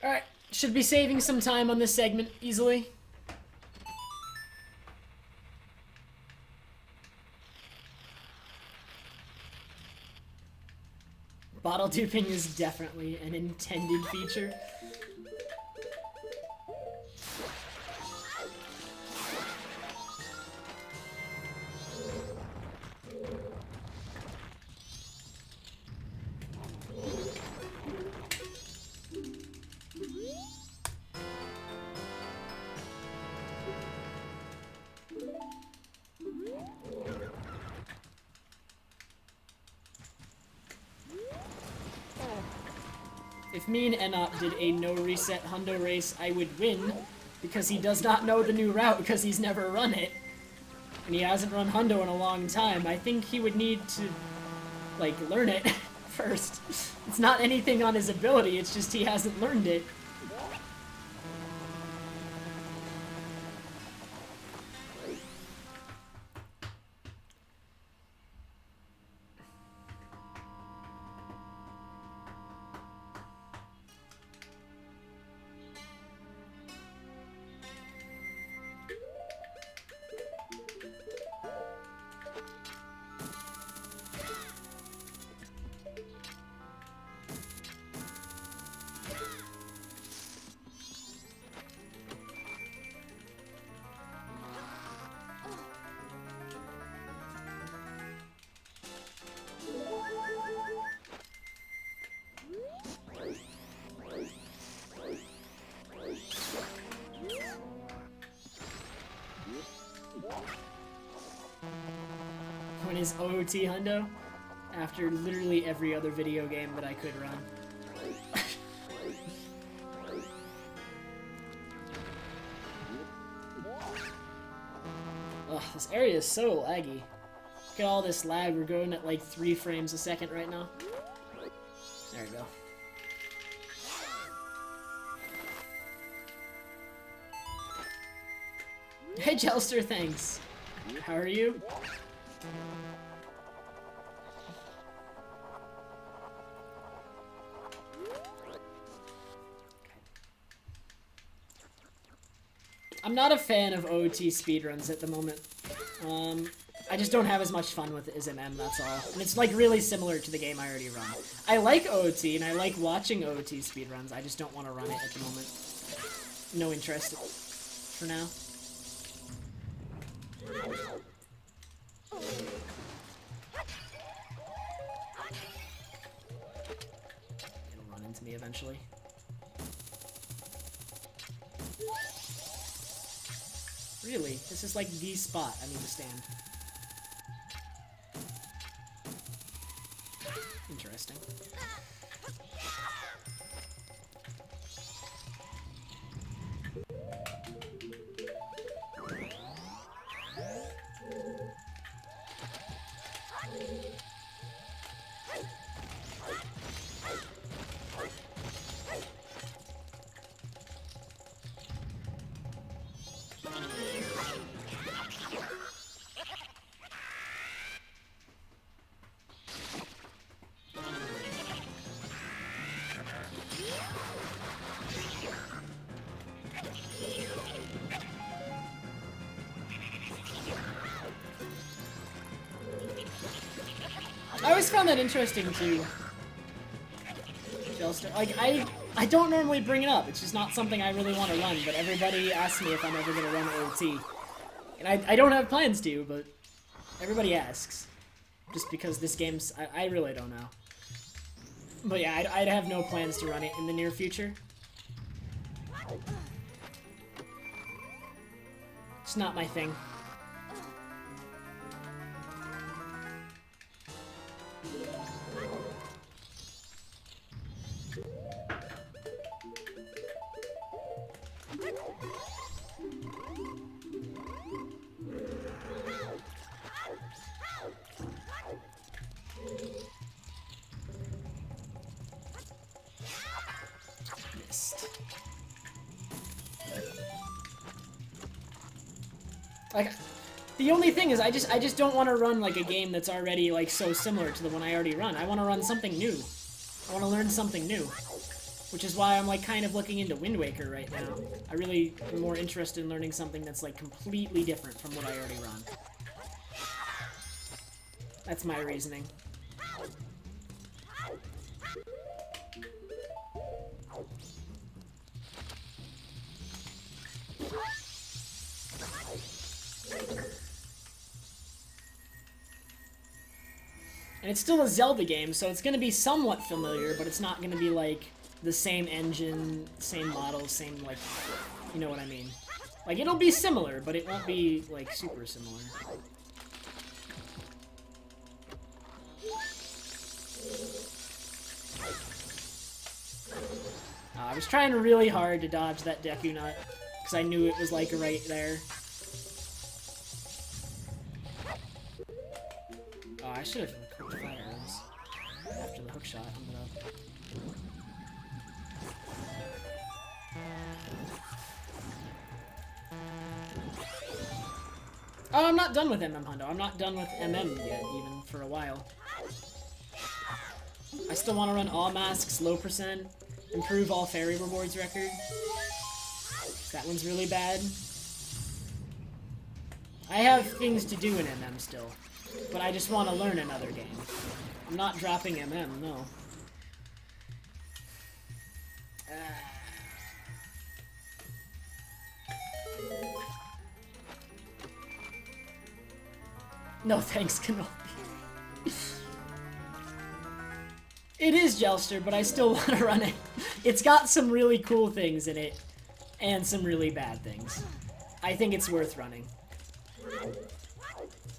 Alright, should be saving some time on this segment easily. Bottle duping is definitely an intended feature. If me and Enop did a no-reset Hundo race, I would win, because he does not know the new route because he's never run it. And he hasn't run Hundo in a long time. I think he would need to, like, learn it first. It's not anything on his ability, it's just he hasn't learned it. When is OOT hundo? After literally every other video game that I could run. Ugh, this area is so laggy. Look at all this lag. We're going at like 3 frames a second right now. There we go. Hey Jelster, thanks. How are you? I'm not a fan of OOT speedruns at the moment. I just don't have as much fun with it as MM, that's all. And it's like really similar to the game I already run. I like OOT and I like watching OOT speedruns, I just don't want to run it at the moment. No interest for now. It'll run into me eventually. Really? This is like the spot I need to stand. Interesting. I always found that interesting too. Like, I don't normally bring it up. It's just not something I really want to run, but everybody asks me if I'm ever going to run OT. And I don't have plans to, but everybody asks. Just because this game's... I really don't know. But yeah, I'd have no plans to run it in the near future. It's not my thing. Like, the only thing is I just don't want to run like a game that's already like so similar to the one I already run. I want to run something new. I want to learn something new. Which is why I'm like kind of looking into Wind Waker right now. I really am more interested in learning something that's like completely different from what I already run. That's my reasoning. And it's still a Zelda game, so it's going to be somewhat familiar, but it's not going to be, like, the same engine, same model, same, like, you know what I mean. Like, it'll be similar, but it won't be, like, super similar. I was trying really hard to dodge that Deku Nut, because I knew it was, like, right there. Oh, I should have cooked fire arrows after the hook shot. I'm gonna... Oh, I'm not done with MM Hundo. I'm not done with MM yet, even, for a while. I still want to run all masks, low percent, improve all fairy rewards record. That one's really bad. I have things to do in MM still. But I just want to learn another game. I'm not dropping MM, no. No thanks, Kenobi. It is Jelster, but I still want to run it. It's got some really cool things in it, and some really bad things. I think it's worth running.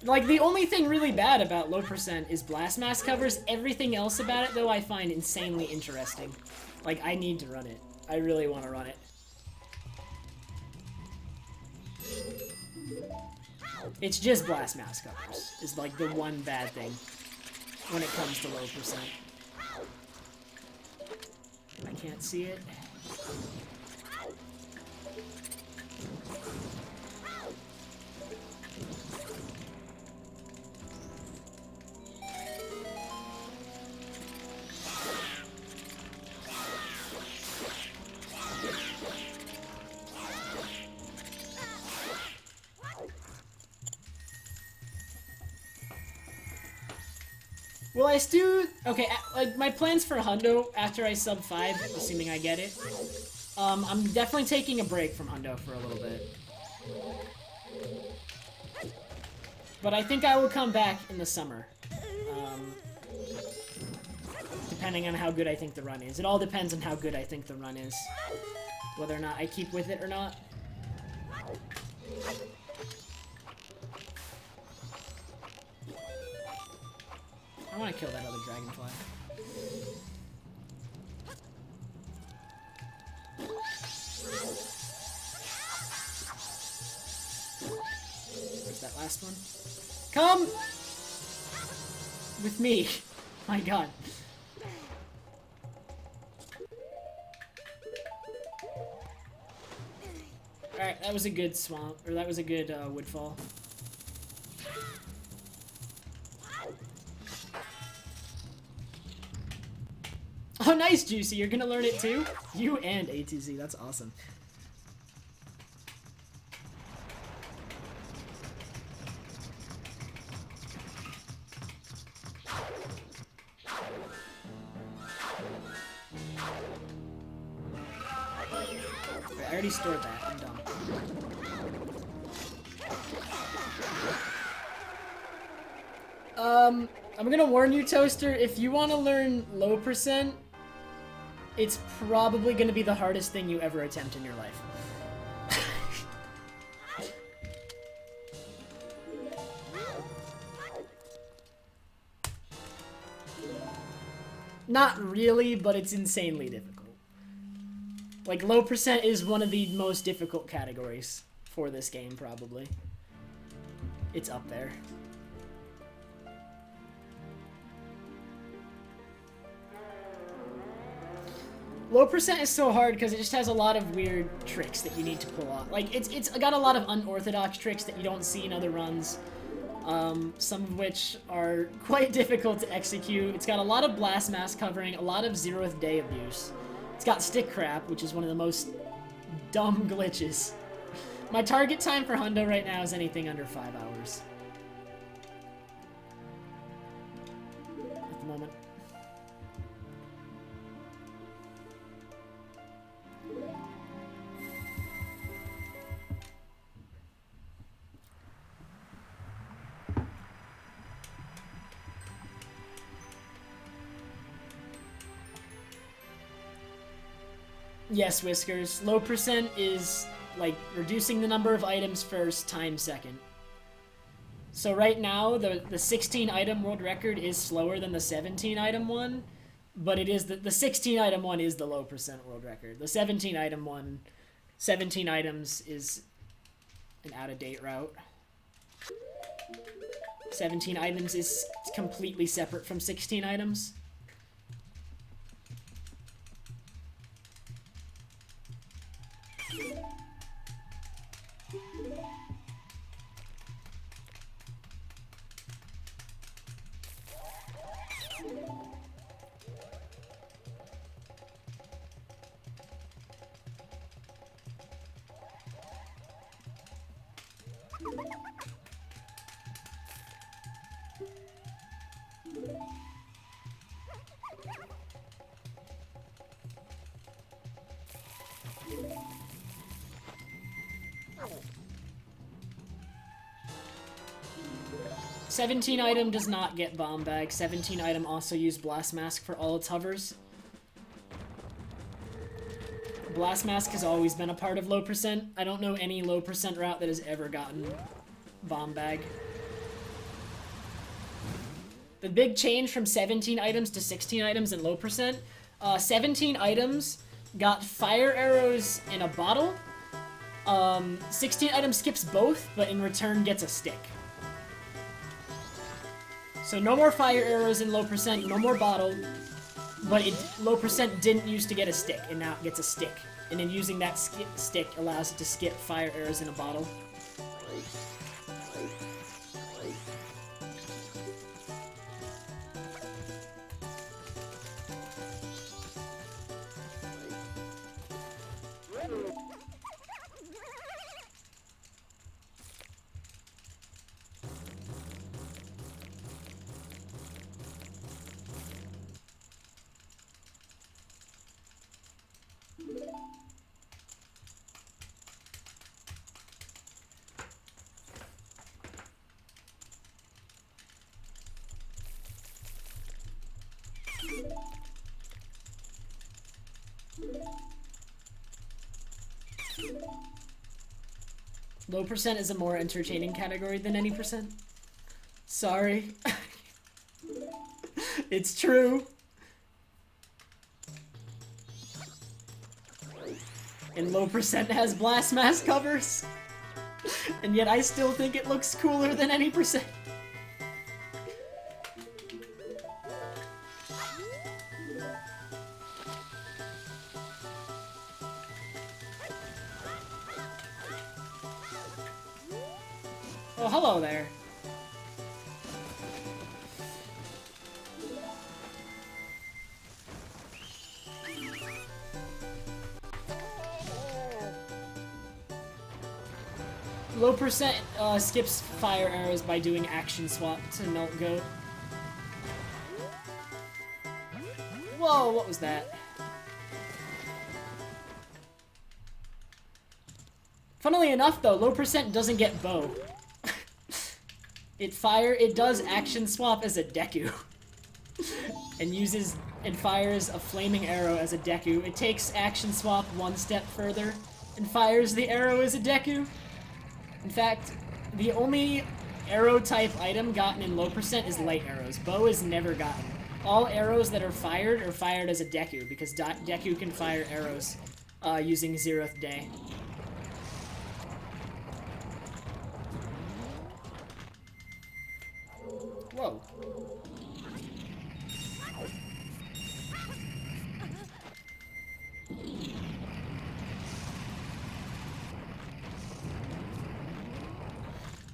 Like, the only thing really bad about low percent is blast mask covers. Everything else about it, though, I find insanely interesting. Like, I need to run it. I really want to run it. It's just blast mask covers is, like, the one bad thing when it comes to low percent. I can't see it. Well, I still... Okay, like, my plans for Hundo after I sub 5, assuming I get it, I'm definitely taking a break from Hundo for a little bit. But I think I will come back in the summer. Depending on how good I think the run is. It all depends on how good I think the run is. Whether or not I keep with it or not. I want to kill that other dragonfly. Where's that last one? Come! With me. My god. Alright, that was a good swamp, or that was a good woodfall. Oh, nice, Juicy. You're gonna learn it too? You and A2Z. That's awesome. I already stored that. I'm done. I'm gonna warn you, Toaster, if you want to learn low percent, it's probably gonna be the hardest thing you ever attempt in your life. Not really, but it's insanely difficult. Like, low percent is one of the most difficult categories for this game, probably. It's up there. Low percent is so hard because it just has a lot of weird tricks that you need to pull off. Like, it's got a lot of unorthodox tricks that you don't see in other runs. Some of which are quite difficult to execute. It's got a lot of blast mask covering, a lot of 0th day abuse. It's got stick crap, which is one of the most dumb glitches. My target time for Hundo right now is anything under 5 hours. At the moment. Yes, Whiskers. Low percent is, like, reducing the number of items first times second. So right now, the 16 item world record is slower than the 17 item one, but it is the 16 item one is the low percent world record. The 17 item one, 17 items is an out-of-date route. 17 items is completely separate from 16 items. "17 item does not get bomb bag. 17 item also use blast mask for all its hovers. Blast mask has always been a part of low percent. I don't know any low percent route that has ever gotten bomb bag. The big change from 17 items to 16 items in low percent. 17 items got fire arrows in a bottle. 16 items skips both, but in return gets a stick. So no more fire arrows in low percent, no more bottle, but low percent didn't used to get a stick, and now it gets a stick. And then using that stick allows it to skip fire arrows in a bottle. Low percent is a more entertaining category than any percent. Sorry. It's true. And low percent has blast mask covers. And yet I still think it looks cooler than any percent. Oh, hello there. Low percent skips fire arrows by doing action swap to Melt Goat. Whoa, what was that? Funnily enough though, low percent doesn't get bow. It does action swap as a Deku. and fires a flaming arrow as a Deku. It takes action swap one step further and fires the arrow as a Deku. In fact, the only arrow type item gotten in low percent is light arrows. Bow is never gotten. All arrows that are fired as a Deku, because Deku can fire arrows using Zeroth Day. Whoa.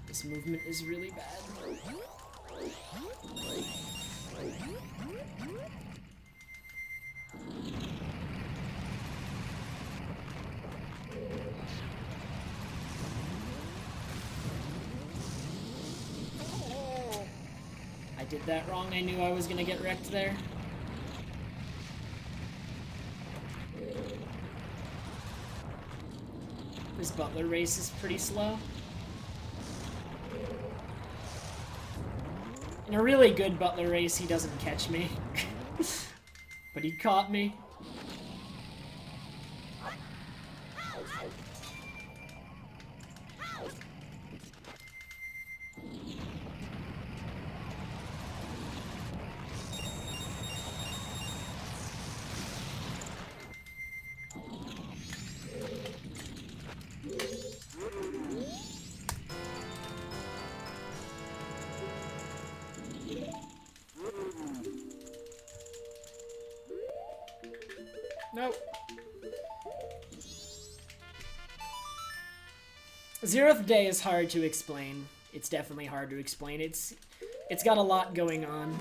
This movement is really bad. I did that wrong. I knew I was gonna get wrecked there. This Butler race is pretty slow. In a really good Butler race, he doesn't catch me. But he caught me. Nope. Zeroth Day is hard to explain. It's definitely hard to explain. It's got a lot going on.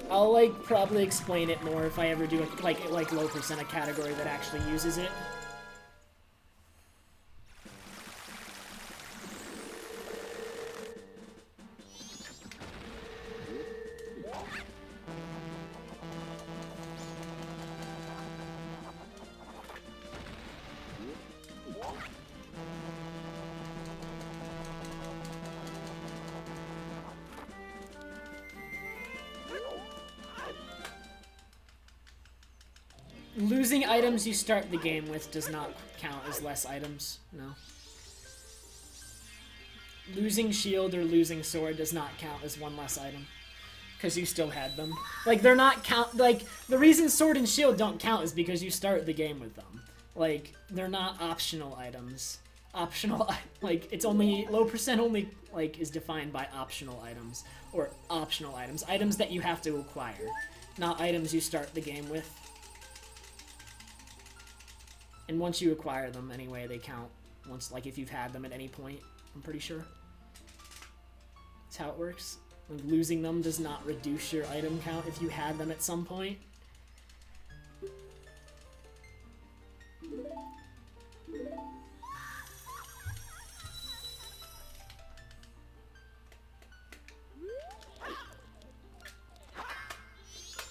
I'll probably explain it more if I ever do like low percent, a category that actually uses it. Losing items you start the game with does not count as less items, no. losing shield or losing sword does not count as one less item. Because you still had them. Like, they're not count. Like, the reason sword and shield don't count is because you start the game with them. Like, they're not optional items. Optional, like, it's only, low percent only, like, is defined by optional items. Or optional items. Items that you have to acquire. Not items you start the game with. And once you acquire them, anyway, they count. Once, like, if you've had them at any point, I'm pretty sure. That's how it works. Like, losing them does not reduce your item count if you had them at some point.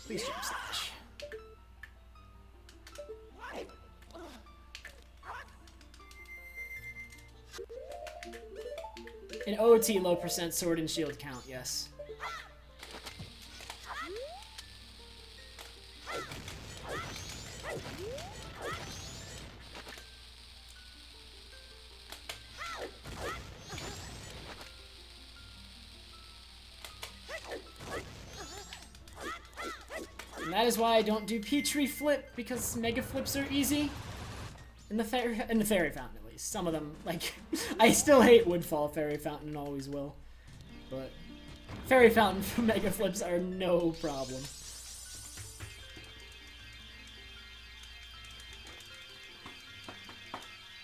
Please jump slash. An OT low percent sword and shield count, yes. And that is why I don't do Petrie Flip, because Mega Flips are easy. In the Fairy Fountain, at least. Some of them, like, I still hate Woodfall Fairy Fountain and always will. But Fairy Fountain for Mega Flips are no problem.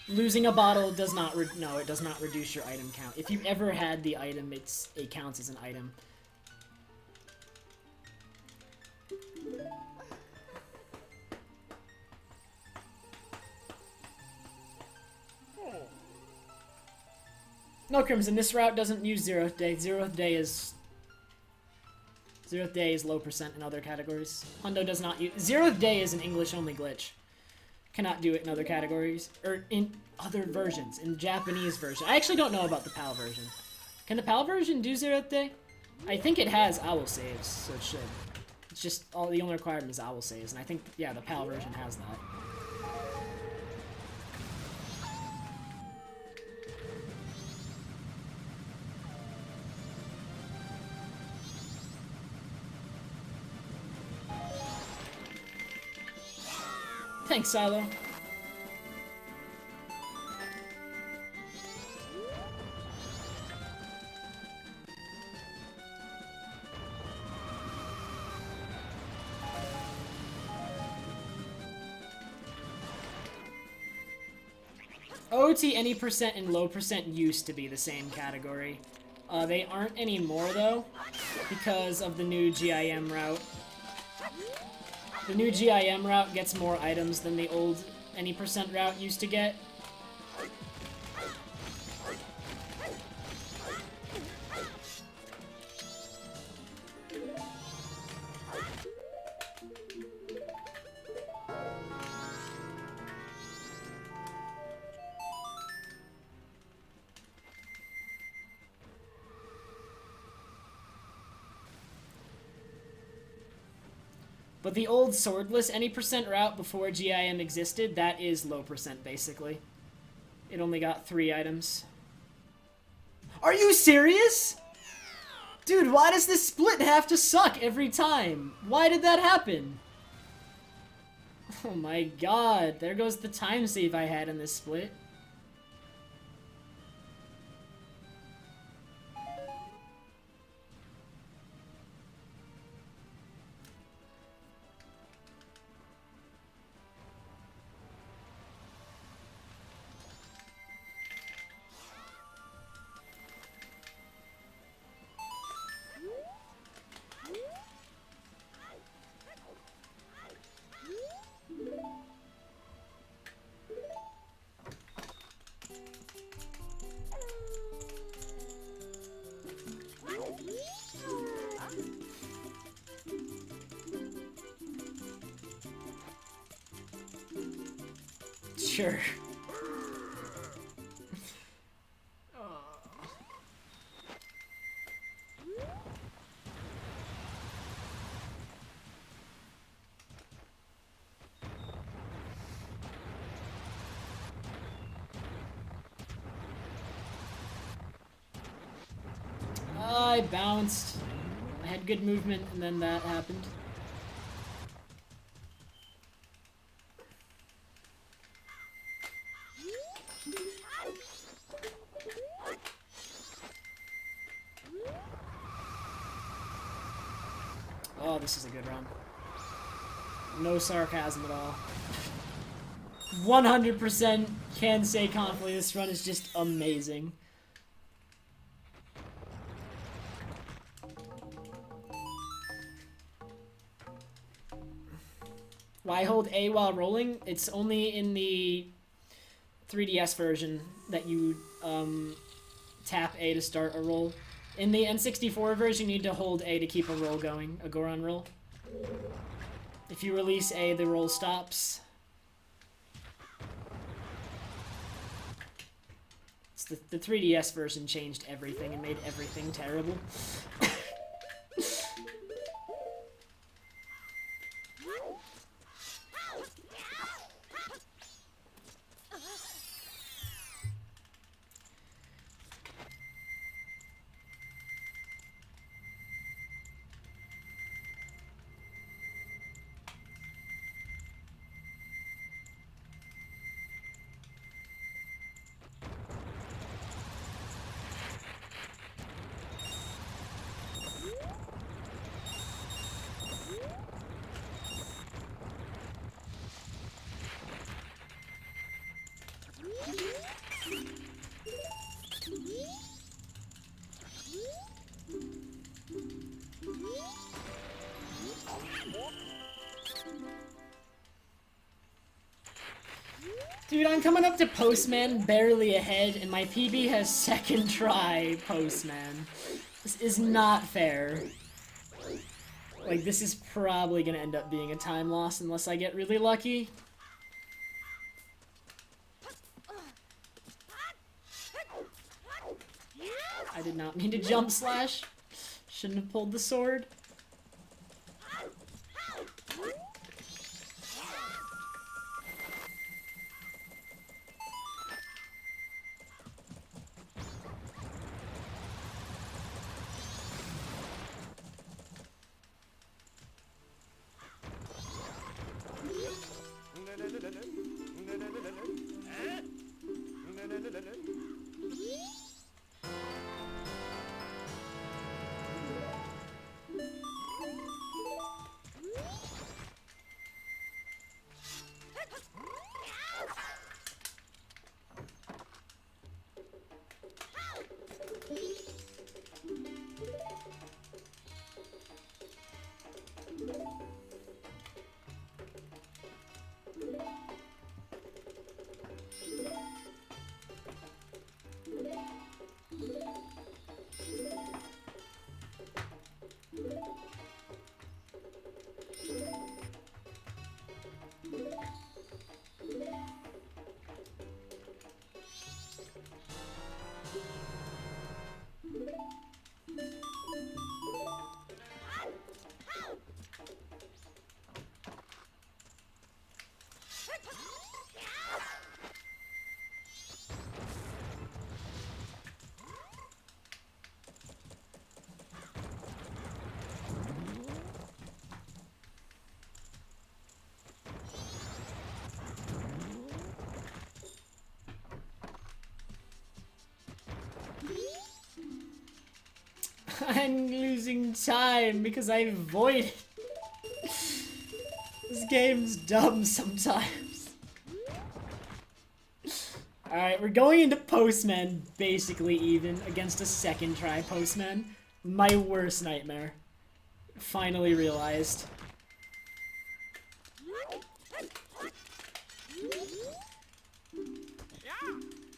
Losing a bottle does not, no, it does not reduce your item count. If you ever had the item, it counts as an item. No, Crimson, this route doesn't use 0th Day. 0th Day is low percent in other categories. Hundo does not use... 0th Day is an English-only glitch. Cannot do it in other categories. Or in other versions. In Japanese version. I actually don't know about the PAL version. Can the PAL version do 0th Day? I think it has owl saves, so it should. It's just, all the only requirement is owl saves, and I think, yeah, the PAL version has that. Thanks, Silo. OT any percent and low percent used to be the same category. They aren't anymore, though, because of the new GIM route. The new GIM route gets more items than the old any percent route used to get. But the old swordless any percent route before GIM existed, that is low percent, basically. It only got 3 items. Are you serious? Dude, why does this split have to suck every time? Why did that happen? Oh my god, there goes the time save I had in this split. Sure. I bounced. I had good movement, and then that happened. Oh, this is a good run. No sarcasm at all. 100% can say confidently this run is just amazing. Why hold A while rolling? It's only in the 3DS version that you tap A to start a roll. In the N64 version, you need to hold A to keep a roll going, a Goron roll. If you release A, the roll stops. It's the 3DS version changed everything and made everything terrible. Dude, I'm coming up to Postman, barely ahead, and my PB has second try Postman. This is not fair. Like, this is probably gonna end up being a time loss unless I get really lucky. I did not mean to jump slash. Shouldn't have pulled the sword. I'm losing time because I avoid. This game's dumb sometimes. Alright, we're going into Postman basically even against a second try Postman. My worst nightmare. Finally realized.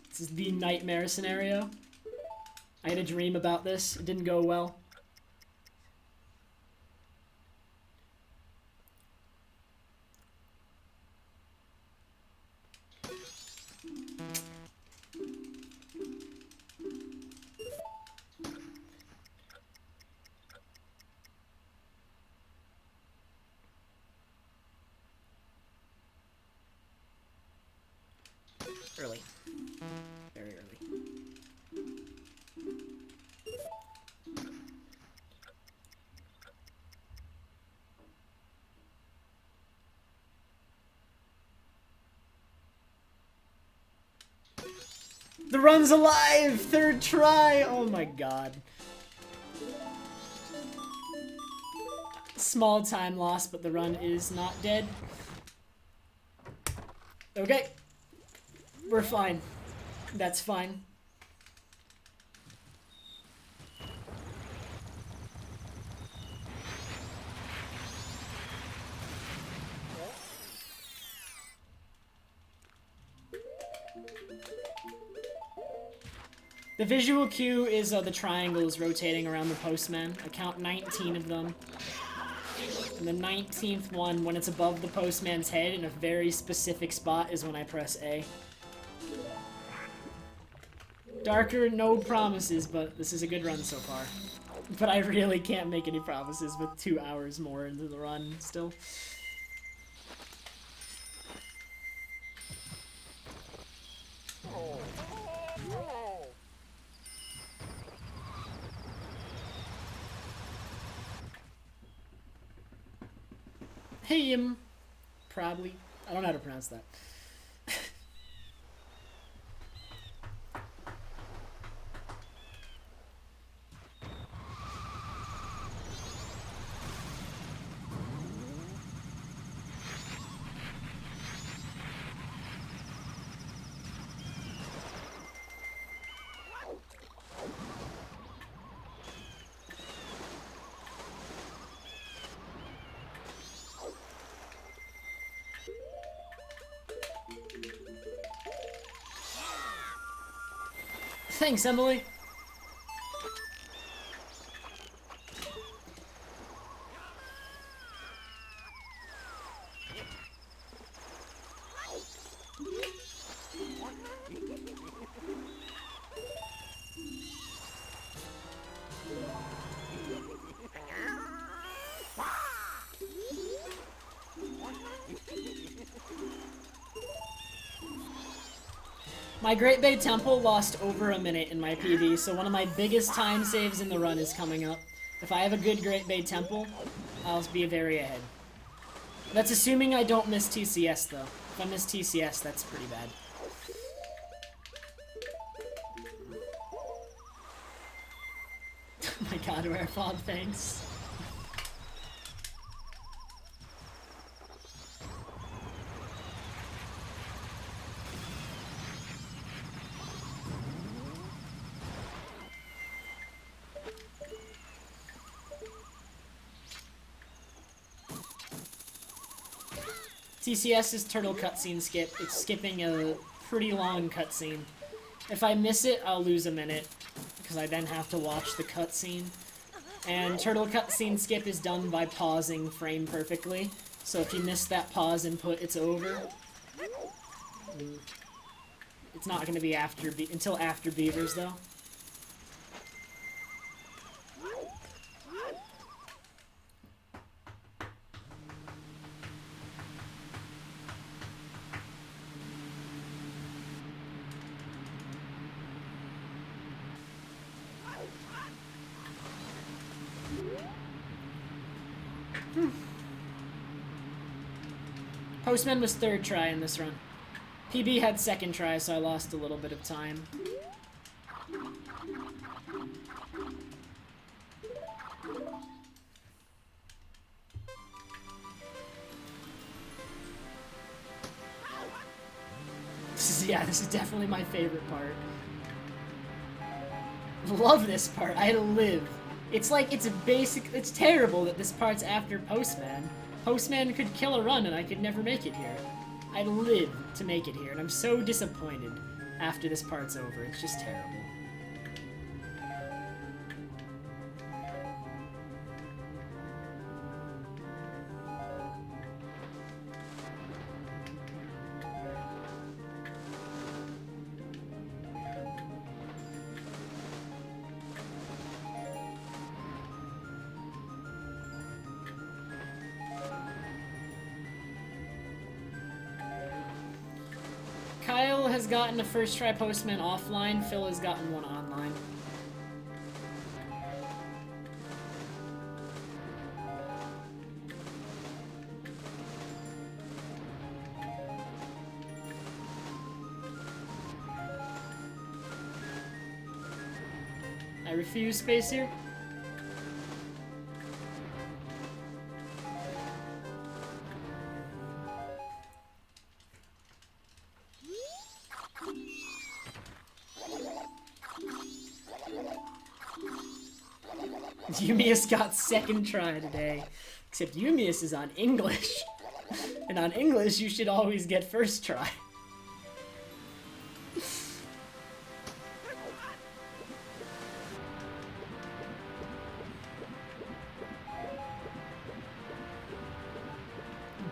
This is the nightmare scenario. I had a dream about this. It didn't go well. Early. Very early. The run's alive! Third try! Oh my god. Small time loss, but the run is not dead. Okay. We're fine. That's fine. The visual cue is the triangles rotating around the postman. I count 19 of them. And the 19th one, when it's above the postman's head in a very specific spot, is when I press A. Darker, no promises, but this is a good run so far. But I really can't make any promises with 2 hours more into the run still. Hey, probably. I don't know how to pronounce that. Thanks, Emily. My Great Bay Temple lost over a minute in my PB, so one of my biggest time saves in the run is coming up. If I have a good Great Bay Temple, I'll be very ahead. That's assuming I don't miss TCS, though. If I miss TCS, that's pretty bad. Oh my god, Werefob, thanks. TCS is turtle cutscene skip. It's skipping a pretty long cutscene. If I miss it, I'll lose a minute, because I then have to watch the cutscene. And turtle cutscene skip is done by pausing frame perfectly. So if you miss that pause input, it's over. It's not going to be until after Beavers, though. Postman was third try in this run. PB had second try, so I lost a little bit of time. This is definitely my favorite part. Love this part. I live. It's like, it's terrible that this part's after Postman. Postman could kill a run and I could never make it here. I live to make it here, and I'm so disappointed after this part's over. It's just terrible. Kyle has gotten a first try Postman offline. Phil has gotten one online. I refuse space here. Eumius got second try today. Except Eumius is on English. And on English, you should always get first try.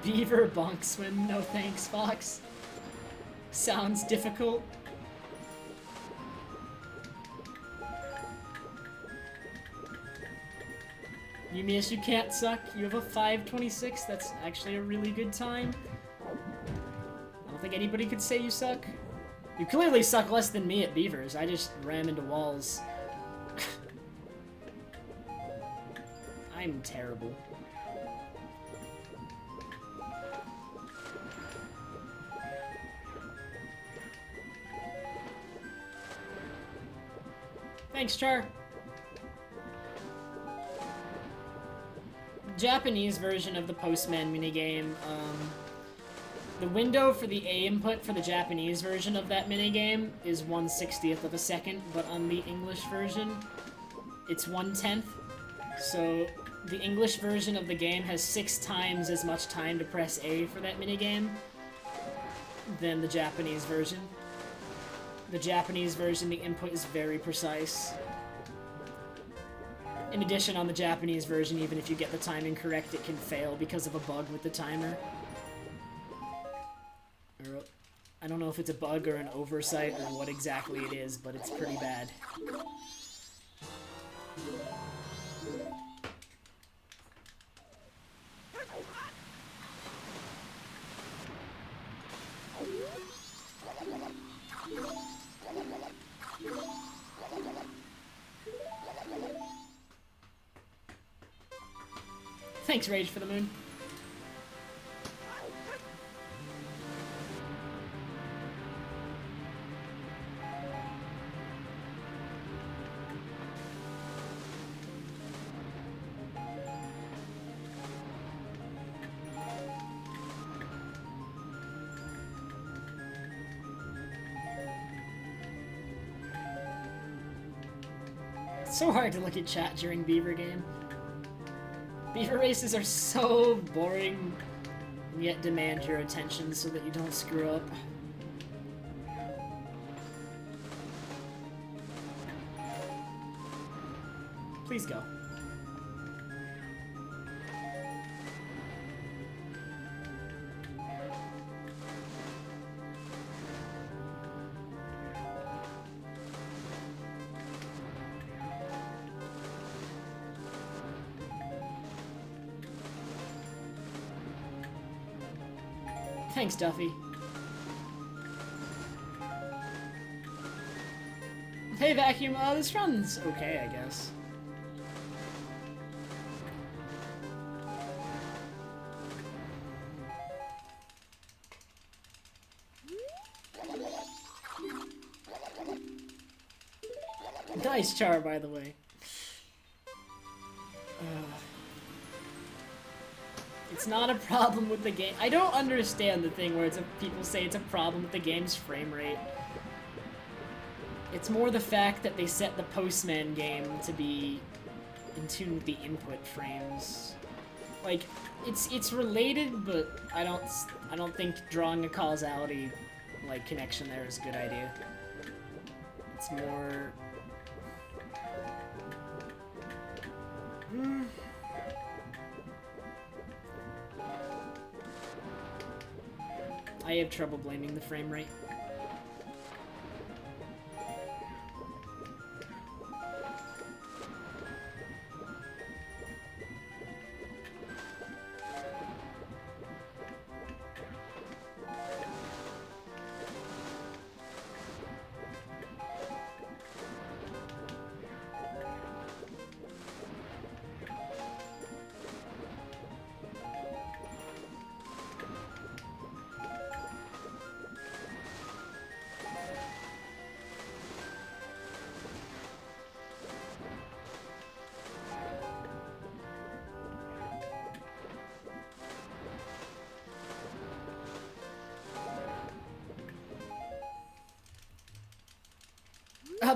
Beaver bonk swim, no thanks, Fox. Sounds difficult. Eumius, you can't suck. You have a 5:26. That's actually a really good time. I don't think anybody could say you suck. You clearly suck less than me at Beavers. I just ram into walls. I'm terrible. Thanks, Char. Japanese version of the Postman minigame, the window for the A input for the Japanese version of that minigame is 1/60th of a second, but on the English version, it's 1/10. So the English version of the game has 6 times as much time to press A for that minigame than the Japanese version. The Japanese version, the input is very precise. In addition, on the Japanese version, even if you get the timing correct, it can fail because of a bug with the timer. Or, I don't know if it's a bug or an oversight or what exactly it is, but it's pretty bad. Thanks, Rage, for the moon. It's so hard to look at chat during Beaver game. Beaver races are so boring, yet demand your attention so that you don't screw up. Please go. Thanks, Duffy. Hey, Vacuum, this run's okay, I guess. Nice Char, by the way. It's not a problem with the game. I don't understand the thing where people say it's a problem with the game's frame rate. It's more the fact that they set the Postman game to be in tune with the input frames. Like, it's related, but I don't think drawing a causality like connection there is a good idea. It's more. I have trouble blaming the frame rate.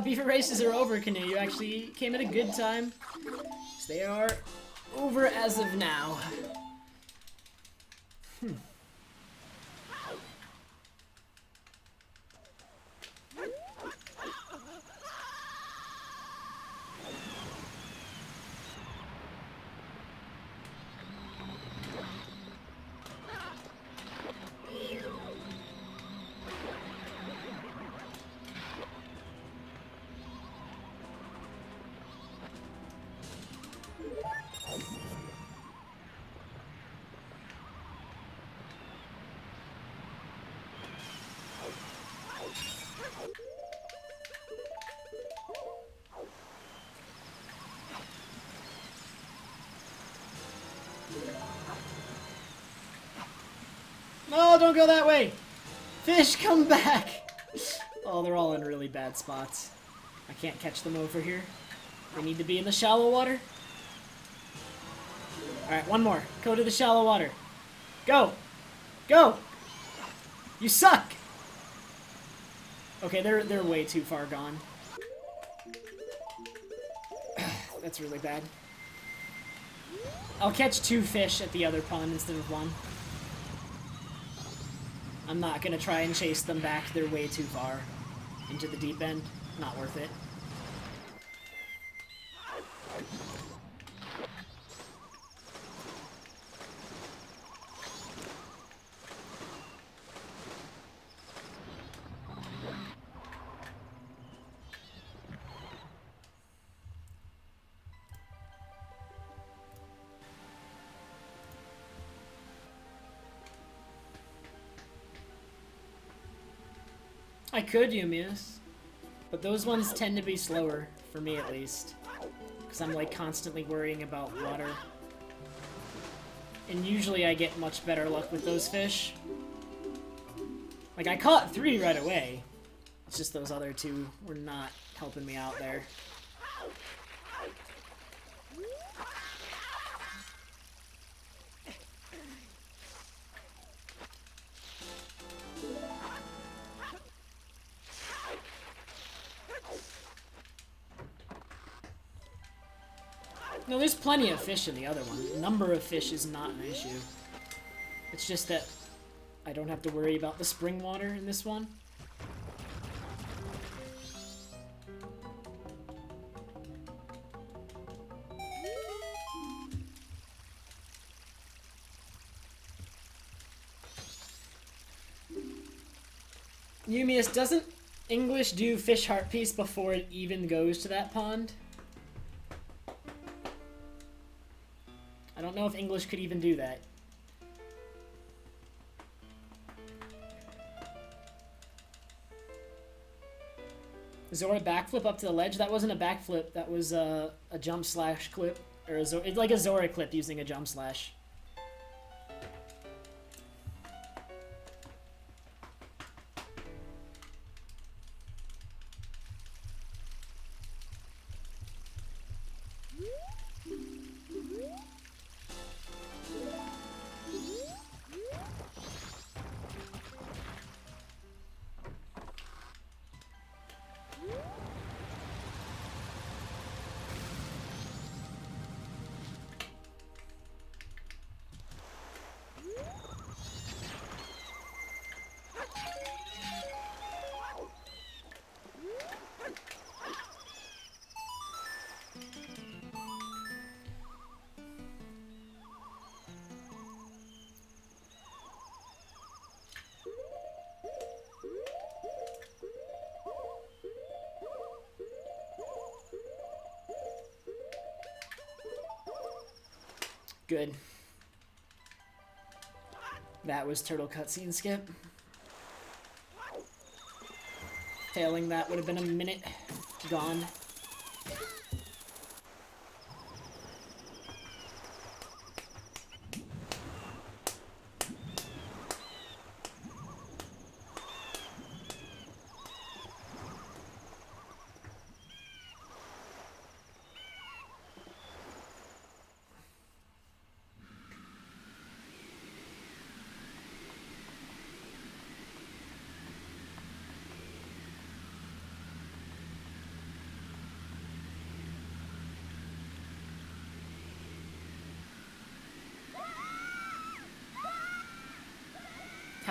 Beaver races are over, Canoe. You actually came at a good time. They are over as of now. No, don't go that way! Fish, come back! Oh, they're all in really bad spots. I can't catch them over here. They need to be in the shallow water. Alright, one more. Go to the shallow water. Go! Go! You suck! Okay, they're way too far gone. That's really bad. I'll catch 2 fish at the other pond instead of 1. I'm not gonna try and chase them back. They're way too far into the deep end. Not worth it. I could, Yumius, but those ones tend to be slower, for me at least, because I'm like constantly worrying about water. And usually I get much better luck with those fish. Like, I caught 3 right away. It's just those other 2 were not helping me out there. No, there's plenty of fish in the other one. The number of fish is not an issue. It's just that I don't have to worry about the spring water in this one. Yumius, doesn't English do fish heart piece before it even goes to that pond? I don't know if English could even do that. Zora backflip up to the ledge? That wasn't a backflip, that was a jump slash clip. Or it's like a Zora clip using a jump slash. Good. That was turtle cutscene skip. Failing that would have been a minute gone.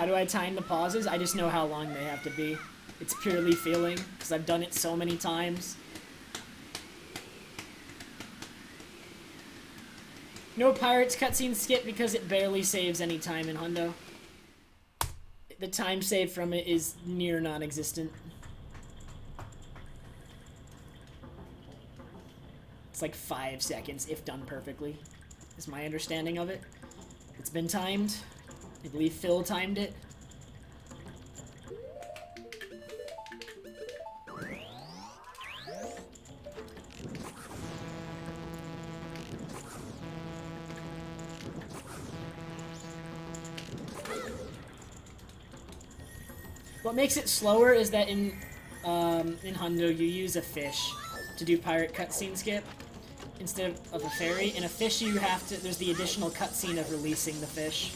How do I time the pauses? I just know how long they have to be. It's purely feeling, because I've done it so many times. No Pirates cutscene skip because it barely saves any time in Hundo. The time saved from it is near non-existent. It's like 5 seconds, if done perfectly, is my understanding of it. It's been timed. I believe Phil timed it. What makes it slower is that in Hundo you use a fish to do pirate cutscene skip instead of a fairy. In a fish you have to, there's the additional cutscene of releasing the fish.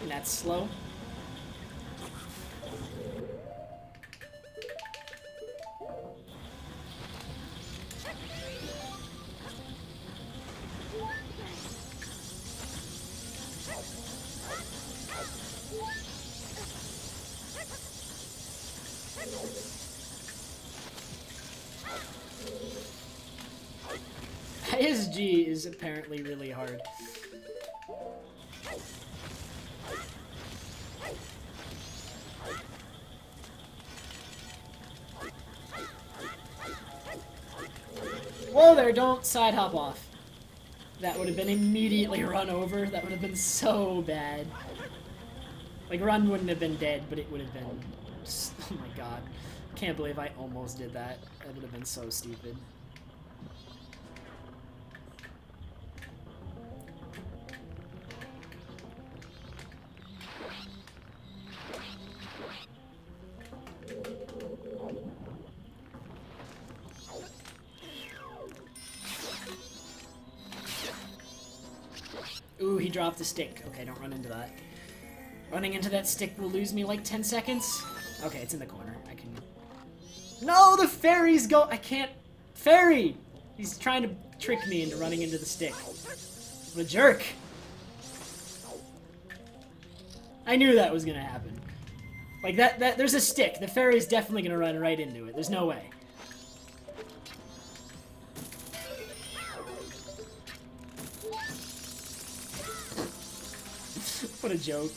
And that's slow. ISG is apparently really hard. Whoa there, don't side hop off. That would have been immediately run over. That would have been so bad. Like, run wouldn't have been dead, but it would have been... Just, oh my god. Can't believe I almost did that. That would have been so stupid. Ooh, he dropped the stick. Okay, don't run into that. Running into that stick will lose me like 10 seconds. Okay, it's in the corner. I can... No, the fairies go... I can't... Fairy! He's trying to trick me into running into the stick. What a jerk. I knew that was gonna happen. Like, there's a stick. The fairy's definitely gonna run right into it. There's no way. What a joke.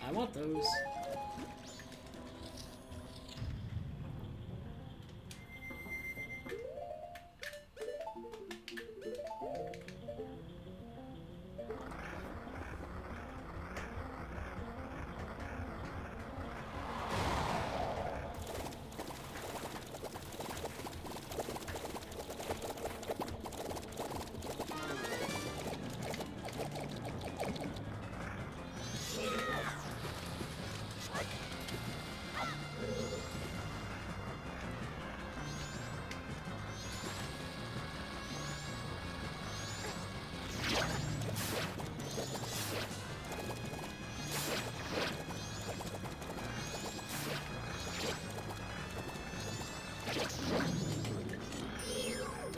I want those.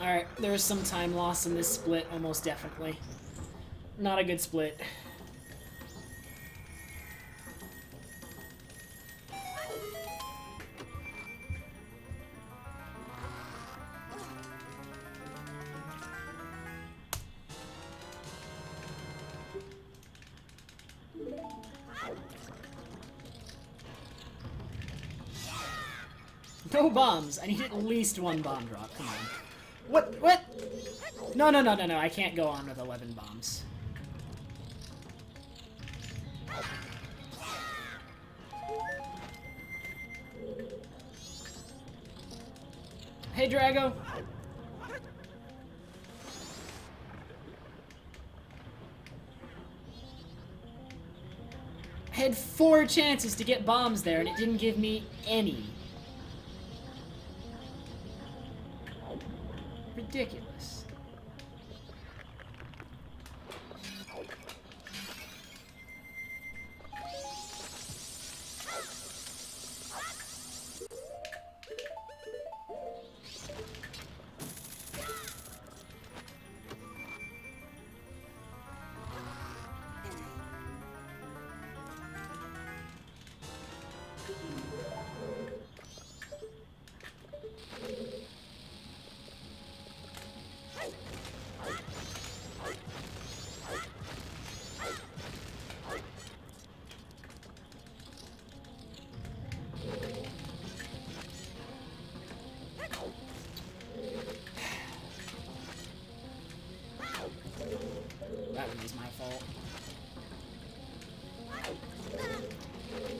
Alright, there's some time loss in this split, almost definitely. Not a good split. No bombs! I need at least one bomb drop, come on. What? What? No, no, no, no, no. I can't go on with 11 bombs. Hey, Drago. I had 4 chances to get bombs there, and it didn't give me any. Ridiculous. That one was my fault.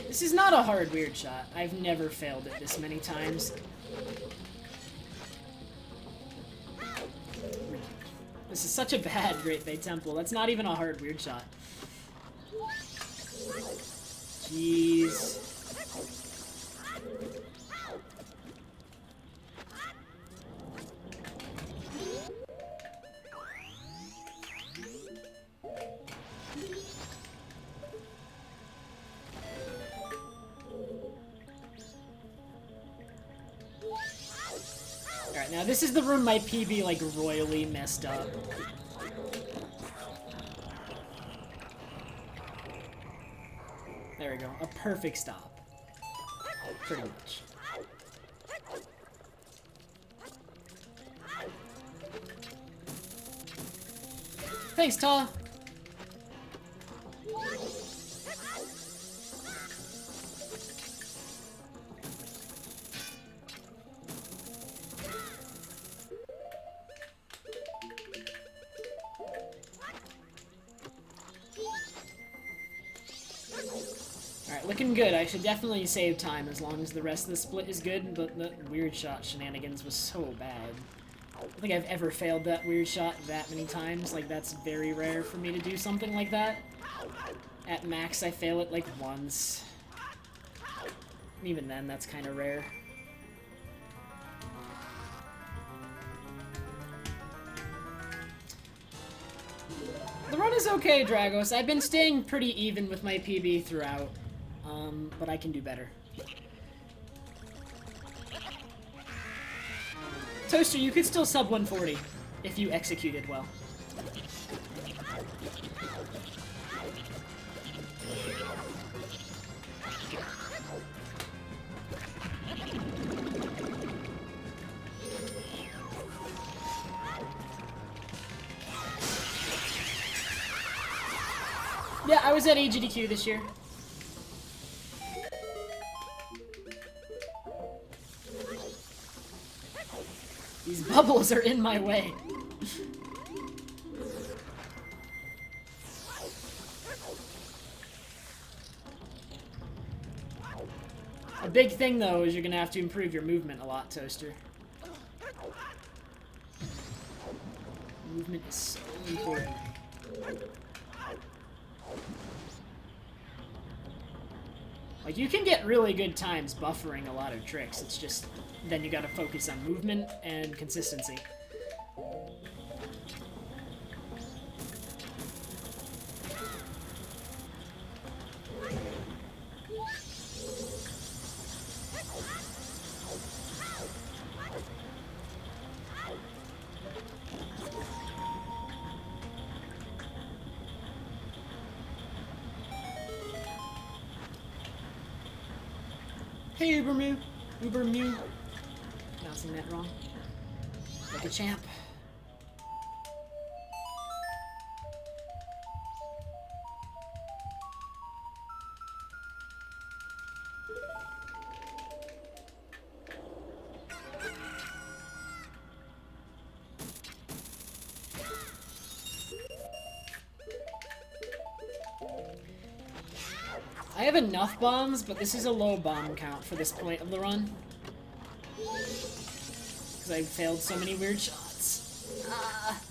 This is not a hard weird shot. I've never failed it this many times. This is such a bad Great Bay Temple. That's not even a hard weird shot. Jeez. Alright, now this is the room my PB, like, royally messed up. There we go. A perfect stop. Pretty much. Thanks, Ta! Alright, looking good. I should definitely save time as long as the rest of the split is good, but the weird shot shenanigans was so bad. I don't think I've ever failed that weird shot that many times. Like, that's very rare for me to do something like that. At max, I fail it like once. And even then, that's kind of rare. The run is okay, Dragos. I've been staying pretty even with my PB throughout. But I can do better. Toaster, you could still sub 140 if you executed well. Yeah, I was at AGDQ this year. These bubbles are in my way. A big thing, though, is you're gonna have to improve your movement a lot, Toaster. Movement is so important. Like, you can get really good times buffering a lot of tricks. It's just, then you gotta focus on movement and consistency. Hey, Ubermew. Ubermew. Pronouncing that wrong. Like a champ. have enough bombs, but this is a low bomb count for this point of the run. Because I failed so many weird shots. Ah.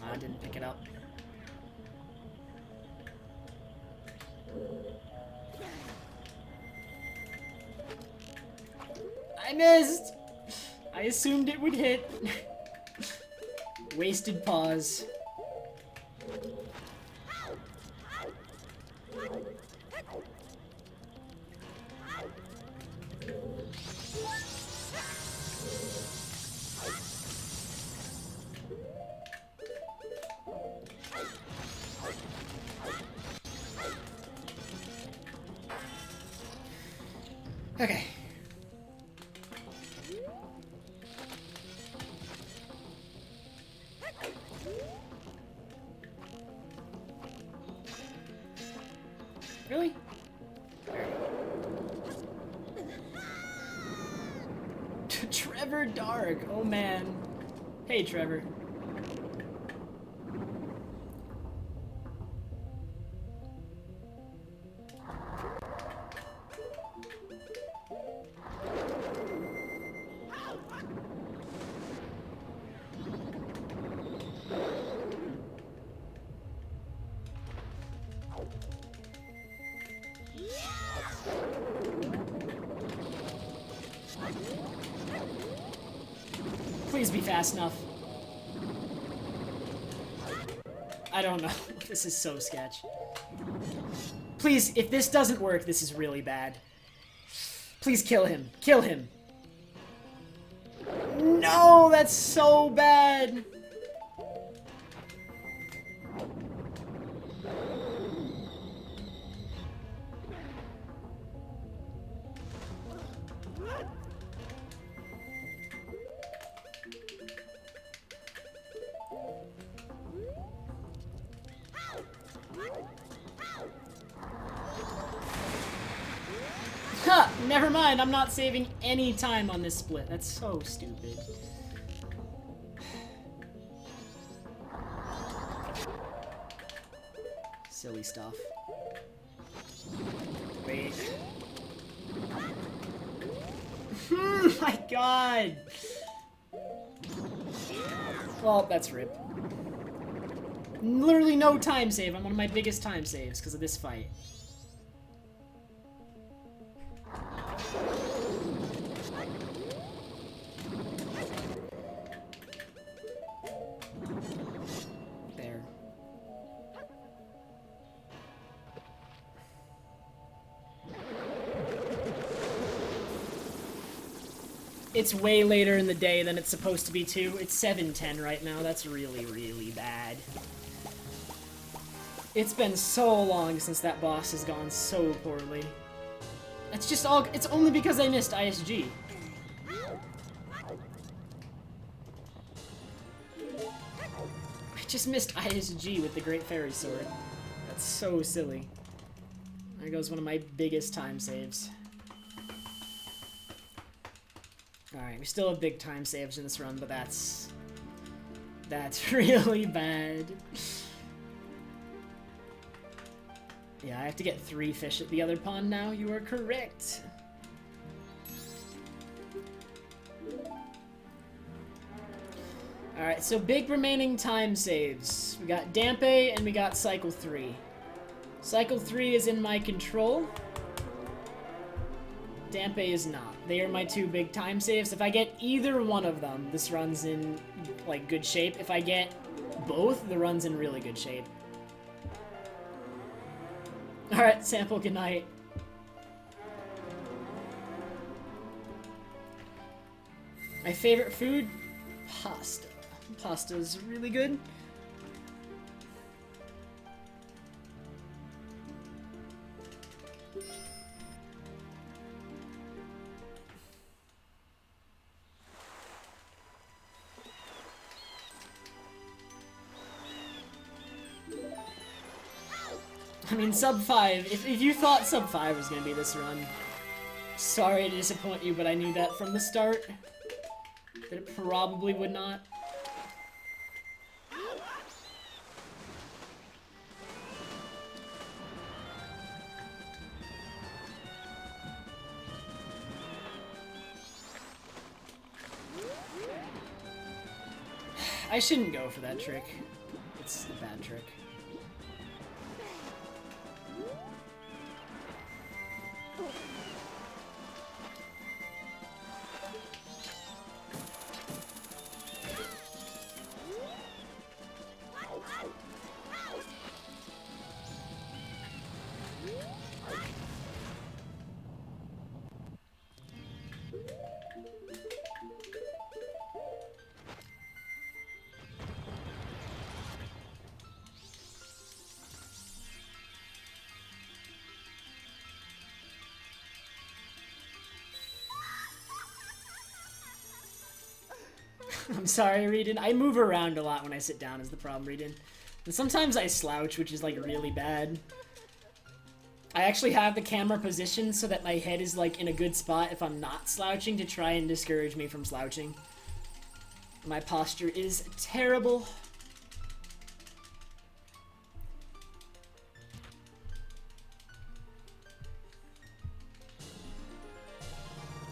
I didn't pick it up. I missed! I assumed it would hit. Wasted pause. Okay. Really? Trevor Dark. Oh man. Hey Trevor. Please be fast enough. I don't know. This is so sketch. Please, if this doesn't work, this is really bad. Please kill him. Kill him. No, that's so bad. Ha! Never mind, I'm not saving any time on this split. That's so stupid. Silly stuff. Wait. My god! Well, that's rip. Literally no time save. I'm one of my biggest time saves because of this fight. There. It's way later in the day than it's supposed to be too. It's 7:10 right now. That's really, really bad. It's been so long since that boss has gone so poorly. It's just all- it's only because I missed ISG. I just missed ISG with the Great Fairy Sword. That's so silly. There goes one of my biggest time saves. Alright, we still have big time saves in this run, but that's really bad. Yeah, I have to get 3 fish at the other pond now. You are correct. Alright, so big remaining time saves. We got Dampe and we got Cycle 3. Cycle 3 is in my control. Dampe is not. They are my 2 big time saves. If I get either one of them, this run's in, like, good shape. If I get both, the run's in really good shape. Alright, sample, good night. My favorite food? Pasta. Pasta's really good. I mean, sub 5. If you thought sub 5 was gonna be this run, sorry to disappoint you, but I knew that from the start. That it probably would not. I shouldn't go for that trick. It's a bad trick. I'm sorry, Reedon. I move around a lot when I sit down is the problem, Reedon. And sometimes I slouch, which is, like, really bad. I actually have the camera positioned so that my head is, like, in a good spot if I'm not slouching to try and discourage me from slouching. My posture is terrible.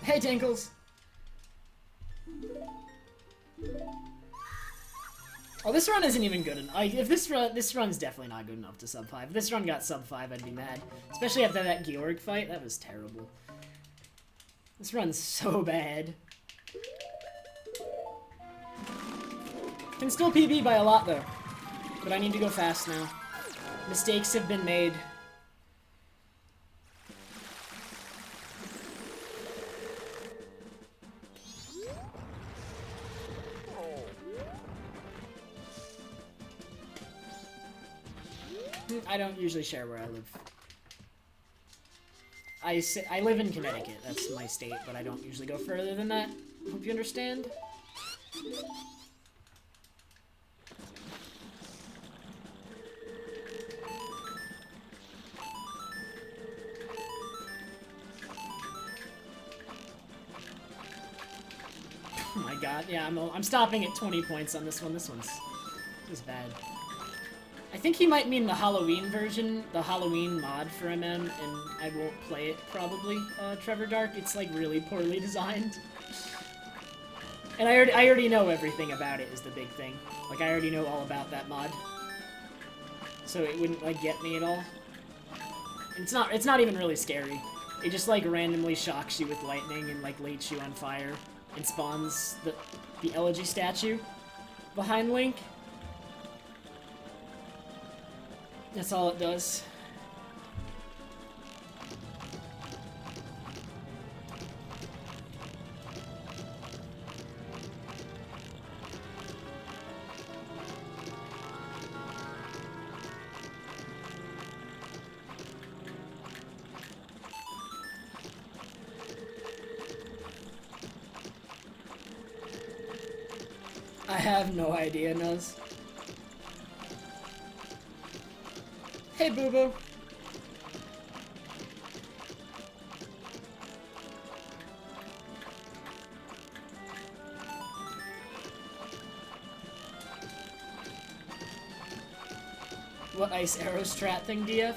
Hey, Dinkles! Oh, this run isn't even good enough. Like, if this run's definitely not good enough to sub 5. If this run got sub 5, I'd be mad. Especially after that Georg fight. That was terrible. This run's so bad. Can still PB by a lot, though. But I need to go fast now. Mistakes have been made. I don't usually share where I live. I live in Connecticut, that's my state, but I don't usually go further than that. Hope you understand. Oh my god, yeah, I'm stopping at 20 points on this one. This is bad. I think he might mean the Halloween version, the Halloween mod for MM, and I won't play it, probably, Trevor Dark. It's, like, really poorly designed. And I already know everything about it is the big thing. Like, I already know all about that mod. So it wouldn't, like, get me at all. It's not even really scary. It just, like, randomly shocks you with lightning and, like, lights you on fire and spawns the elegy statue behind Link. That's all it does. I have no idea, Nuz. Hey, boo-boo. What ice arrow strat thing, DF?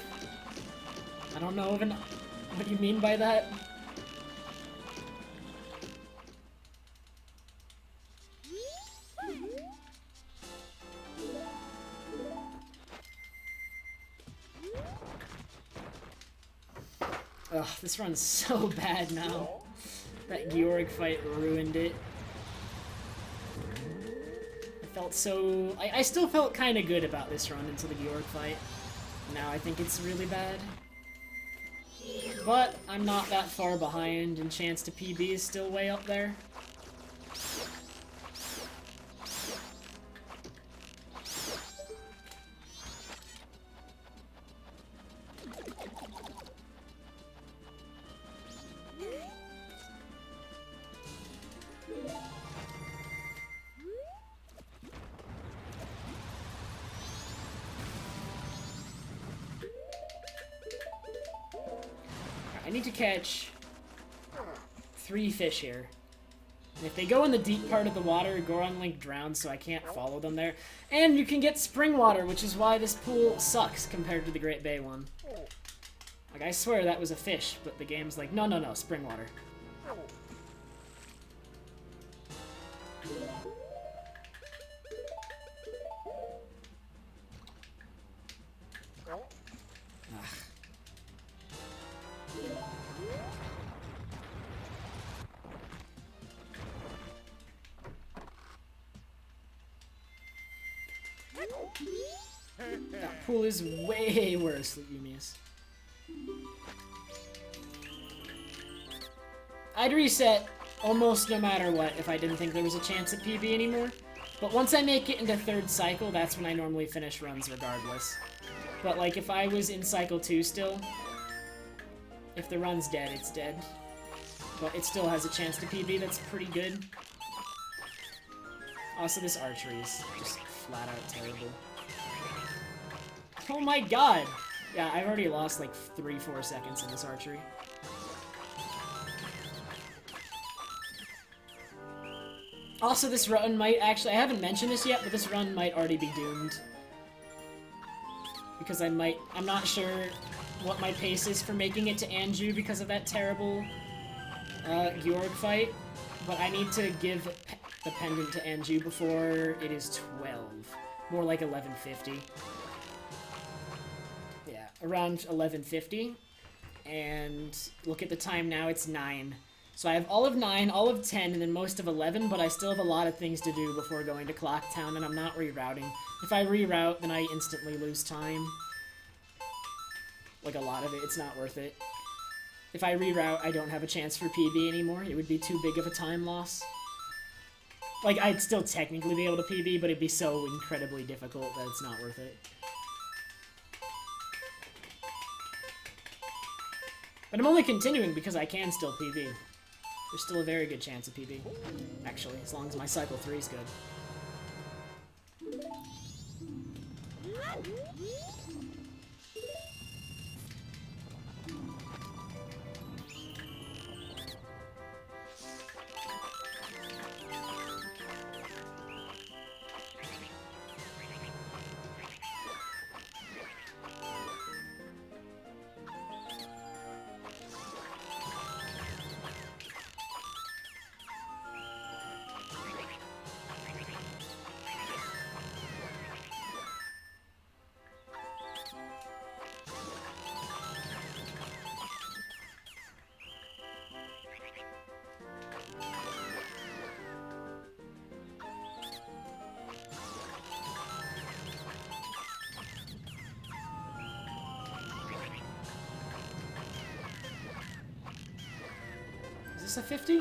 I don't know even what you mean by that. Ugh, this run's so bad now. That Georg fight ruined it. I felt so... I still felt kind of good about this run until the Georg fight. Now I think it's really bad. But I'm not that far behind, and chance to PB is still way up there. need to catch 3 fish here. And if they go in the deep part of the water, Goron Link drowns, so I can't follow them there. And you can get spring water, which is why this pool sucks compared to the Great Bay one. Like, I swear that was a fish, but the game's like, no, no, no, spring water. That pool is way worse, Lumius. I'd reset almost no matter what if I didn't think there was a chance at PB anymore. But once I make it into 3rd cycle, that's when I normally finish runs regardless. But like if I was in cycle 2 still, if the run's dead, it's dead. But it still has a chance to PB, that's pretty good. Also, this archery is just flat out terrible. Oh my god! Yeah, I've already lost like 3-4 seconds in this archery. Also, this run might actually... I haven't mentioned this yet, but this run might already be doomed. Because I'm not sure what my pace is for making it to Anju because of that terrible Georg fight. But I need to give the pendant to Anju before it is 12. More like 11:50. Yeah, around 11:50. And look at the time now, it's 9. So I have all of 9, all of 10, and then most of 11, but I still have a lot of things to do before going to Clocktown, and I'm not rerouting. If I reroute, then I instantly lose time. Like a lot of it, it's not worth it. If I reroute, I don't have a chance for PB anymore. It would be too big of a time loss. Like, I'd still technically be able to PB, but it'd be so incredibly difficult that it's not worth it. But I'm only continuing because I can still PB. There's still a very good chance of PB, actually, as long as my cycle 3 is good. Is this a 50?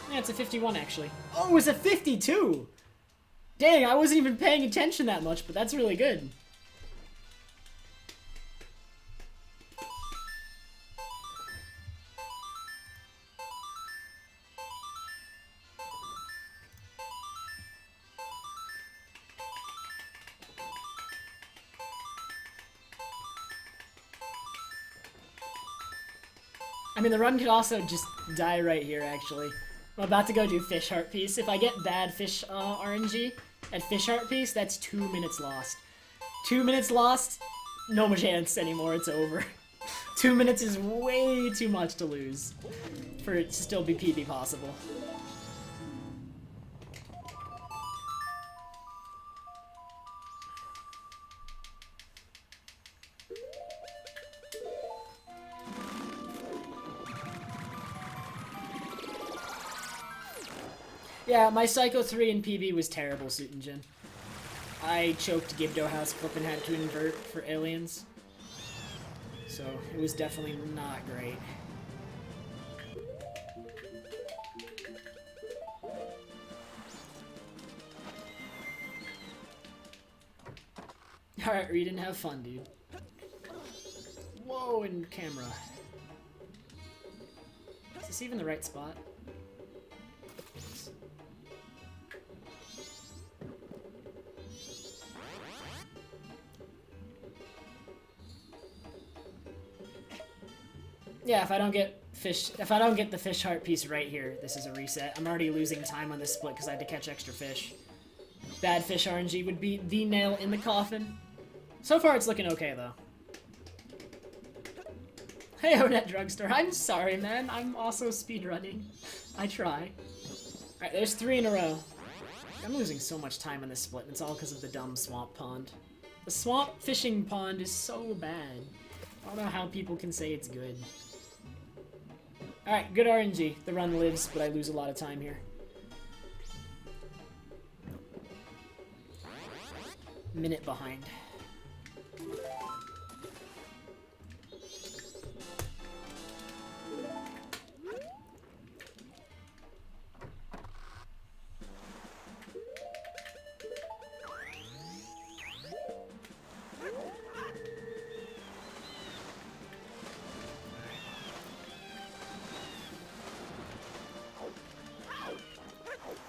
Yeah, it's a 51 actually. Oh, it's a 52! Dang, I wasn't even paying attention that much, but that's really good. I mean, the run could also just die right here, actually. I'm about to go do Fish Heart Piece. If I get bad fish RNG at Fish Heart Piece, that's 2 minutes lost. 2 minutes lost, no chance anymore, it's over. 2 minutes is way too much to lose for it to still be PB possible. Yeah, my Psycho 3 in PB was terrible, Sutenjin. I choked Gibdo House Clip and had to invert for aliens. So, it was definitely not great. Alright, read and have fun, dude. Whoa, in camera. Is this even the right spot? Yeah, if I don't get the fish heart piece right here, this is a reset. I'm already losing time on this split because I had to catch extra fish. Bad fish RNG would be the nail in the coffin. So far, it's looking okay, though. Hey, Onet Drugstore. I'm sorry, man. I'm also speedrunning. I try. Alright, there's 3 in a row. I'm losing so much time on this split, and it's all because of the dumb swamp pond. The swamp fishing pond is so bad. I don't know how people can say it's good. Alright, good RNG. The run lives, but I lose a lot of time here. Minute behind.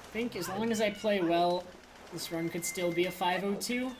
I think as long as I play well, this run could still be a 502.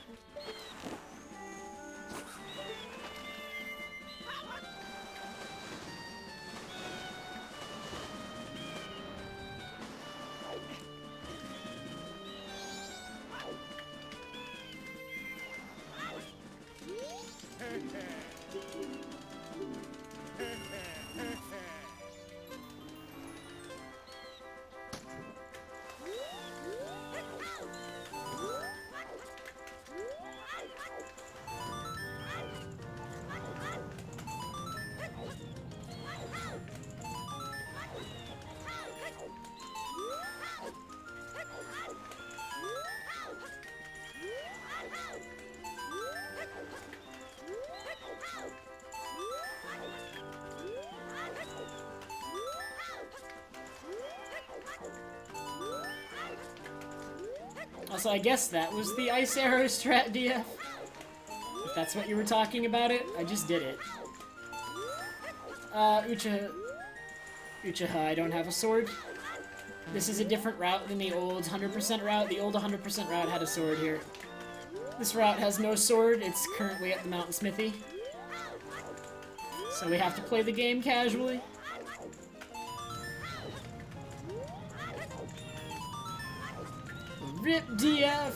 Also, I guess that was the Ice Arrow strat, DF. If that's what you were talking about it, I just did it. Uchiha, I don't have a sword. This is a different route than the old 100% route. The old 100% route had a sword here. This route has no sword. It's currently at the Mountain Smithy. So we have to play the game casually. RIP DF!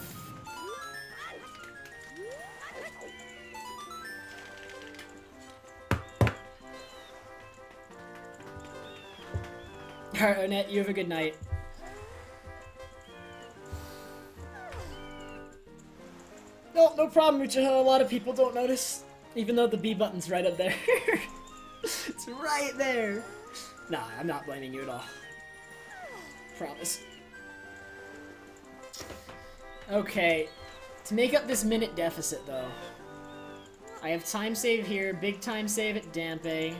Alright, Onet, you have a good night. No problem, Uchiha. A lot of people don't notice. Even though the B button's right up there. It's right there. Nah, I'm not blaming you at all. Promise. Okay, to make up this minute deficit, though, I have time save here, big time save at Dampe.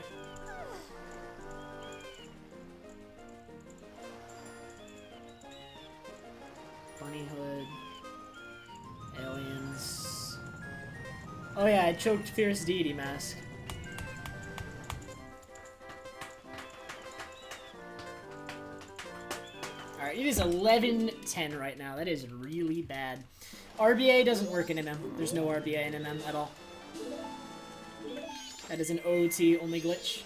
Bunny Hood. Aliens. Oh yeah, I choked Fierce Deity Mask. Alright, it is 11-10 right now. That is really bad. RBA doesn't work in MM. There's no RBA in MM at all. That is an OT only glitch.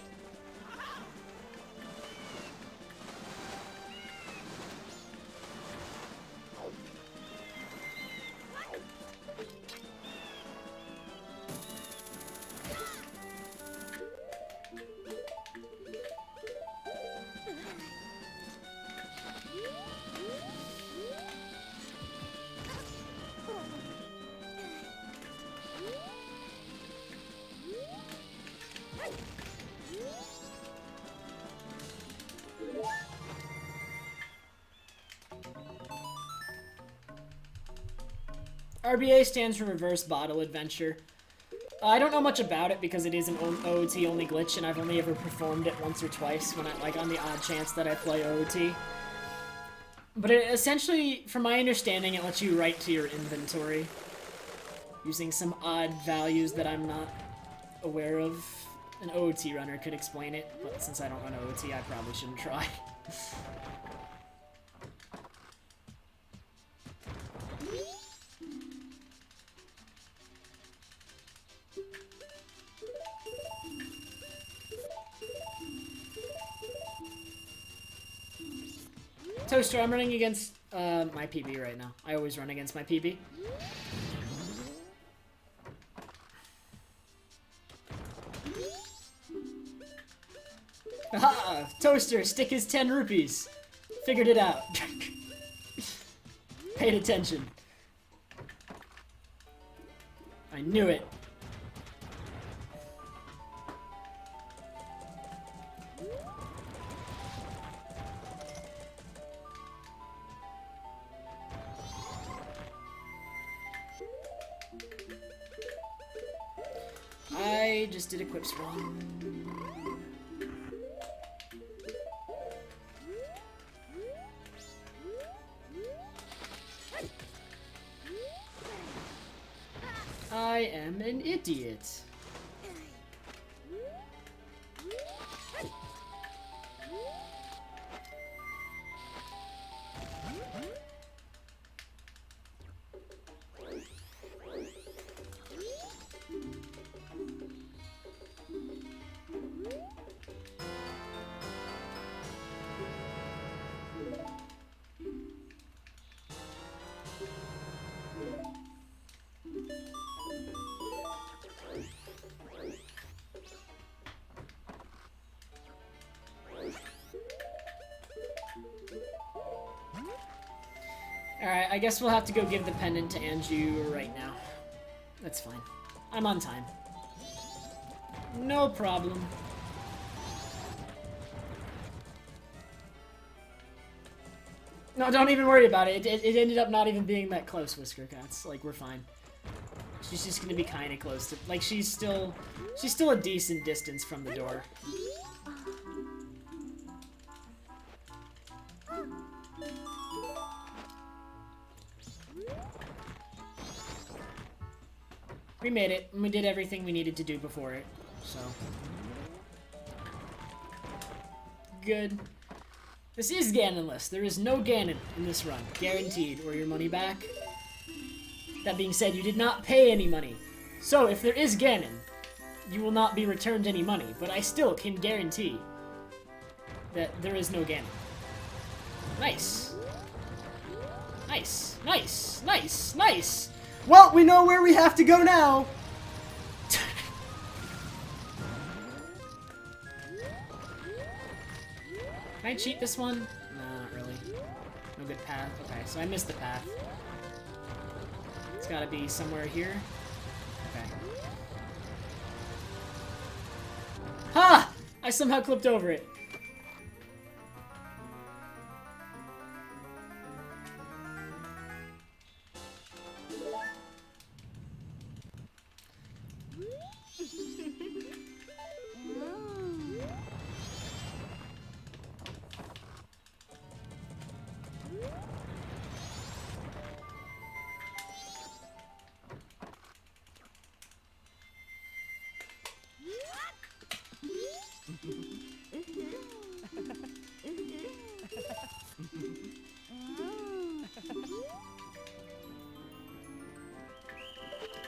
RBA stands for Reverse Bottle Adventure. I don't know much about it because it is an OOT only glitch, and I've only ever performed it once or twice when on the odd chance that I play OOT. But it essentially, from my understanding, it lets you write to your inventory using some odd values that I'm not aware of. An OOT runner could explain it, but since I don't run OOT, I probably shouldn't try. Toaster, I'm running against my PB right now. I always run against my PB. Aha! Toaster, stick his 10 rupees. Figured it out. Paid attention. I knew it. I just did equips wrong. I am an idiot. Alright, I guess we'll have to go give the pendant to Anju right now. That's fine. I'm on time. No problem. No, don't even worry about it. It ended up not even being that close, Whisker Cats. Like, we're fine. She's just gonna be kinda close to... Like, she's still a decent distance from the door. We made it, and we did everything we needed to do before it, so... Good. This is Ganonless. There is no Ganon in this run. Guaranteed, or your money back. That being said, you did not pay any money. So, if there is Ganon, you will not be returned any money, but I still can guarantee that there is no Ganon. Nice. Nice, nice, nice, nice! Well, we know where we have to go now! Can I cheat this one? Nah, not really. No good path. Okay, so I missed the path. It's gotta be somewhere here. Okay. Ha! I somehow clipped over it.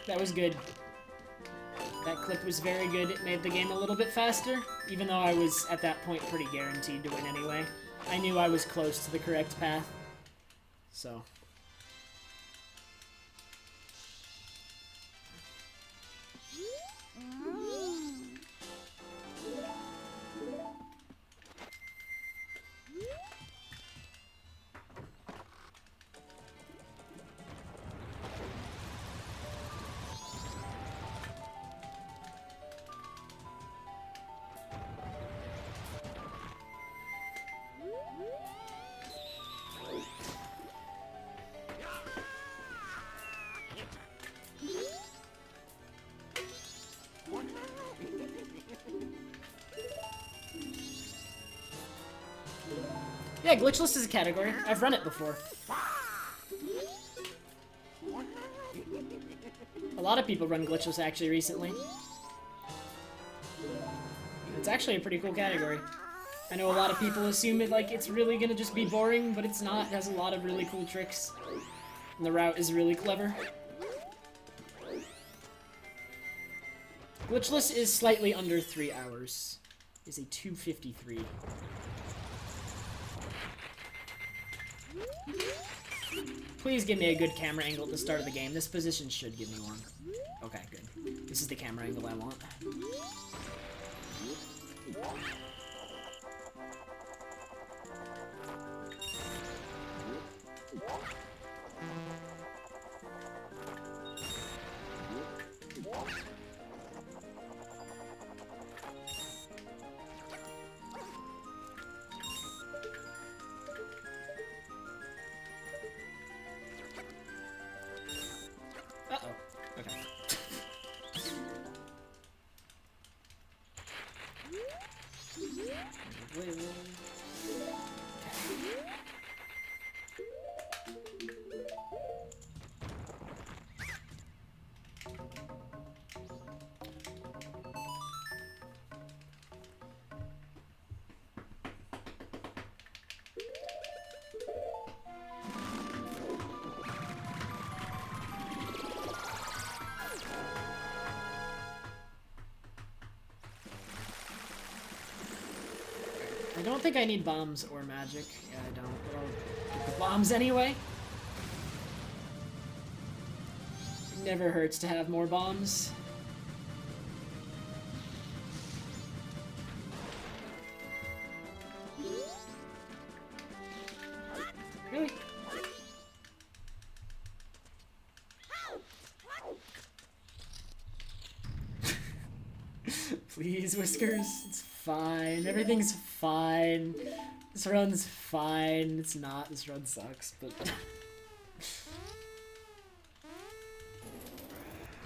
That was good. That clip was very good. It made the game a little bit faster, even though I was, at that point, pretty guaranteed to win anyway. I knew I was close to the correct path. So... Yeah, glitchless is a category. I've run it before. A lot of people run glitchless actually recently. It's actually a pretty cool category. I know a lot of people assume it like it's really gonna just be boring, but it's not. It has a lot of really cool tricks. And the route is really clever. Glitchless is slightly under 3 hours. Is a 2:53. Please give me a good camera angle at the start of the game. This position should give me one. Okay, good. This is the camera angle I want. Uh-oh. Okay. I don't think I need bombs or magic. Yeah, I don't. But I'll get the bombs anyway. It never hurts to have more bombs. Really? Please, Whiskers. It's fine. Everything's fine. This run's fine. It's not. This run sucks, but...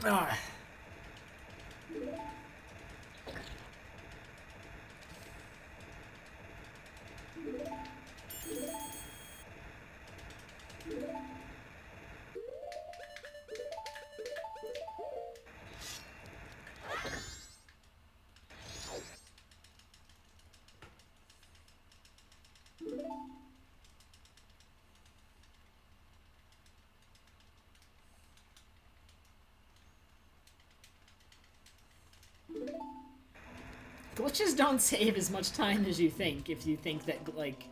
Ah. Glitches don't save as much time as you think if you think that, like,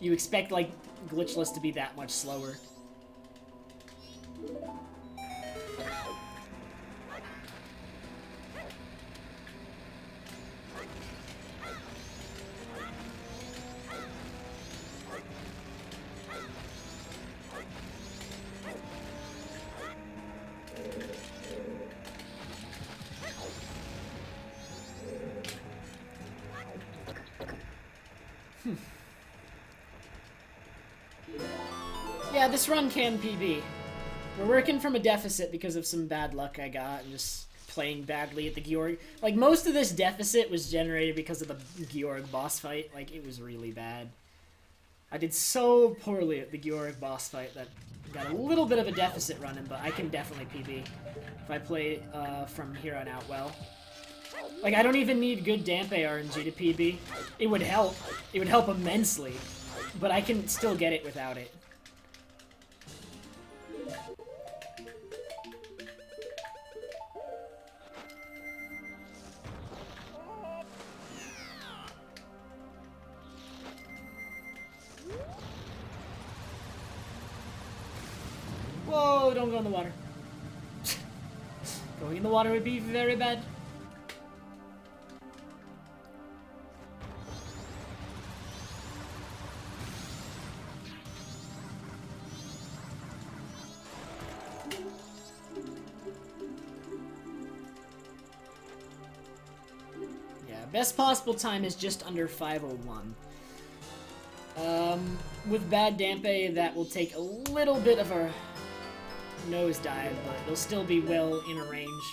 you expect, like, glitchless to be that much slower. Yeah, this run can PB. We're working from a deficit because of some bad luck I got and just playing badly at the Georg. Like, most of this deficit was generated because of the Georg boss fight. Like, it was really bad. I did so poorly at the Georg boss fight that I got a little bit of a deficit running, but I can definitely PB if I play from here on out well. Like, I don't even need good Dampe RNG to PB. It would help. It would help immensely. But I can still get it without it. Whoa, don't go in the water. Going in the water would be very bad. Yeah, best possible time is just under 5:01. With bad Dampe, that will take a little bit of a nosedive, but it'll still be well in a range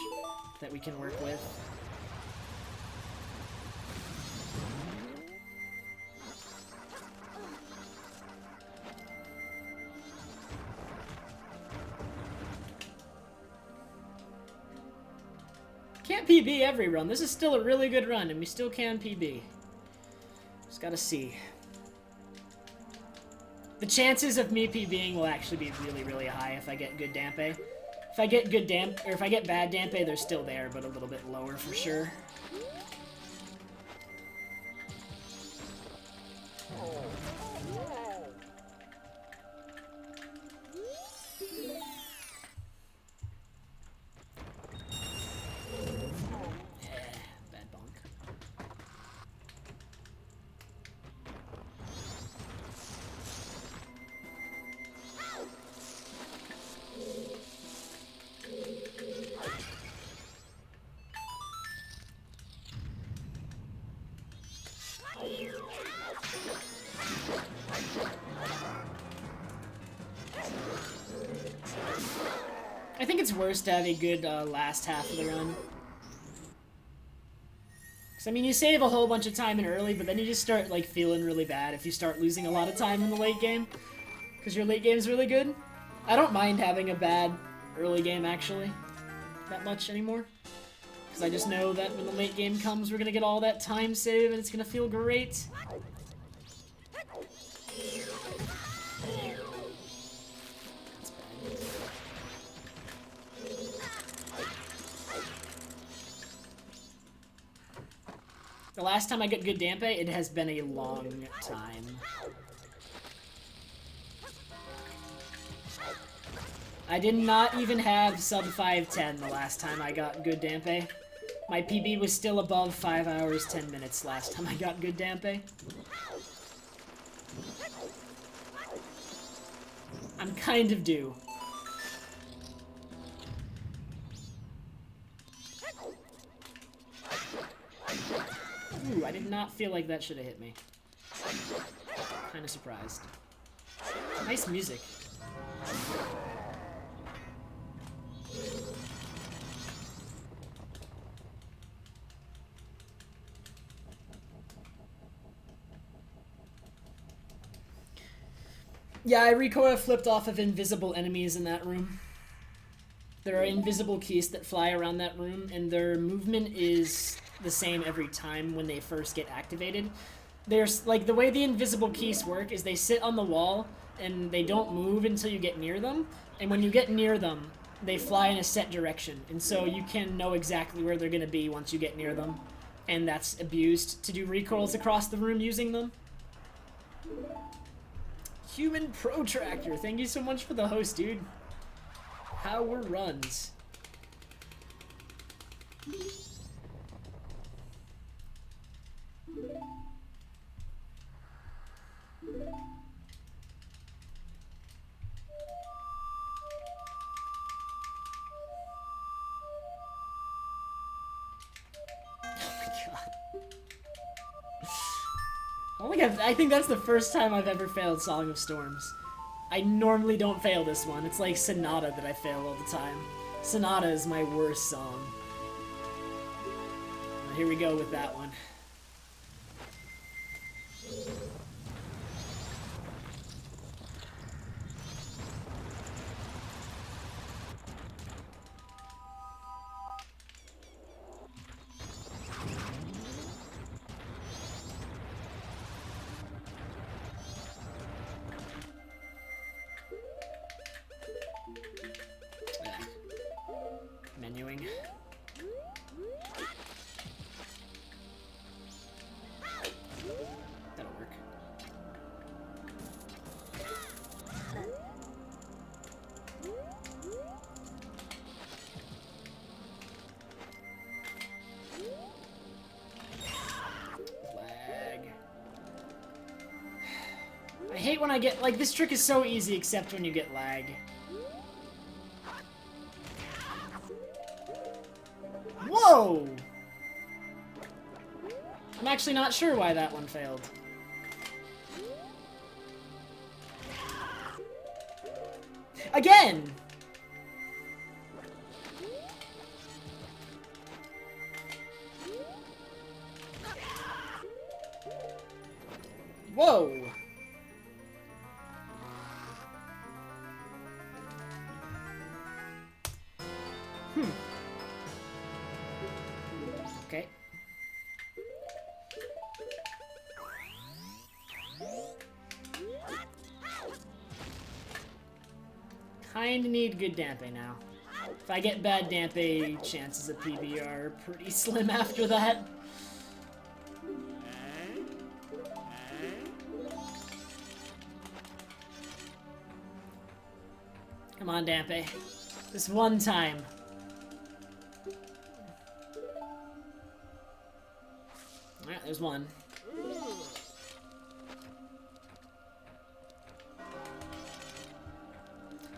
that we can work with. Can't PB every run. This is still a really good run, and we still can PB. Just gotta see. The chances of me PBing will actually be really, really high if I get good Dampe. If I get good or if I get bad Dampe, they're still there, but a little bit lower for sure. I think it's worse to have a good last half of the run. Because, I mean, you save a whole bunch of time in early, but then you just start, like, feeling really bad if you start losing a lot of time in the late game. Because your late game's really good. I don't mind having a bad early game, actually, that much anymore. Because I just know that when the late game comes, we're going to get all that time save, and it's going to feel great. The last time I got good Dampe, it has been a long time. I did not even have sub 510 the last time I got good Dampe. My PB was still above 5 hours, 10 minutes last time I got good Dampe. I'm kind of due. Ooh, I did not feel like that should have hit me. Kind of surprised. Nice music. Yeah, I recoil flipped off of invisible enemies in that room. There are invisible keys that fly around that room, and their movement is the same every time when they first get activated. There's, like, the way the invisible keys work is they sit on the wall, and they don't move until you get near them, and when you get near them, they fly in a set direction, and so you can know exactly where they're going to be once you get near them, and that's abused to do recoils across the room using them. Human Protractor, thank you so much for the host, dude. Power runs. I think that's the first time I've ever failed Song of Storms. I normally don't fail this one. It's like Sonata that I fail all the time. Sonata is my worst song. Well, here we go with that one. Menuing. That'll work. Lag. I hate when I get, like, this trick is so easy except when you get lag. Whoa! I'm actually not sure why that one failed. Again! Whoa! Okay. Kinda need good Dampe now. If I get bad Dampe, chances of PB are pretty slim after that. Come on, Dampe. This one time. Alright, there's one.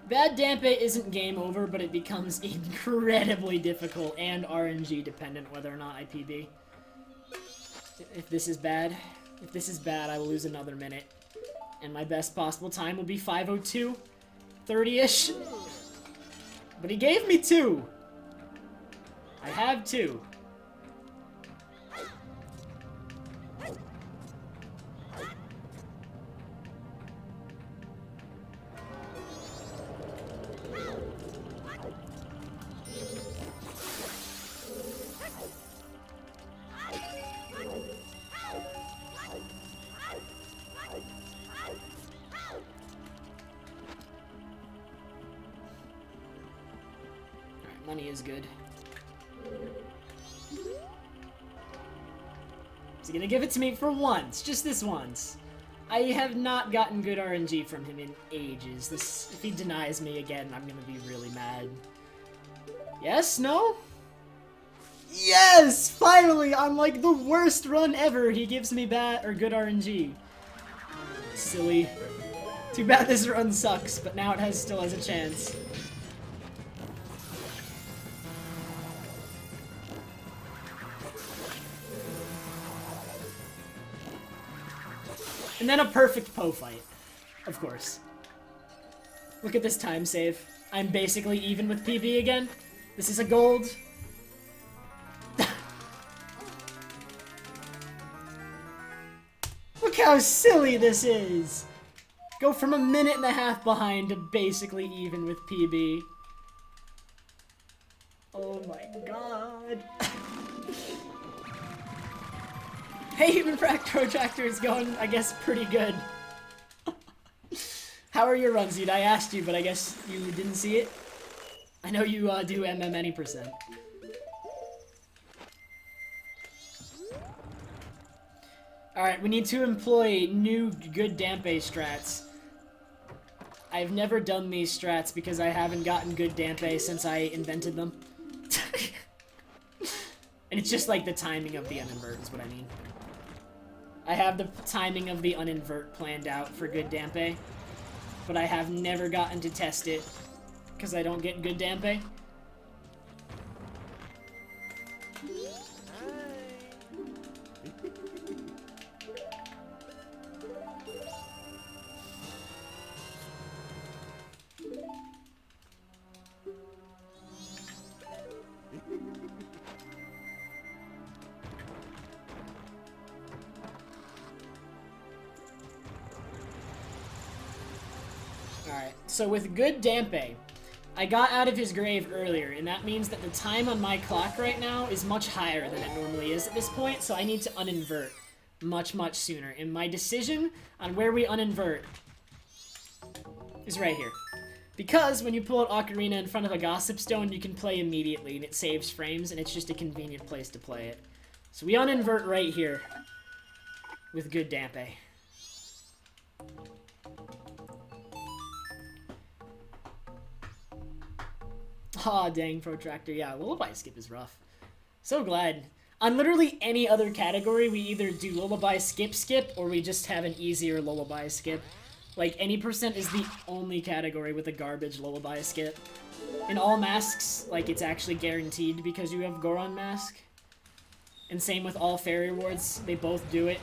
Bad Dampe isn't game over, but it becomes incredibly difficult and RNG dependent whether or not I PB. If this is bad, I will lose another minute. And my best possible time will be 5:02, 30-ish. But he gave me 2. I have 2. Money is good. Is he gonna give it to me for once? Just this once. I have not gotten good RNG from him in ages. If he denies me again, I'm gonna be really mad. Yes? No? Yes! Finally! On like the worst run ever, he gives me bad or good RNG. Silly. Too bad this run sucks, but now it still has a chance. And then a perfect Poe fight. Of course. Look at this time save. I'm basically even with PB again. This is a gold. Look how silly this is! Go from 1.5 minutes behind to basically even with PB. Oh my god. Hey, even Protractor is going, I guess, pretty good. How are your runs, dude? I asked you, but I guess you didn't see it. I know you do MM any percent. Alright, we need to employ new good Dampe strats. I've never done these strats because I haven't gotten good Dampe since I invented them. And it's just like the timing of the uninvert is what I mean. I have the timing of the uninvert planned out for good Dampe, but I have never gotten to test it because I don't get good Dampe. Alright, so with good Dampe, I got out of his grave earlier, and that means that the time on my clock right now is much higher than it normally is at this point, so I need to uninvert much, much sooner. And my decision on where we uninvert is right here. Because when you pull out Ocarina in front of a Gossip Stone, you can play immediately, and it saves frames, and it's just a convenient place to play it. So we uninvert right here with good Dampe. Aw, dang, Protractor. Yeah, Lullaby Skip is rough. So glad. On literally any other category, we either do Lullaby Skip, or we just have an easier Lullaby Skip. Like, any percent is the only category with a garbage Lullaby Skip. In all masks, like, it's actually guaranteed because you have Goron Mask. And same with all fairy rewards, they both do it.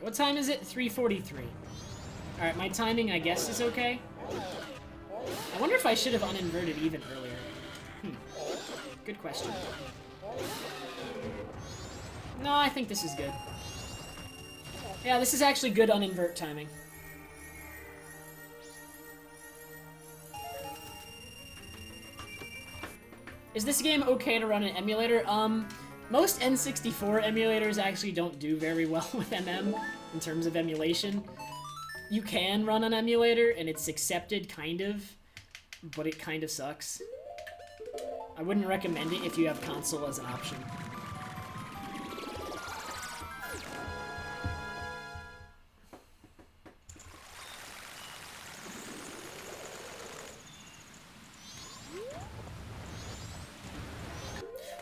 What time is it? 3:43. Alright, my timing, I guess, is okay. I wonder if I should have uninverted even earlier. Good question. No, I think this is good. Yeah, this is actually good uninvert timing. Is this game okay to run an emulator? Most N64 emulators actually don't do very well with MM in terms of emulation. You can run an emulator, and it's accepted, kind of, but it kind of sucks. I wouldn't recommend it if you have console as an option.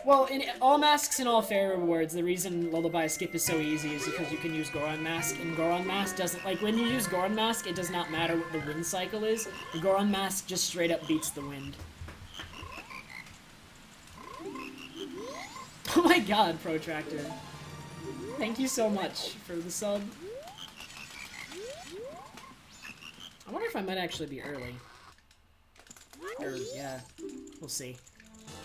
Well, in all masks and all fair rewards, the reason Lullaby Skip is so easy is because you can use Goron Mask, and Goron Mask doesn't, like, when you use Goron Mask, it does not matter what the wind cycle is. The Goron Mask just straight up beats the wind. Oh my god, Protractor. Thank you so much for the sub. I wonder if I might actually be early. Or, yeah, we'll see.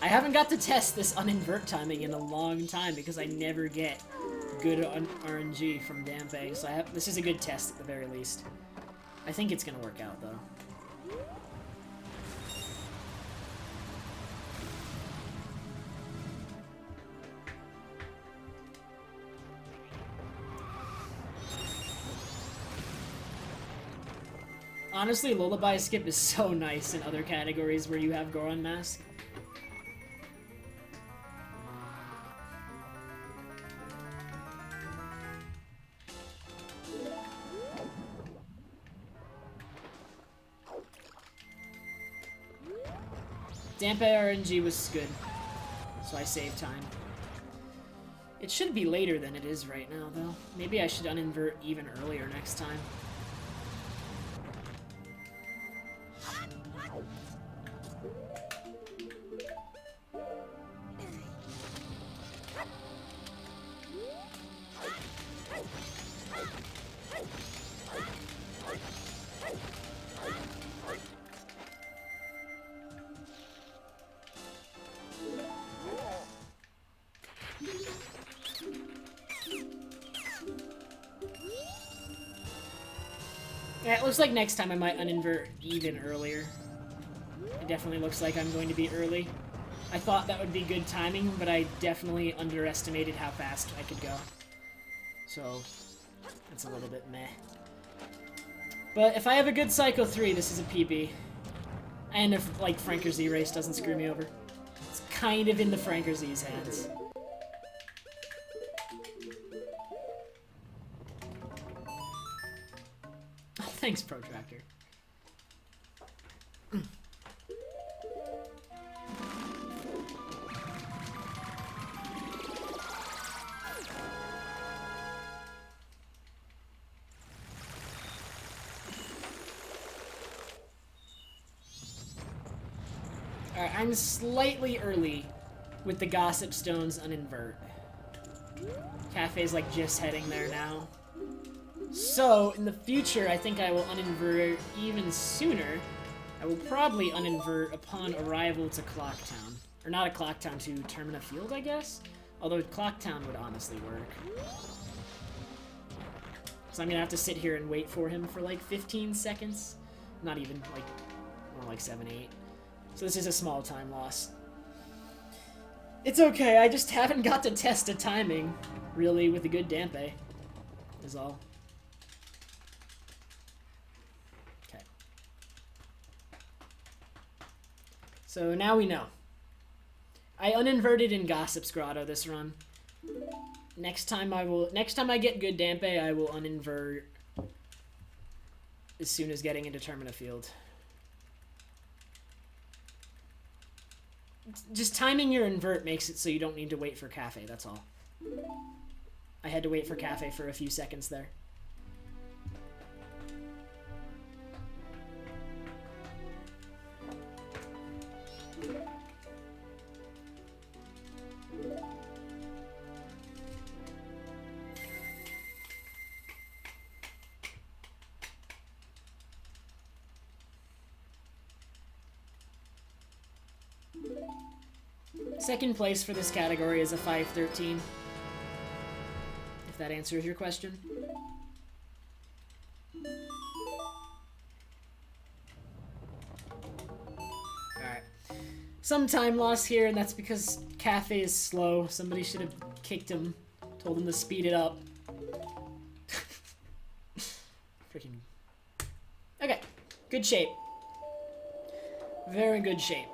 I haven't got to test this uninvert timing in a long time because I never get good RNG from Dampe, so this is a good test at the very least. I think it's gonna work out, though. Honestly, Lullaby Skip is so nice in other categories where you have Goron Mask. Dampe RNG was good, so I saved time. It should be later than it is right now, though. Maybe I should uninvert even earlier next time. Yeah, it looks like next time I might uninvert even earlier. It definitely looks like I'm going to be early. I thought that would be good timing, but I definitely underestimated how fast I could go. So, it's a little bit meh. But if I have a good Psycho 3, this is a PB. And if, like, Franker Z race doesn't screw me over. It's kind of in the Franker Z's hands. Oh, thanks, Protractor. Alright, I'm slightly early with the Gossip Stones uninvert. Cafe's like just heading there now. So, in the future, I think I will uninvert even sooner. I will probably uninvert upon arrival to Clocktown. Or not a Clocktown, to Termina Field, I guess? Although Clocktown would honestly work. So I'm gonna have to sit here and wait for him for like 15 seconds. Not even, like, more like 7, 8. So this is a small time loss. It's okay, I just haven't got to test a timing, really, with a good Dampe, is all. Okay. So now we know. I uninverted in Gossip's Grotto this run. Next time I get good Dampe, I will uninvert as soon as getting into Termina Field. Just timing your invert makes it so you don't need to wait for Cafe, that's all. I had to wait for Cafe for a few seconds there. Second place for this category is a 513. If that answers your question. Alright. Some time loss here, and that's because Cafe is slow. Somebody should have kicked him, told him to speed it up. Freaking. Okay. Good shape. Very good shape.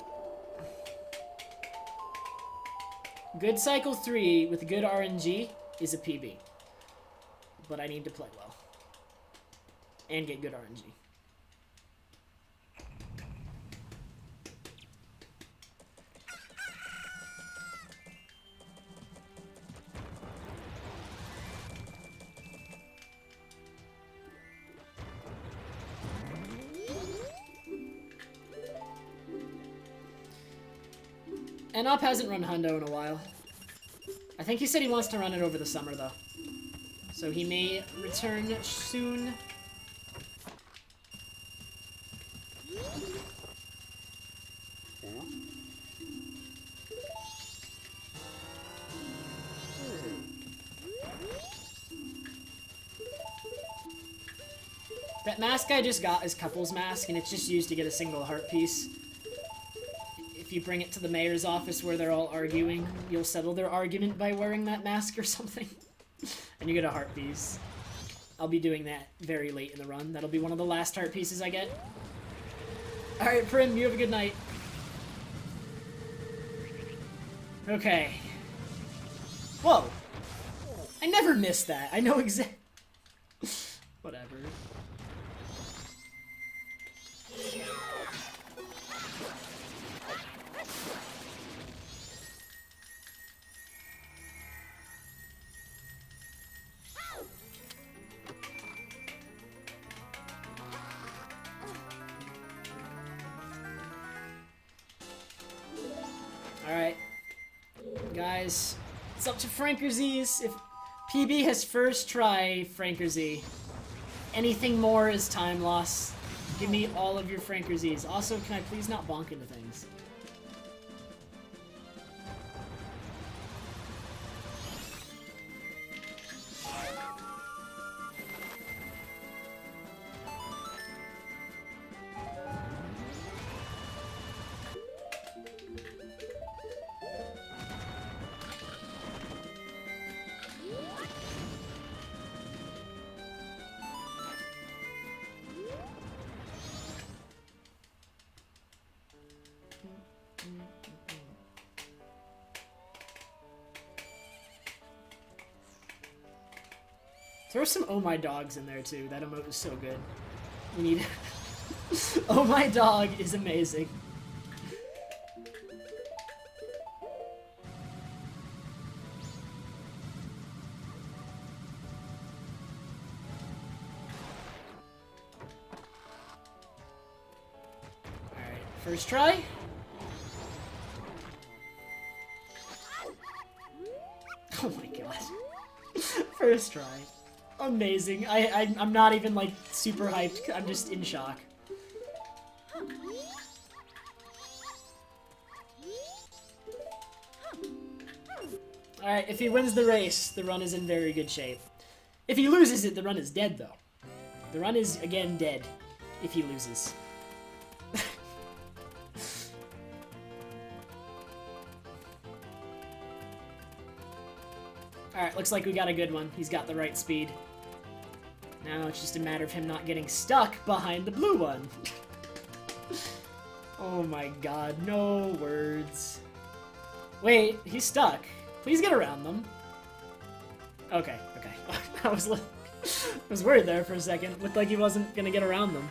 Good Cycle 3 with good RNG is a PB. But I need to play well. And get good RNG. Enop hasn't run Hundo in a while. I think he said he wants to run it over the summer, though. So he may return soon. That mask I just got is Couple's Mask, and it's just used to get a single heart piece. If you bring it to the mayor's office where they're all arguing, you'll settle their argument by wearing that mask or something. And you get a heart piece. I'll be doing that very late in the run. That'll be one of the last heart pieces I get. Alright, Prim, you have a good night. Okay. Whoa! I never miss that. I know exactly. Whatever. Alright. Guys, it's up to Frankerz's. If PB has first try Frankerzy, anything more is time loss. Give me all of your Frankerz's. Also, can I please not bonk into things? Throw some Oh My Dogs in there too. That emote is so good. We need... Oh My Dog is amazing. Alright, first try. Oh my god. First try. Amazing. I'm not even, like, super hyped. I'm just in shock. Alright, if he wins the race, the run is in very good shape. If he loses it, the run is dead, though. The run is, again, dead if he loses. Alright, looks like we got a good one. He's got the right speed. Now it's just a matter of him not getting stuck behind the blue one. Oh my god, no words. Wait, he's stuck. Please get around them. Okay, okay. I was worried there for a second. Looked like he wasn't gonna get around them.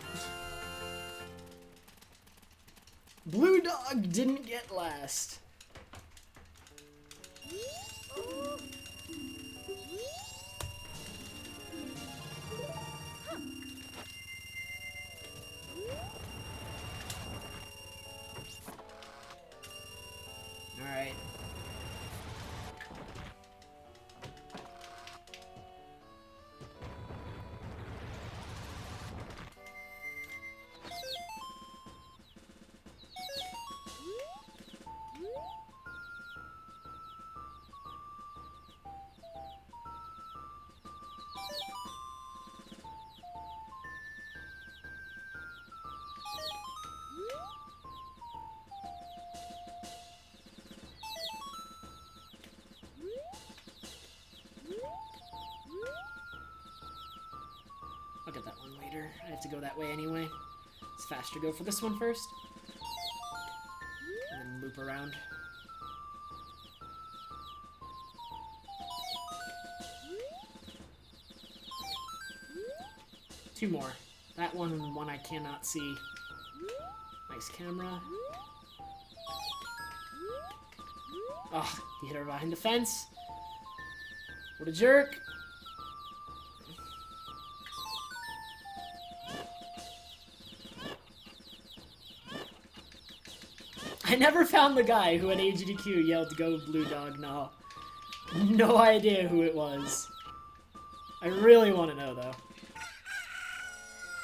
Blue dog didn't get last. Alright. I'll get that one later. I have to go that way anyway. It's faster to go for this one first. And then loop around. Two more. That one and one I cannot see. Nice camera. Oh, he hit her behind the fence. What a jerk. I never found the guy who at AGDQ yelled "Go Blue Dog Gnaw." No idea who it was. I really want to know, though.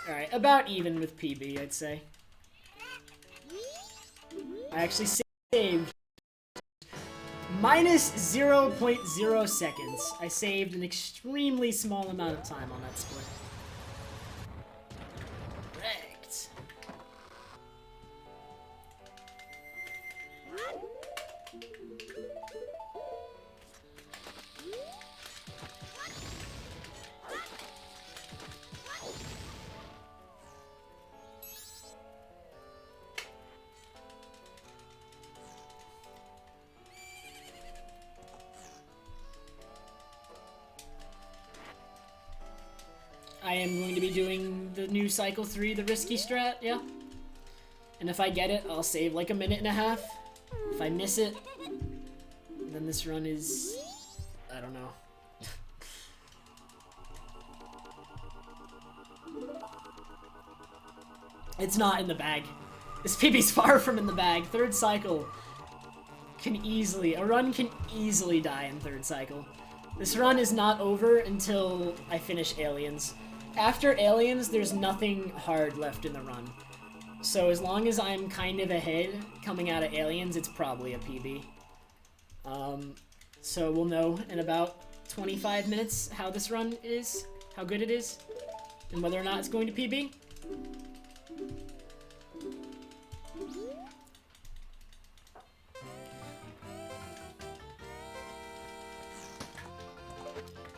Alright, about even with PB, I'd say. I actually saved minus 0.0 seconds. I saved an extremely small amount of time on that split. Correct. I am going to be doing the new Cycle 3, the risky strat, yeah. And if I get it, I'll save like a minute and a half. If I miss it, then this run is... I don't know. It's not in the bag. This PB's far from in the bag. Third cycle can easily... A run can easily die in third cycle. This run is not over until I finish Aliens. After Aliens, there's nothing hard left in the run. So as long as I'm kind of ahead coming out of Aliens, it's probably a PB. So we'll know in about 25 minutes how this run is, how good it is, and whether or not it's going to PB.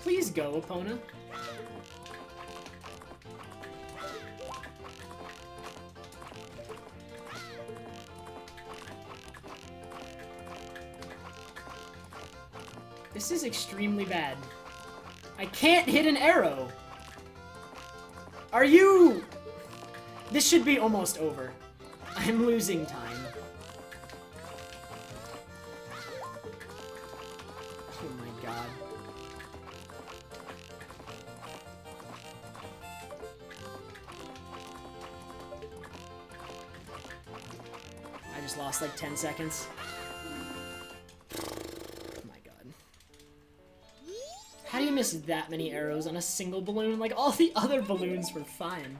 Please go, Epona. This is extremely bad. I can't hit an arrow! Are you... This should be almost over. I'm losing time. Oh my god. I just lost like 10 seconds. How do you miss that many arrows on a single balloon? Like, all the other balloons were fine.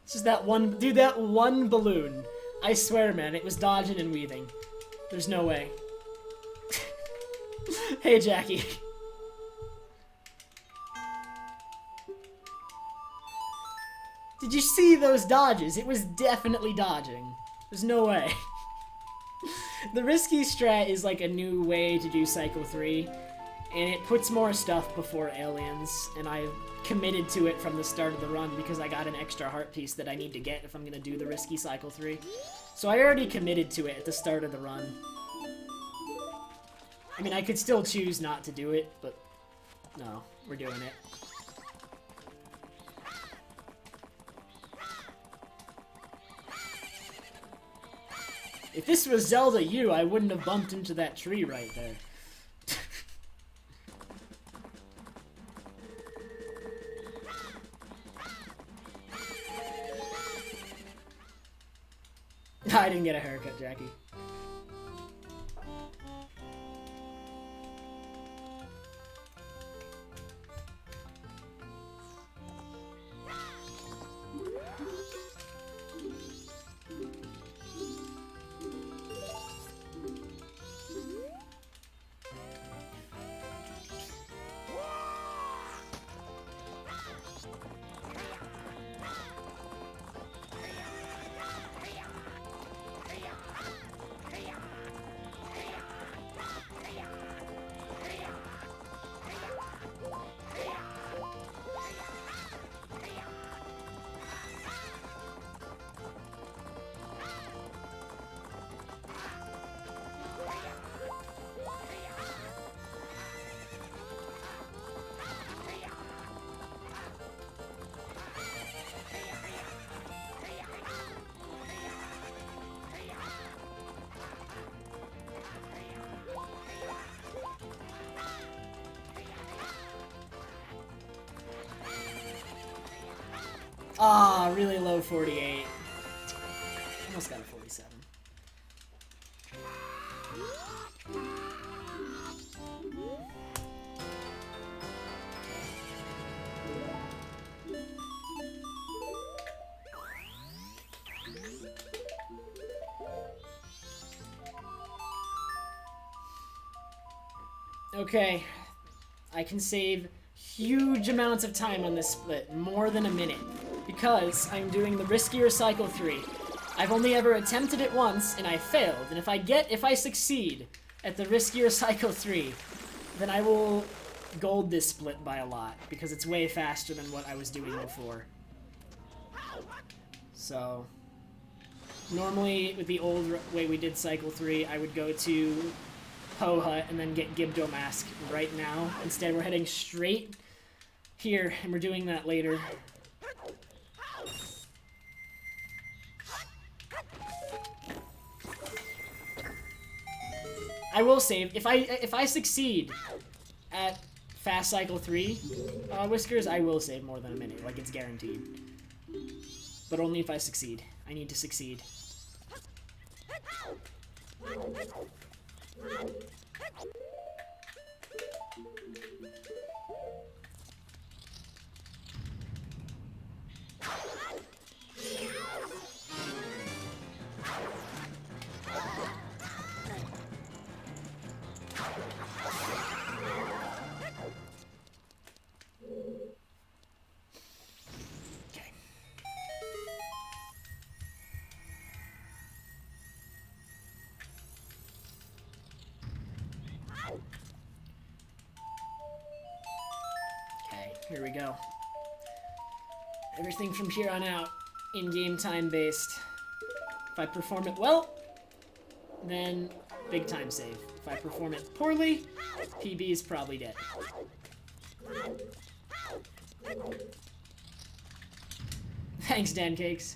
It's just that one... Dude, that one balloon. I swear, man, it was dodging and weaving. There's no way. Hey, Jackie. Did you see those dodges? It was definitely dodging. There's no way. The risky strat is like a new way to do Cycle 3. And it puts more stuff before Aliens, and I committed to it from the start of the run because I got an extra heart piece that I need to get if I'm going to do the risky Cycle 3. So I already committed to it at the start of the run. I mean, I could still choose not to do it, but no, we're doing it. If this was Zelda U, I wouldn't have bumped into that tree right there. I didn't get a haircut, Jackie. Ah, really low 48. Almost got a 47. Okay. I can save huge amounts of time on this split, more than a minute, because I'm doing the riskier cycle 3. I've only ever attempted it once, and I failed, and if I succeed at the riskier cycle 3, then I will gold this split by a lot, because it's way faster than what I was doing before. So, normally, with the old way we did cycle 3, I would go to Ho Hut and then get Gibdo Mask right now. Instead, we're heading straight here, and we're doing that later. I will save. If I succeed at fast cycle 3, Whiskers, I will save more than a minute. Like, it's guaranteed. But only if I succeed. I need to succeed. Here we go. Everything from here on out, in-game time based. If I perform it well, then big time save. If I perform it poorly, PB is probably dead. Thanks, Dan Cakes.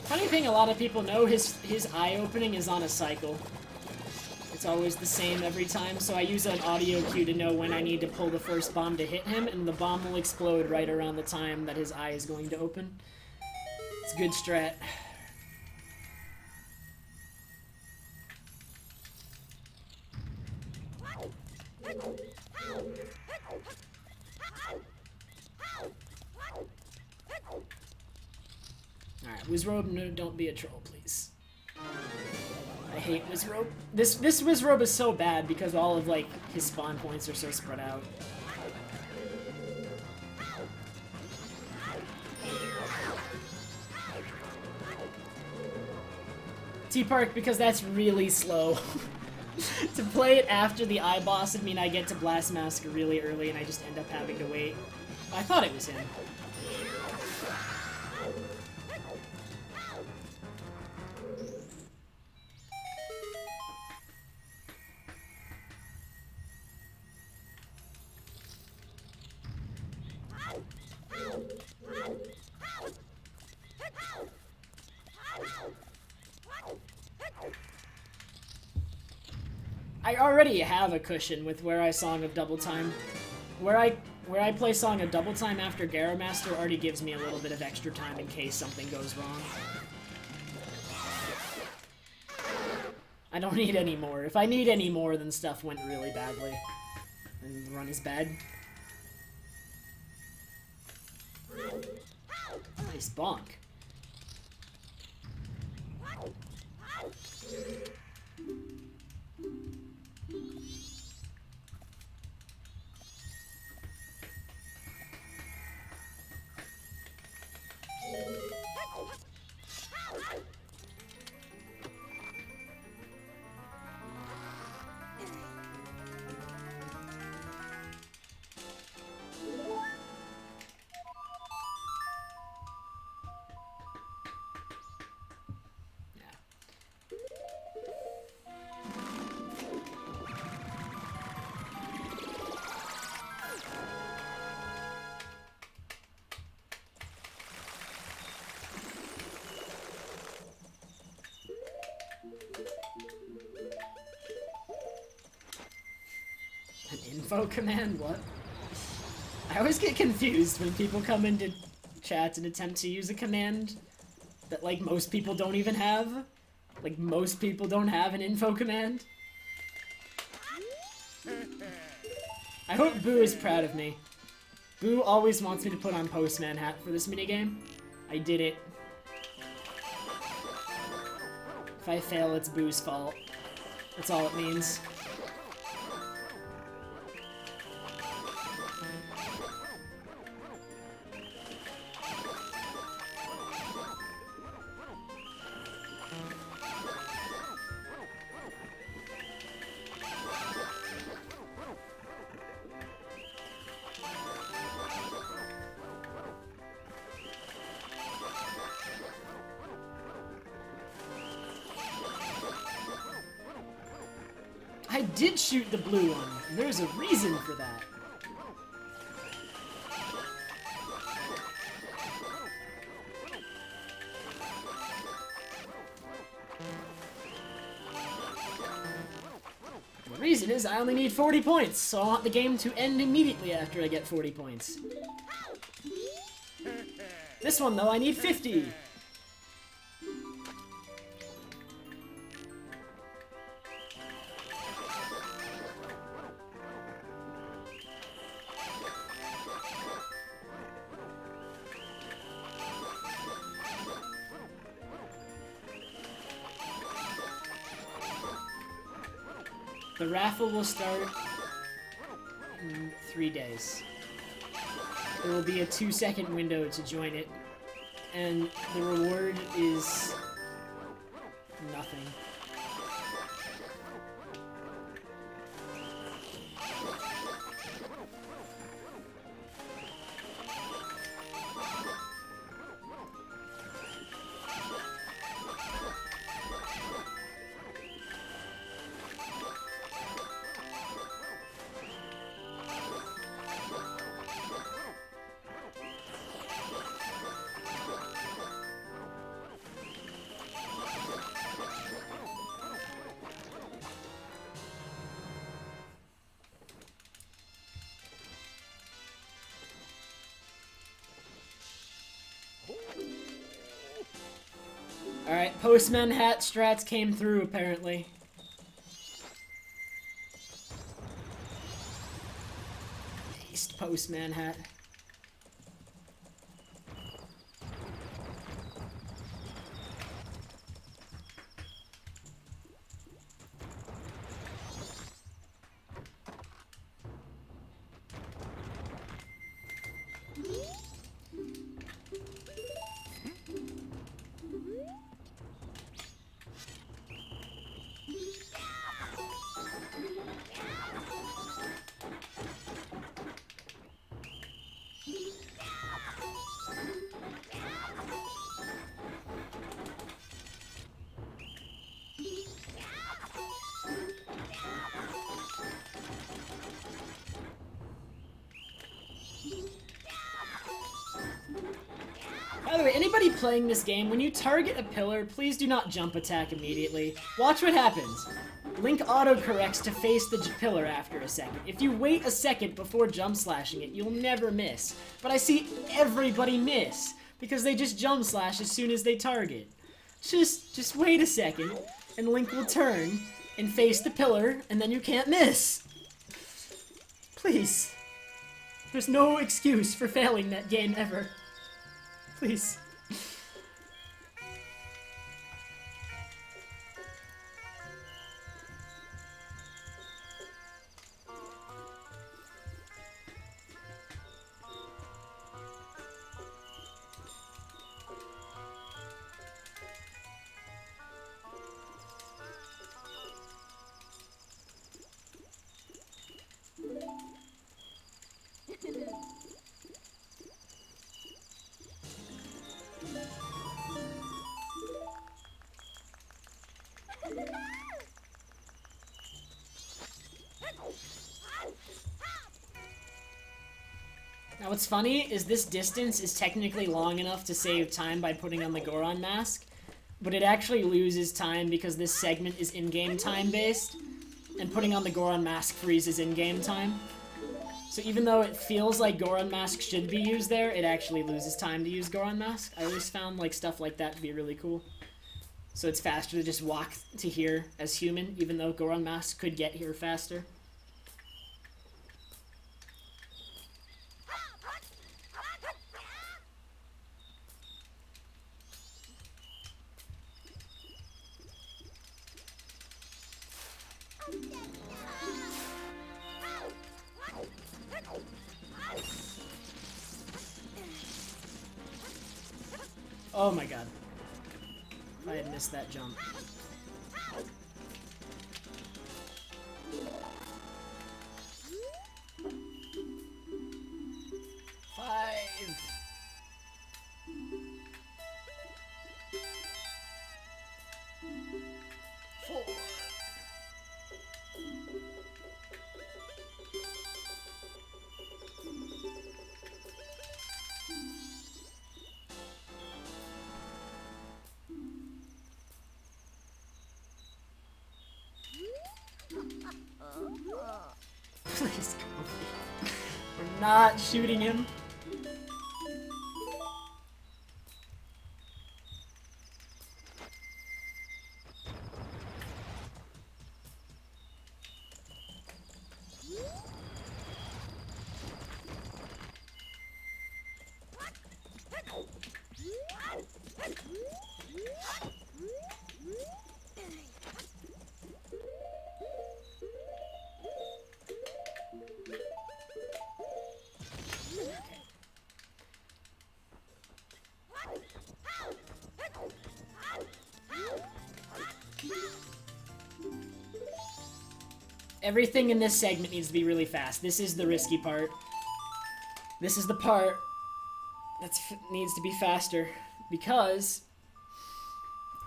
Funny thing, a lot of people know his eye opening is on a cycle. It's always the same every time, so I use an audio cue to know when I need to pull the first bomb to hit him, and the bomb will explode right around the time that his eye is going to open. It's a good strat. Alright, Wizrobe, no, don't be a troll, please. I hate Wizrobe. This Wizrobe is so bad because all of, like, his spawn points are so spread out. T-Park, because that's really slow. To play it after the eye boss would mean I get to Blast Mask really early and I just end up having to wait. I thought it was him. I already have a cushion with Where I Song of Double Time. Where I play Song of Double Time after Gara Master already gives me a little bit of extra time in case something goes wrong. I don't need any more. If I need any more, then stuff went really badly. And the run is bad. Nice bonk. Info command? What? I always get confused when people come into chats and attempt to use a command that, like, most people don't even have. Like, most people don't have an info command. I hope Boo is proud of me. Boo always wants me to put on Postman hat for this minigame. I did it. If I fail, it's Boo's fault. That's all it means. I did shoot the blue one, and there's a reason for that. The reason is I only need 40 points, so I want the game to end immediately after I get 40 points. This one, though, I need 50. The raffle will start in 3 days. There will be a 2-second window to join it, and the reward is nothing. Alright, Postman hat strats came through, apparently. Paste Postman hat. By the way, anybody playing this game, when you target a pillar, please do not jump attack immediately. Watch what happens. Link auto-corrects to face the pillar after a second. If you wait a second before jump slashing it, you'll never miss. But I see everybody miss, because they just jump slash as soon as they target. Just wait a second, and Link will turn and face the pillar, and then you can't miss. Please. There's no excuse for failing that game ever. Please. Now what's funny is this distance is technically long enough to save time by putting on the Goron mask, but it actually loses time because this segment is in-game time based, and putting on the Goron mask freezes in-game time. So even though it feels like Goron mask should be used there, it actually loses time to use Goron mask. I always found like stuff like that to be really cool. So it's faster to just walk to here as human, even though Goron mask could get here faster. Oh my god. I had missed that jump. Five. Four. Please go. We're not shooting him. Everything in this segment needs to be really fast. This is the risky part. This is the part that needs to be faster. Because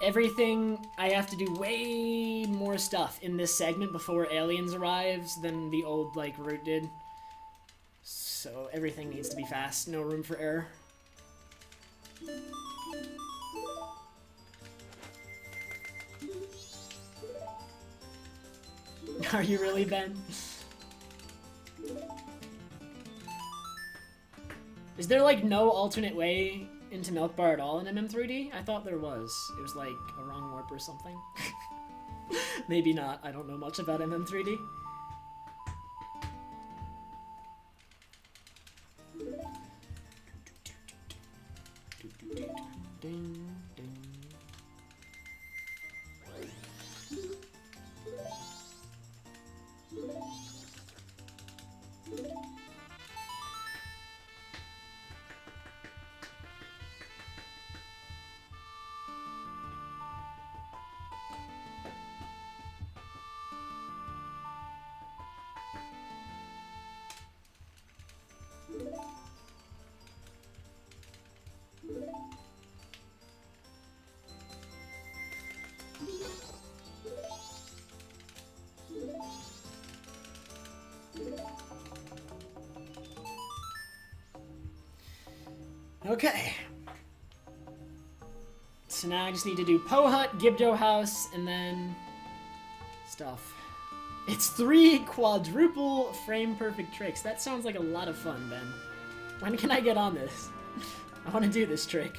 everything, I have to do way more stuff in this segment before aliens arrives than the old, like, route did. So everything needs to be fast. No room for error. Are you really, Ben? Is there, like, no alternate way into Milk Bar at all in MM3D? I thought there was. It was, like, a wrong warp or something. Maybe not. I don't know much about MM3D. Okay. So now I just need to do Poe Hut, Gibdo House, and then stuff. It's 3 quadruple frame perfect tricks. That sounds like a lot of fun, Ben. When can I get on this? I want to do this trick.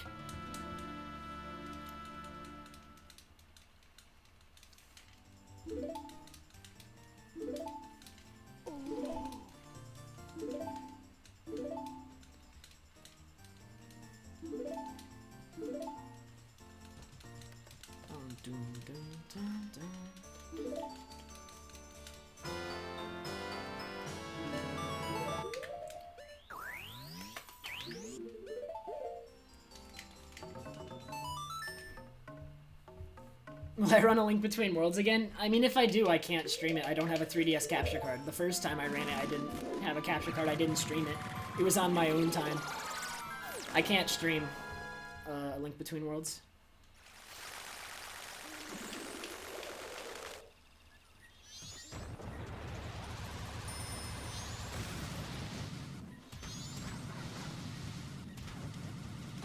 Will I run a Link Between Worlds again? I mean, if I do, I can't stream it. I don't have a 3DS capture card. The first time I ran it, I didn't have a capture card. I didn't stream it. It was on my own time. I can't stream a Link Between Worlds.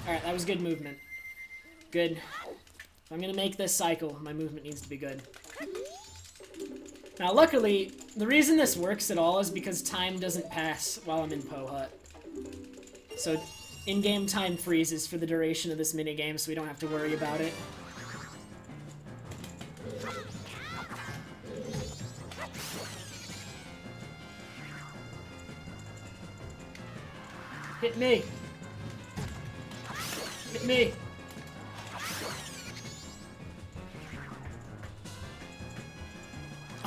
Alright, that was good movement. Good. If I'm gonna make this cycle, my movement needs to be good. Now, luckily, the reason this works at all is because time doesn't pass while I'm in Po Hut. So, in-game time freezes for the duration of this minigame, so we don't have to worry about it. Hit me! Hit me!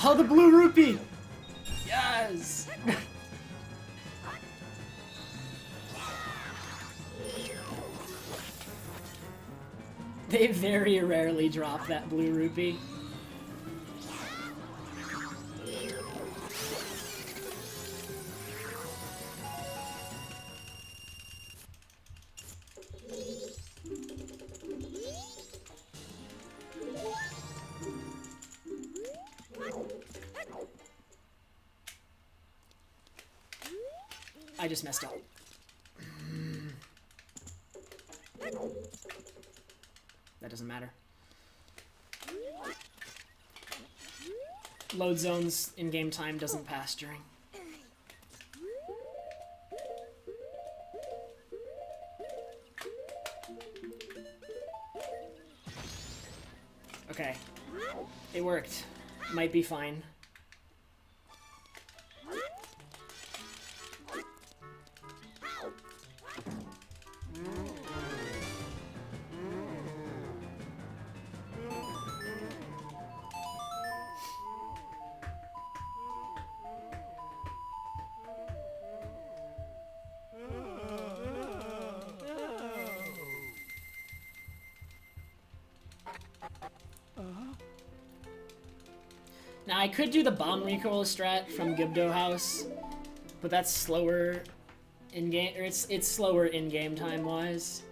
Oh, the blue rupee! Yes! They very rarely drop that blue rupee. I just messed up. That doesn't matter. Load zones in-game time doesn't pass during. Okay. It worked. Might be fine. Now, I could do the bomb recoil strat from Gibdo House, but that's slower in-game, or it's slower in-game time-wise,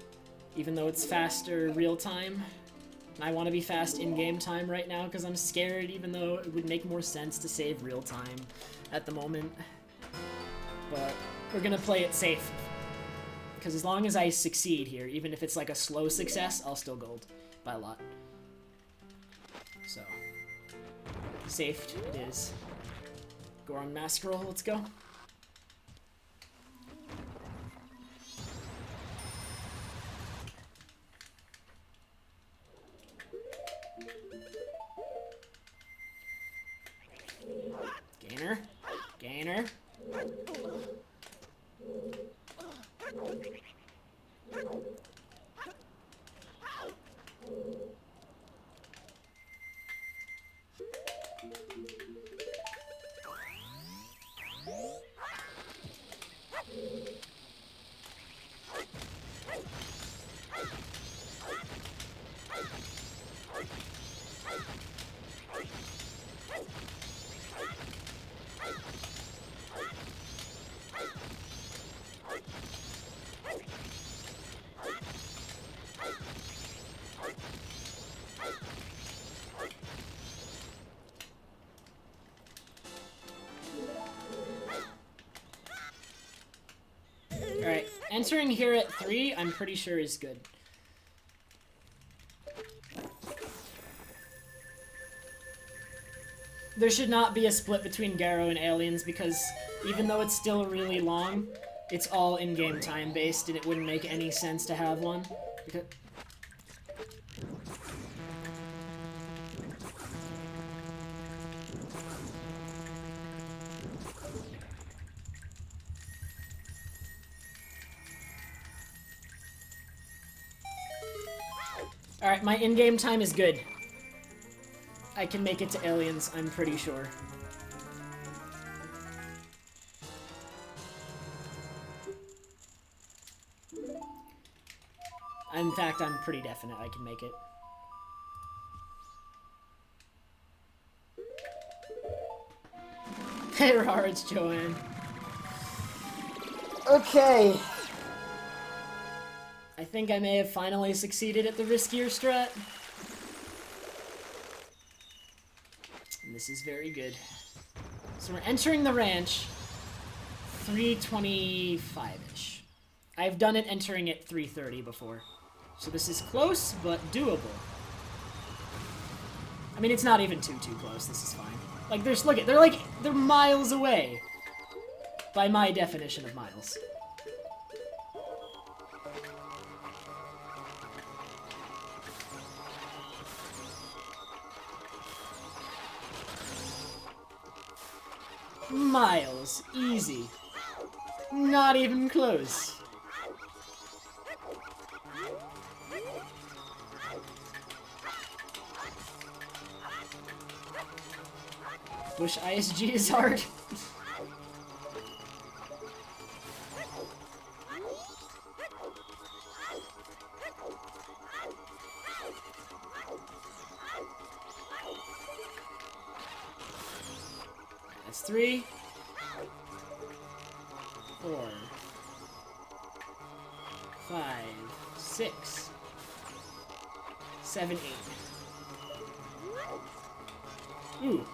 even though it's faster real-time. And I want to be fast in-game time right now because I'm scared, even though it would make more sense to save real-time at the moment. But we're gonna play it safe, because as long as I succeed here, even if it's like a slow success, I'll still gold by a lot. So... saved it is. Goron Mask Roll, let's go. Gainer. Gainer. Alright, entering here at 3, I'm pretty sure is good. There should not be a split between Garo and Aliens because even though it's still really long, it's all in-game time based and it wouldn't make any sense to have one. Because alright, my in-game time is good. I can make it to Aliens, I'm pretty sure. In fact, I'm pretty definite I can make it. Hey, Rar, it's Joanne. Okay. I think I may have finally succeeded at the riskier strat. And this is very good. So we're entering the ranch 325-ish. I've done it entering at 330 before. So this is close, but doable. I mean, it's not even too close. This is fine. Like, they're miles away. By my definition of miles. Miles. Easy. Not even close. Bush ISG is hard. That's 3, 4, 5, 6, 7, 8. Ooh.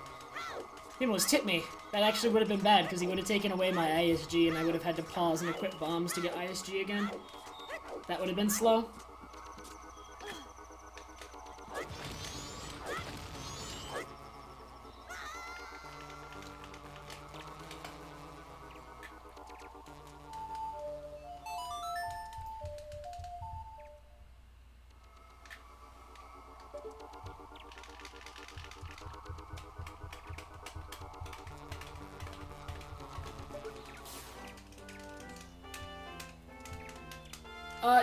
He almost tipped me. That actually would have been bad, because he would have taken away my ISG, and I would have had to pause and equip bombs to get ISG again. That would have been slow.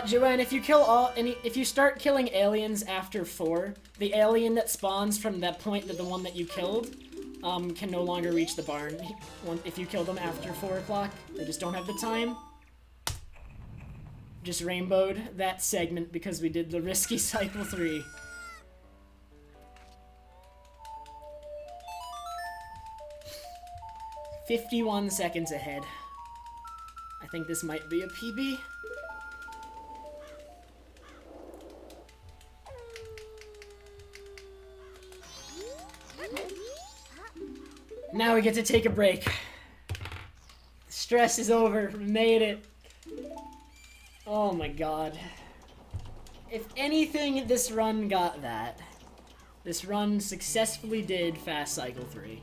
Joanne, if you start killing aliens after 4, the alien that spawns from that point that the one that you killed, can no longer reach the barn if you kill them after 4 o'clock. They just don't have the time. Just rainbowed that segment because we did the risky cycle 3. "51 seconds ahead. I think this might be a PB. Now we get to take a break. Stress is over. We made it. Oh my god. If anything, this run got that. This run successfully did Fast Cycle 3.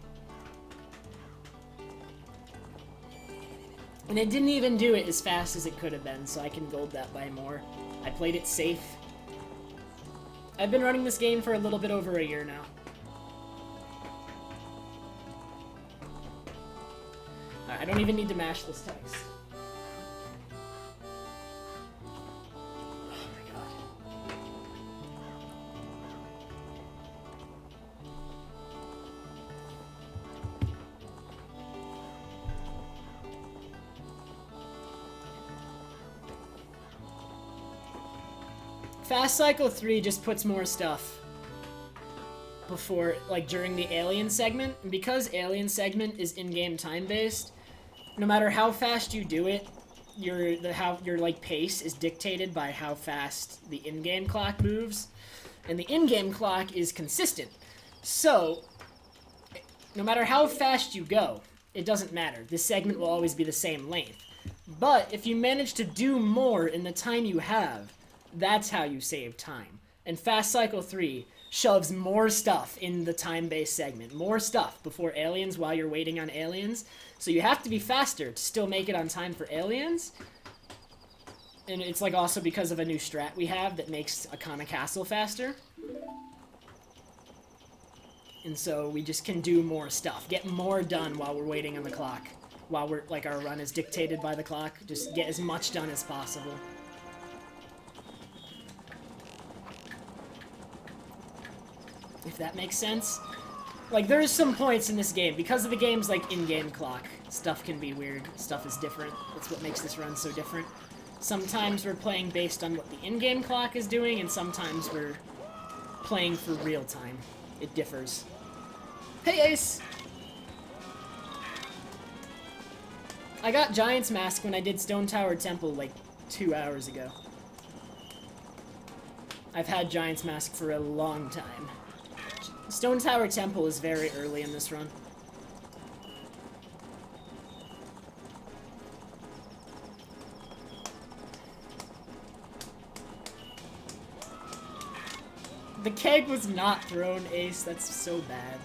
And it didn't even do it as fast as it could have been, so I can gold that by more. I played it safe. I've been running this game for a little bit over a year now. I don't even need to mash this text. Oh my god. Fast Cycle 3 just puts more stuff before, like, during the alien segment. And because alien segment is in-game time-based, no matter how fast you do it, your like pace is dictated by how fast the in-game clock moves, and the in-game clock is consistent. So, no matter how fast you go, it doesn't matter. This segment will always be the same length. But if you manage to do more in the time you have, that's how you save time. And Fast Cycle 3 shoves more stuff in the time-based segment. More stuff before aliens while you're waiting on aliens. So you have to be faster to still make it on time for aliens. And it's like also because of a new strat we have that makes Akana Castle faster. And so we just can do more stuff. Get more done while we're waiting on the clock. While we're, like, our run is dictated by the clock. Just get as much done as possible. If that makes sense. Like, there's some points in this game, because of the game's, like, in-game clock, stuff can be weird, stuff is different. That's what makes this run so different. Sometimes we're playing based on what the in-game clock is doing, and sometimes we're playing for real time. It differs. Hey, Ace! I got Giant's Mask when I did Stone Tower Temple, like, 2 hours ago. I've had Giant's Mask for a long time. Stone Tower Temple is very early in this run. The keg was not thrown, Ace. That's so bad.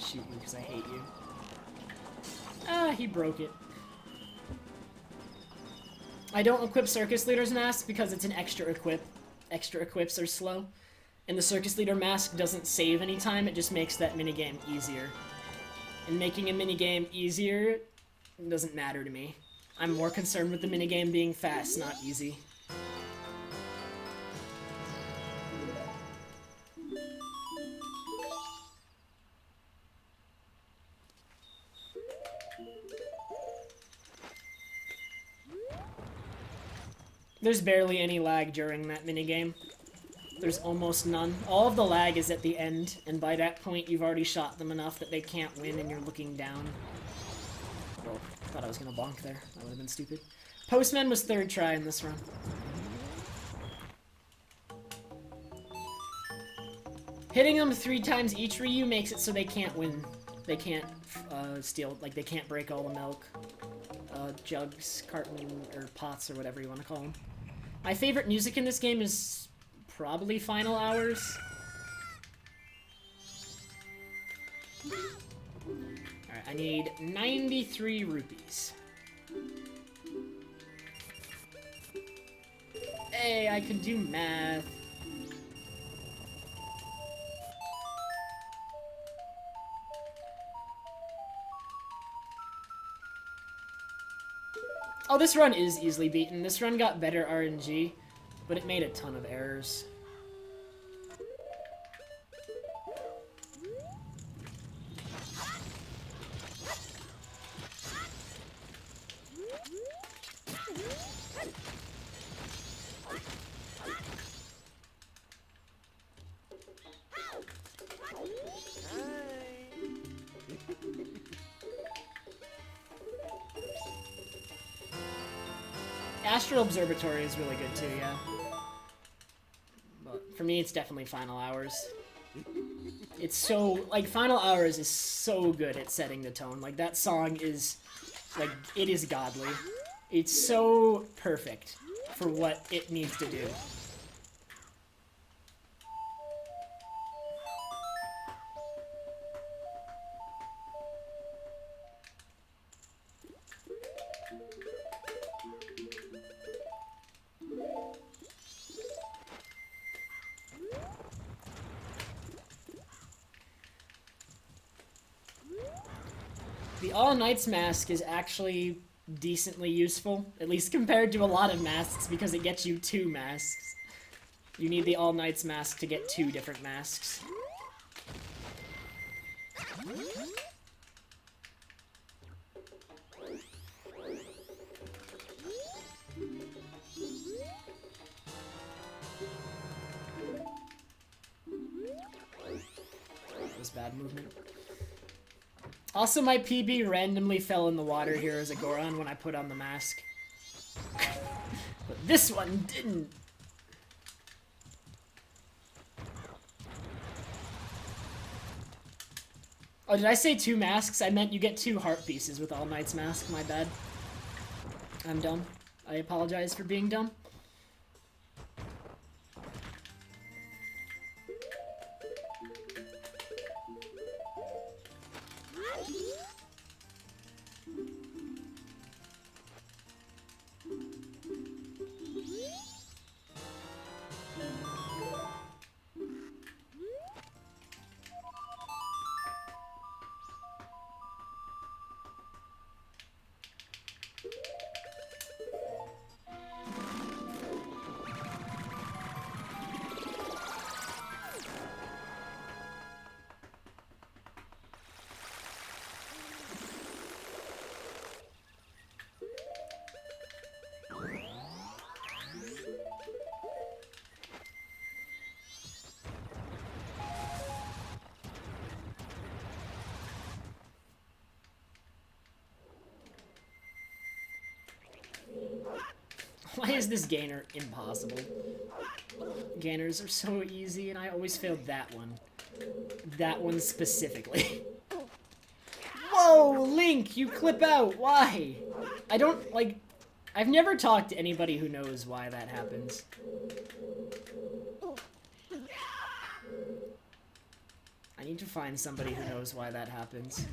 shoot you because I hate you. Ah, he broke it. I don't equip Circus Leader's mask because it's an extra equip. Extra equips are slow. And the Circus Leader mask doesn't save any time, it just makes that minigame easier. And making a minigame easier doesn't matter to me. I'm more concerned with the minigame being fast, not easy. There's barely any lag during that minigame. There's almost none. All of the lag is at the end, and by that point you've already shot them enough that they can't win and you're looking down. Oh, thought I was gonna bonk there. That would have been stupid. Postman was third try in this run. Hitting them 3 times each Ryu makes it so they can't win. They can't steal, like they can't break all the milk. Jugs, carton, or pots, or whatever you want to call them. My favorite music in this game is probably Final Hours. Alright, I need 93 rupees. Hey, I can do math. Oh, this run is easily beaten. This run got better RNG, but it made a ton of errors. Astral Observatory is really good too, yeah. But for me, it's definitely Final Hours. It's so, like, Final Hours is so good at setting the tone. Like, that song is, like, it is godly. It's so perfect for what it needs to do. The All Knights mask is actually decently useful, at least compared to a lot of masks, because it gets you 2 masks. You need the All Knights mask to get 2 different masks. That was bad movement. Also, my PB randomly fell in the water here as a Goron when I put on the mask. But this one didn't. Oh, did I say 2 masks? I meant you get 2 heart pieces with All Knight's mask. My bad. I'm dumb. I apologize for being dumb. Why is this gainer impossible? Gainers are so easy, and I always failed that one. That one specifically. Whoa, Link, you clip out. Why? I don't, like... I've never talked to anybody who knows why that happens. need to find somebody who knows why that happens.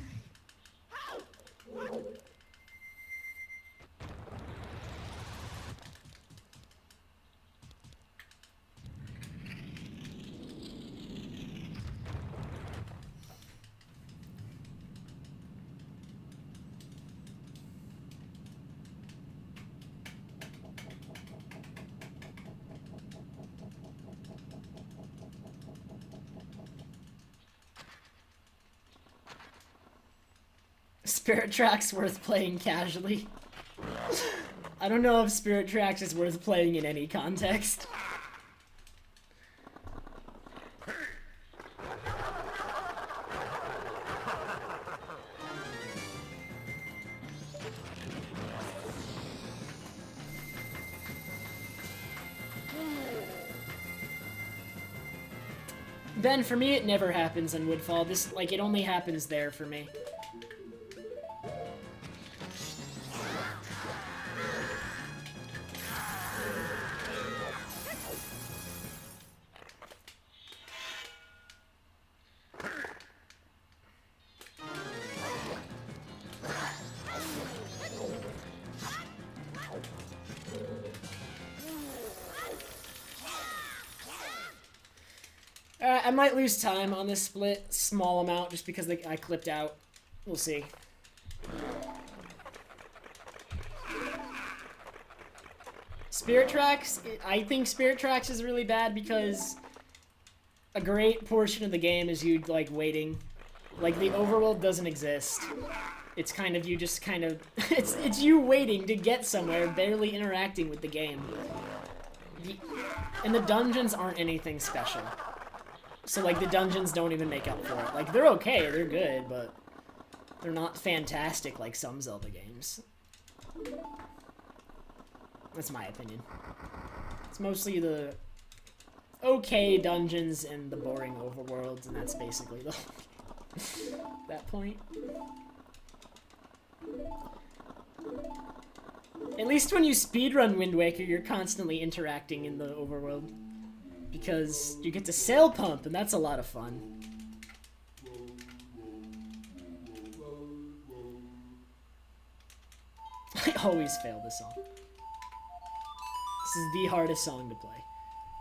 Spirit Track's worth playing casually. I don't know if Spirit Tracks is worth playing in any context. Ben, for me, it never happens in Woodfall. This, like, it only happens there for me. I might lose time on this split, small amount, just because I clipped out. We'll see. Spirit Tracks, I think Spirit Tracks is really bad because a great portion of the game is you, like, waiting. Like, the overworld doesn't exist. It's kind of, you just kind of, it's you waiting to get somewhere, barely interacting with the game. And the dungeons aren't anything special. So, like, the dungeons don't even make up for it. Like, they're okay, they're good, but they're not fantastic like some Zelda games. That's my opinion. It's mostly the okay dungeons and the boring overworlds, and that's basically the that point. At least when you speedrun Wind Waker, you're constantly interacting in the overworld. Because you get to sail pump, and that's a lot of fun. I always fail this song. This is the hardest song to play.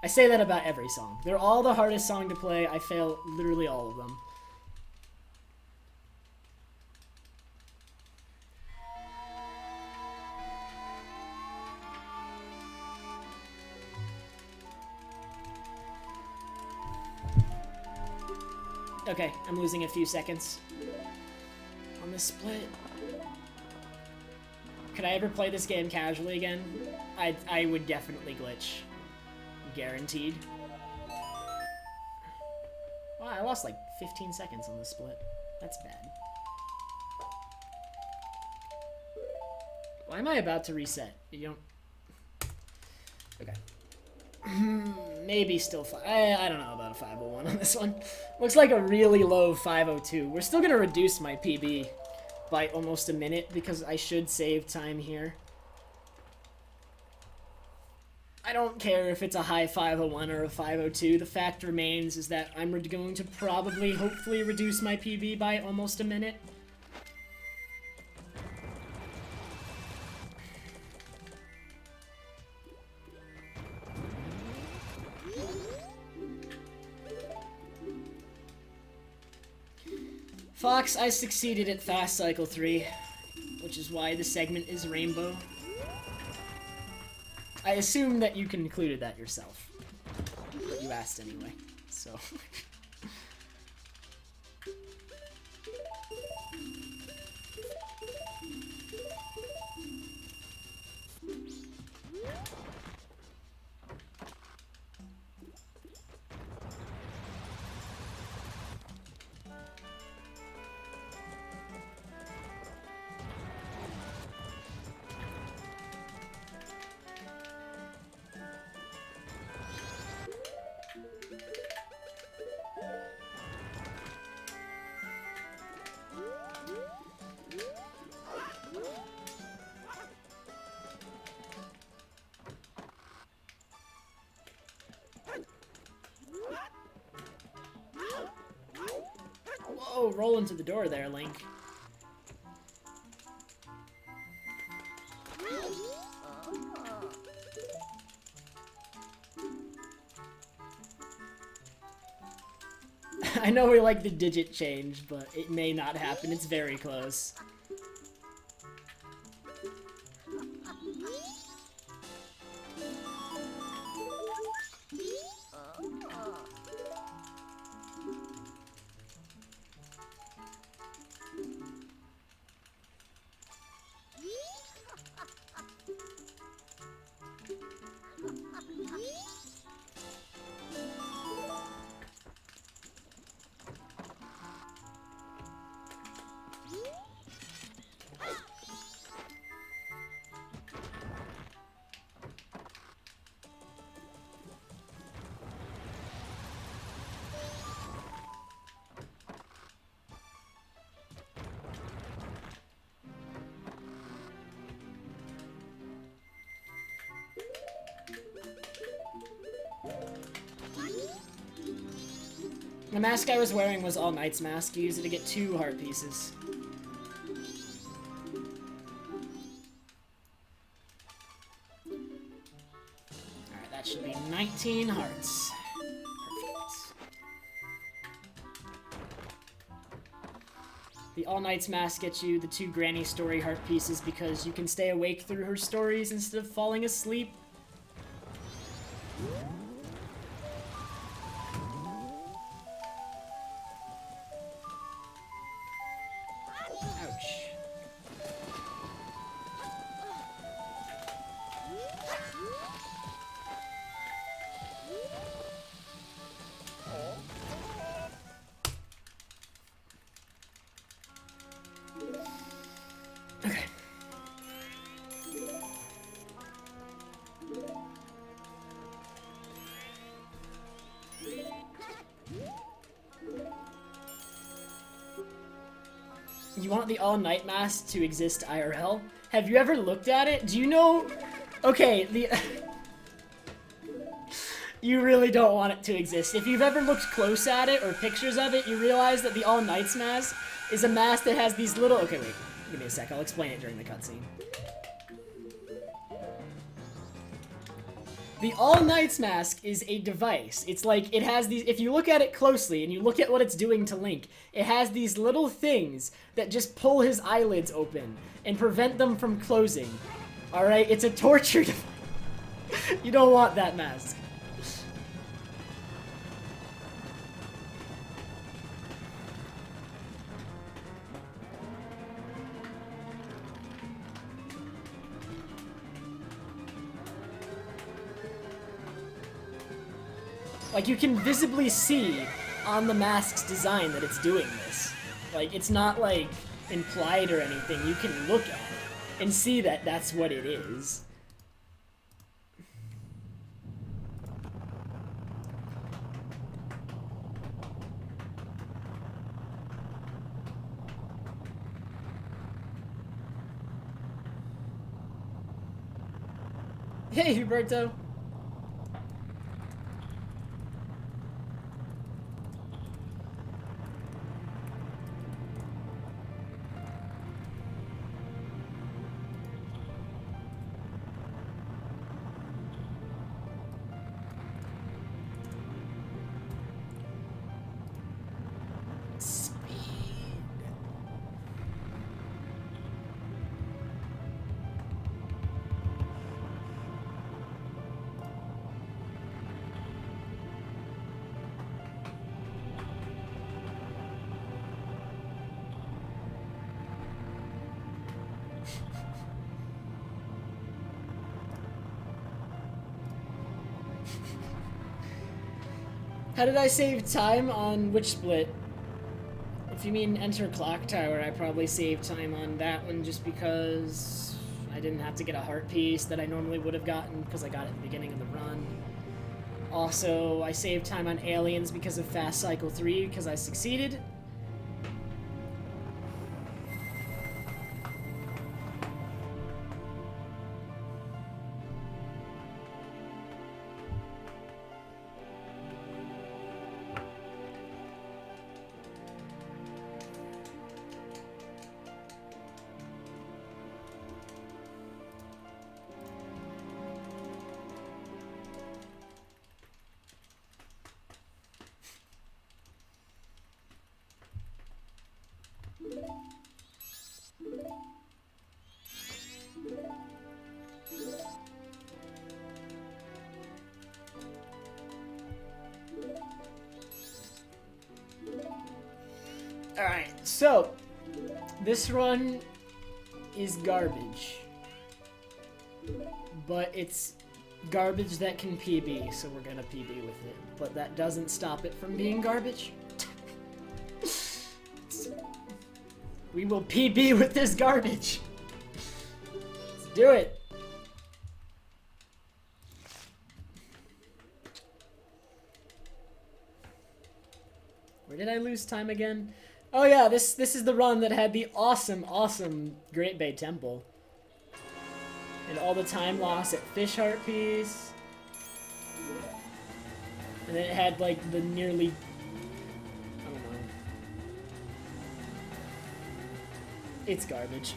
I say that about every song. They're all the hardest song to play. I fail literally all of them. Okay, I'm losing a few seconds on this split. Could I ever play this game casually again? I would definitely glitch. Guaranteed. Wow, I lost like 15 seconds on this split. That's bad. Why am I about to reset? You don't... Okay. Maybe still I don't know about a 501 on this one. Looks like a really low 502. We're still gonna reduce my PB by almost a minute because I should save time here. I don't care if it's a high 501 or a 502. The fact remains is that I'm going to probably, hopefully, reduce my PB by almost a minute. Fox, I succeeded at Fast Cycle 3, which is why the segment is rainbow. I assume that you concluded that yourself, but you asked anyway, so... Oh, roll into the door there, Link. I know we like the digit change, but it may not happen. It's very close. The mask I was wearing was All Knight's mask. You use it to get 2 heart pieces. Alright, that should be 19 hearts. Perfect. The All Knight's mask gets you the 2 Granny story heart pieces because you can stay awake through her stories instead of falling asleep. You want the all-night mask to exist IRL? Have you ever looked at it? Do you know... Okay, the... You really don't want it to exist. If you've ever looked close at it, or pictures of it, you realize that the all-nights mask is a mask that has these little... Okay, wait. Give me a sec. I'll explain it during the cutscene. The all-nights mask is a device. It's like, it has these, if you look at it closely and you look at what it's doing to Link, it has these little things that just pull his eyelids open and prevent them from closing. Alright, it's a torture device. You don't want that mask. Like, you can visibly see on the mask's design that it's doing this. Like, it's not, like, implied or anything. You can look at it and see that that's what it is. Hey, Huberto! How did I save time on which split? If you mean Enter Clock Tower, I probably saved time on that one just because I didn't have to get a heart piece that I normally would have gotten because I got it at the beginning of the run. Also, I saved time on Aliens because of Fast Cycle 3 because I succeeded. Alright, so this run is garbage. But it's garbage that can PB, so we're gonna PB with it. But that doesn't stop it from being garbage. We will PB with this garbage. Let's do it. Where did I lose time again? Oh yeah, this is the run that had the awesome Great Bay Temple. And all the time loss at Fish Heart Piece. And then it had like the nearly, I don't know. It's garbage.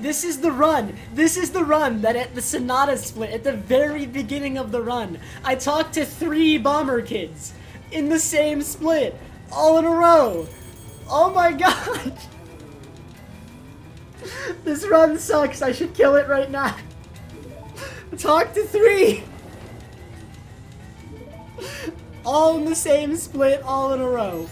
This is the run. This is the run that at the Sonata split, at the very beginning of the run, I talked to 3 Bomber kids in the same split, all in a row. Oh my god. This run sucks. I should kill it right now. Talk to 3. All in the same split, all in a row.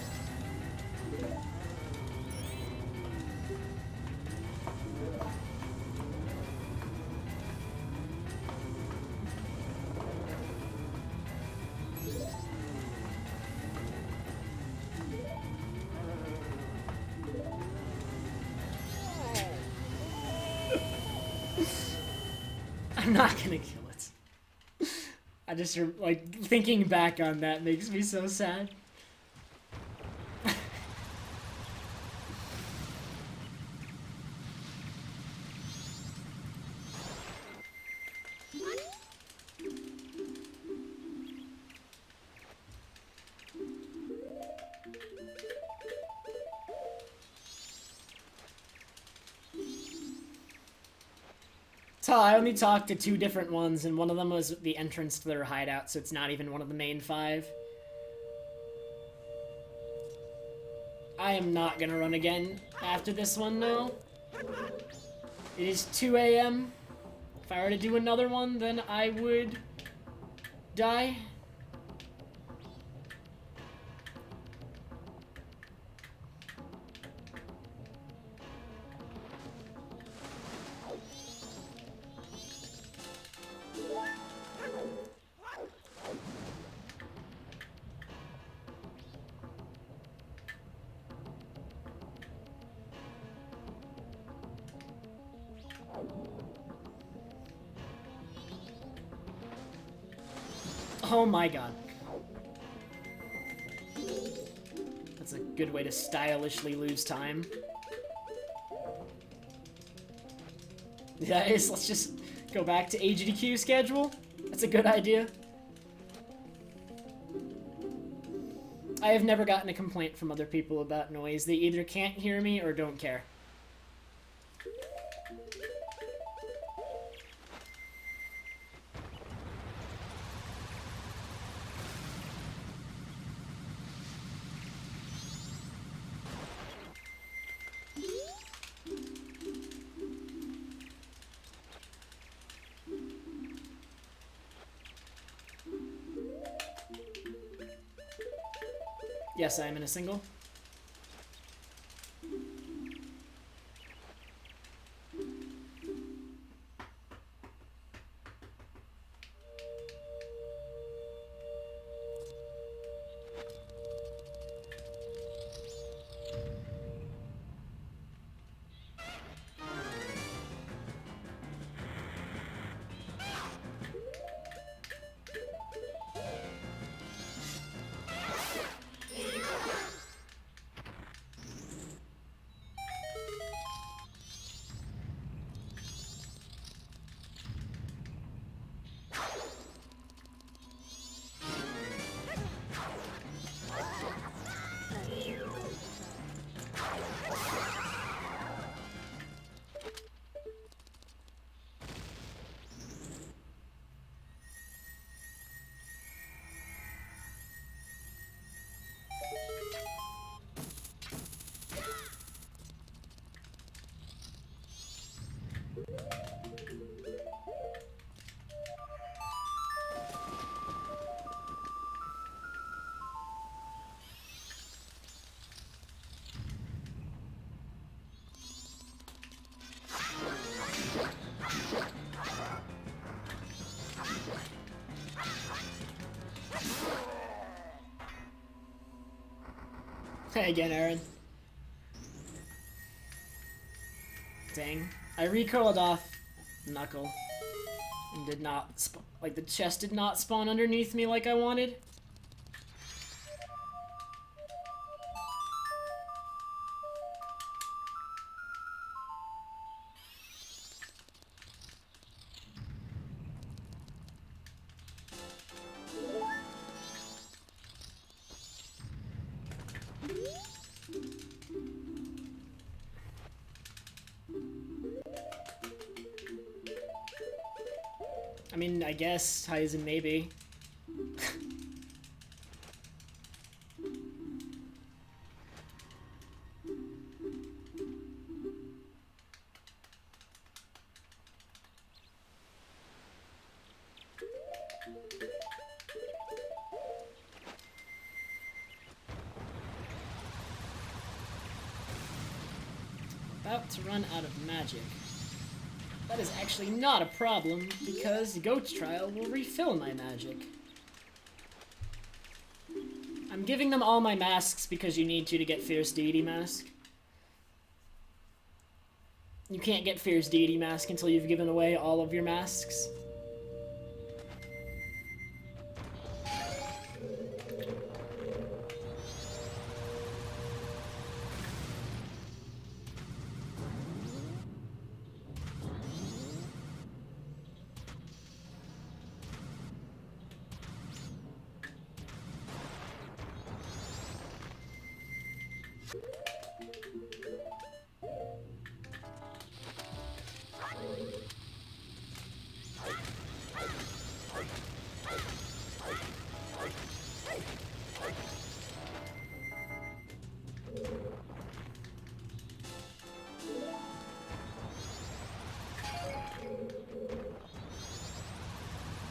I'm not gonna kill it. I just, like, thinking back on that makes me so sad. So I only talked to 2 different ones, and one of them was the entrance to their hideout, so it's not even one of the main 5. I am not gonna run again after this one, no. It is 2 a.m. If I were to do another one, then I would die. Oh my god. That's a good way to stylishly lose time. That is, let's just go back to AGDQ schedule. That's a good idea. I have never gotten a complaint from other people about noise. They either can't hear me or don't care. Yes, I am in a single. Hey again, Aaron. Dang. I recoiled off Knuckle. And did not like the chest did not spawn underneath me like I wanted. I mean, I guess Heisen maybe. About to run out of magic. That is actually not a problem, because Goat's Trial will refill my magic. I'm giving them all my masks because you need to get Fierce Deity Mask. You can't get Fierce Deity Mask until you've given away all of your masks.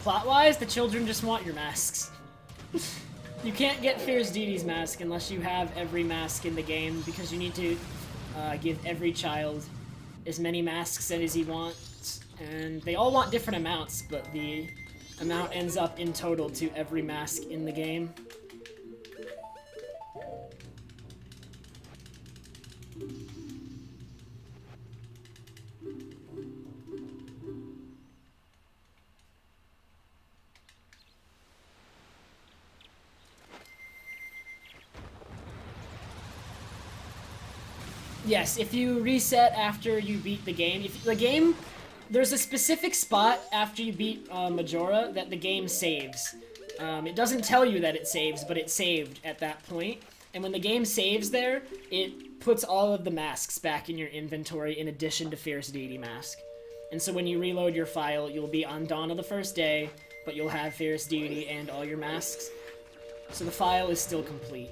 Plot-wise, the children just want your masks. You can't get Fierce Deity's mask unless you have every mask in the game, because you need to give every child as many masks as he wants, and they all want different amounts, but the amount ends up in total to every mask in the game. Yes, if you reset after you beat the game, there's a specific spot after you beat Majora that the game saves. It doesn't tell you that it saves, but it saved at that point. And when the game saves there, it puts all of the masks back in your inventory in addition to Fierce Deity Mask. And so when you reload your file, you'll be on Dawn of the First Day, but you'll have Fierce Deity and all your masks. So the file is still complete,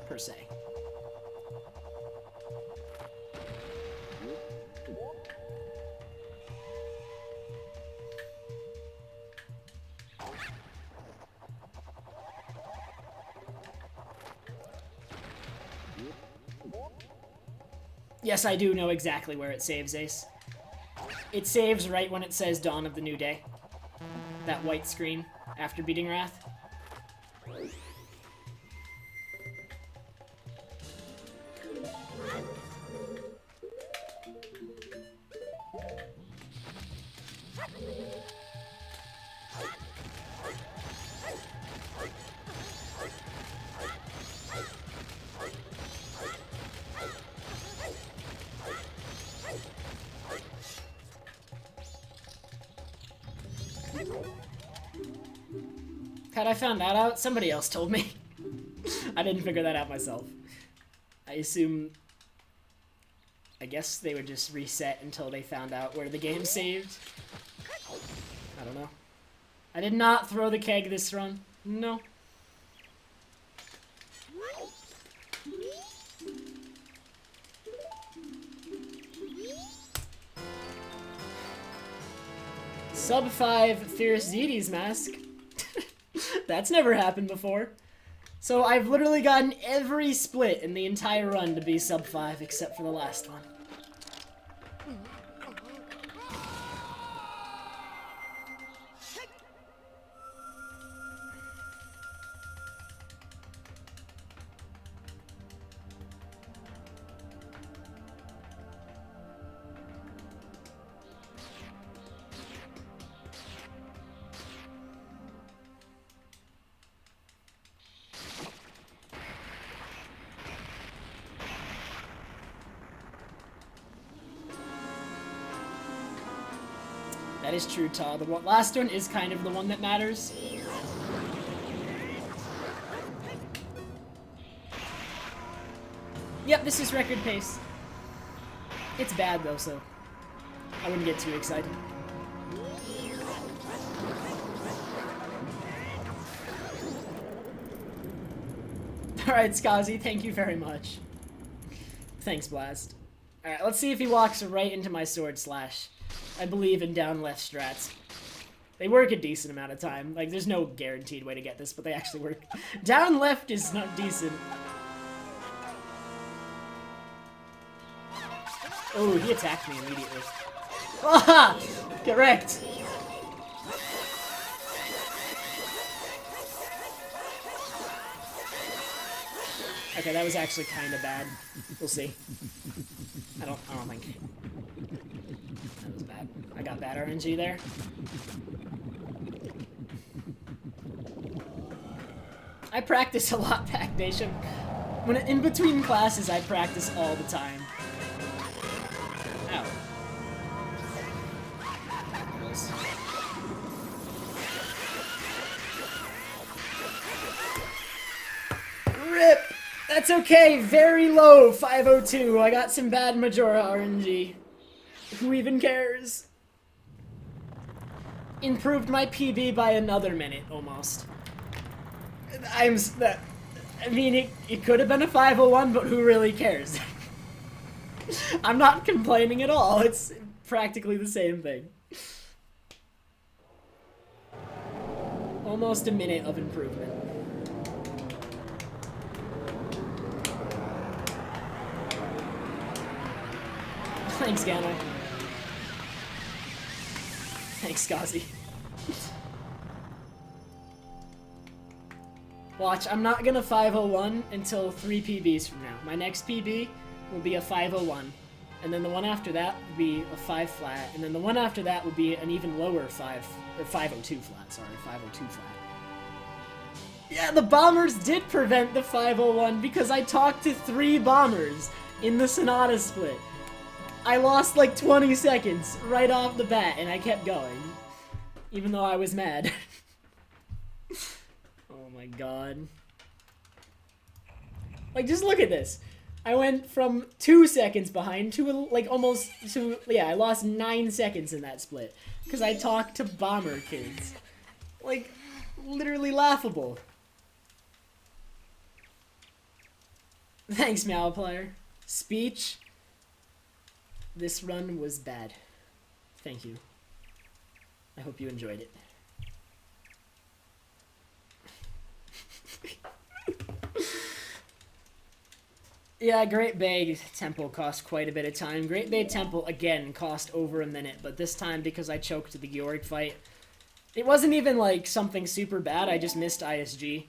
per se. Yes, I do know exactly where it saves, Ace. It saves right when it says Dawn of the New Day. That white screen after beating Wrath. Had I found that out, somebody else told me. I didn't figure that out myself. I guess they would just reset until they found out where the game saved. I don't know. I did not throw the keg this run. No. Sub 5 Fierce Deity's mask. That's never happened before. So I've literally gotten every split in the entire run to be sub 5 except for the last one. That is true, Todd. The last one is kind of the one that matters. Yep, this is record pace. It's bad though, so I wouldn't get too excited. Alright, Skazi, thank you very much. Thanks, Blast. Alright, let's see if he walks right into my sword slash. I believe in down left strats. They work a decent amount of time. Like, there's no guaranteed way to get this, but they actually work. Down left is not decent. Oh, he attacked me immediately. Ah! Correct! Okay, that was actually kind of bad. We'll see. I don't think. That was bad. I got bad RNG there. I practice a lot, Pack Nation. When in between classes, I practice all the time. Ow. RIP! That's okay, very low, 502. I got some bad Majora RNG. Who even cares? Improved my PB by another minute, almost. I mean, it could have been a 501, but who really cares? I'm not complaining at all. It's practically the same thing. Almost a minute of improvement. Thanks, Gano. Thanks, Skazi. Watch, I'm not gonna 501 until 3 PBs from now. My next PB will be a 501, and then the one after that will be a 5 flat, and then the one after that will be an even lower 502 flat, sorry, 502 flat. Yeah, the bombers did prevent the 501 because I talked to 3 bombers in the Sonata split. I lost like 20 seconds right off the bat, and I kept going, even though I was mad. Oh my god. Like, just look at this. I went from 2 seconds behind to, like, almost to, yeah, I lost 9 seconds in that split. Because I talked to bomber kids. Like, literally laughable. Thanks, Malplayer. Speech. This run was bad. Thank you. I hope you enjoyed it. Yeah, Great Bay Temple cost quite a bit of time. Great Bay Temple, again, cost over a minute, but this time, because I choked the Georg fight, it wasn't even, like, something super bad. I just missed ISG,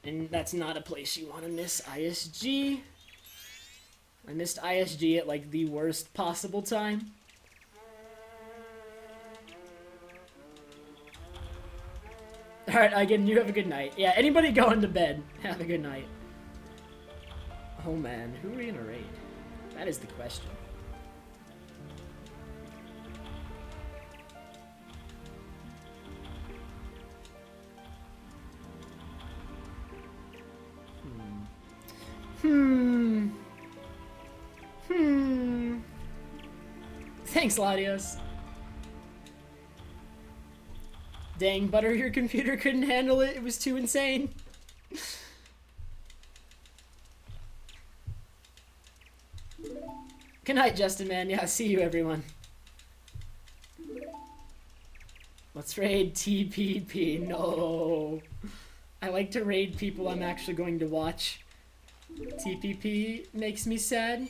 and that's not a place you want to miss ISG. I missed ISG at, like, the worst possible time. Alright, again, you have a good night. Yeah, anybody going to bed, have a good night. Oh man, who are we gonna raid? That is the question. Thanks, Latios. Dang, Butter, your computer couldn't handle it. It was too insane. Good night, Justin, man. Yeah, see you, everyone. Let's raid TPP. No. I like to raid people I'm actually going to watch. TPP makes me sad.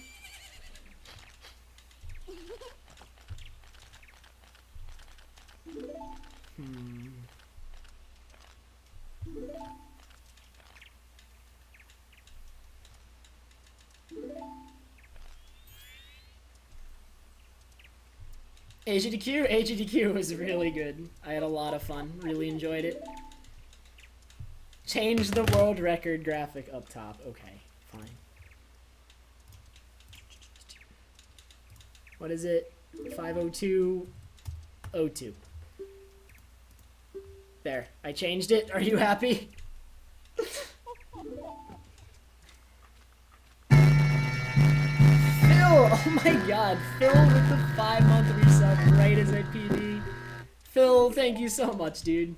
AGDQ was really good. I had a lot of fun. Really enjoyed it. Change the world record graphic up top. Okay, fine. What is it? 50202. There, I changed it. Are you happy? Oh my god, Phil with the 5-month resub right as I PB. Phil, thank you so much, dude.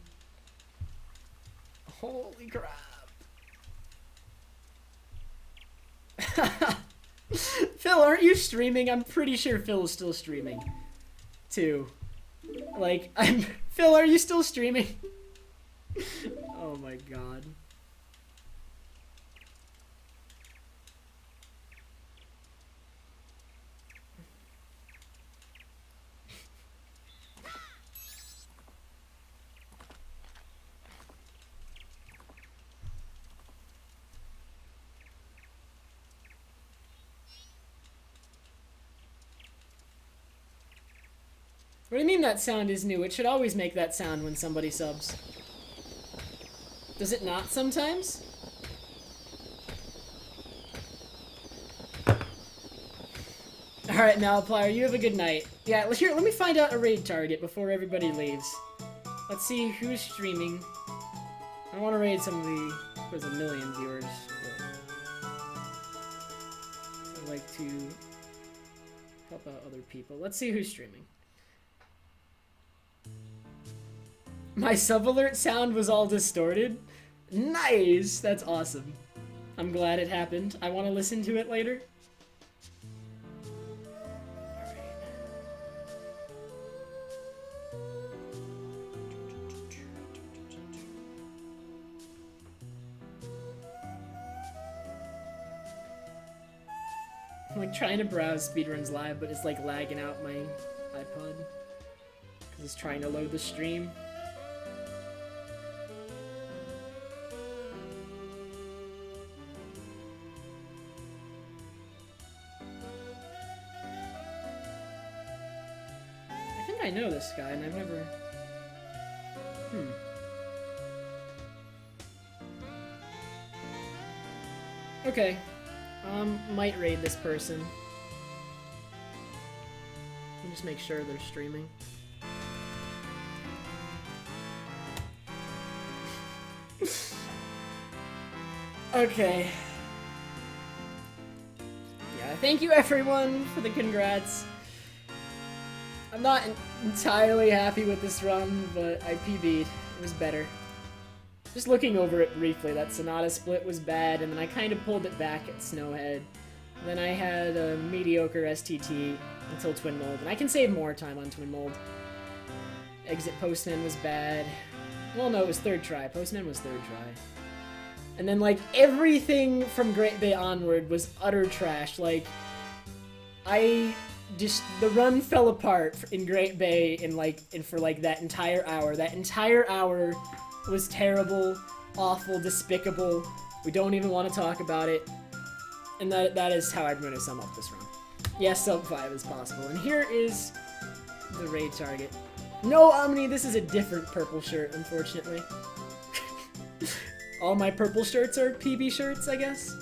Holy crap. Phil, aren't you streaming? I'm pretty sure Phil's still streaming. Too. Like, Phil, are you still streaming? Oh my god. What do you mean that sound is new? It should always make that sound when somebody subs. Does it not sometimes? Alright, Malplier, you have a good night. Yeah, here, let me find out a raid target before everybody leaves. Let's see who's streaming. I want to raid some of the... There's a million viewers. I'd like to help out other people. Let's see who's streaming. My sub alert sound was all distorted? Nice! That's awesome. I'm glad it happened. I want to listen to it later. I'm like trying to browse speedruns live, but it's like lagging out my iPod. Because it's trying to load the stream. I know this guy, and I've never... Okay. Might raid this person. Let me just make sure they're streaming. Okay. Yeah, thank you everyone for the congrats. I'm not entirely happy with this run, but I PB'd. It was better. Just looking over it briefly, that Sonata split was bad, and then I kind of pulled it back at Snowhead. Then I had a mediocre STT until Twin Mold, and I can save more time on Twin Mold. Exit Postman was bad. Well, no, it was third try. Postman was third try. And then, like, everything from Great Bay onward was utter trash. Like, the run fell apart in Great Bay for that entire hour. That entire hour was terrible, awful, despicable. We don't even want to talk about it. And that is how I'm going to sum up this run. Yes, sub 5 is possible. And here is the raid target. No, Omni, this is a different purple shirt, unfortunately. All my purple shirts are PB shirts, I guess.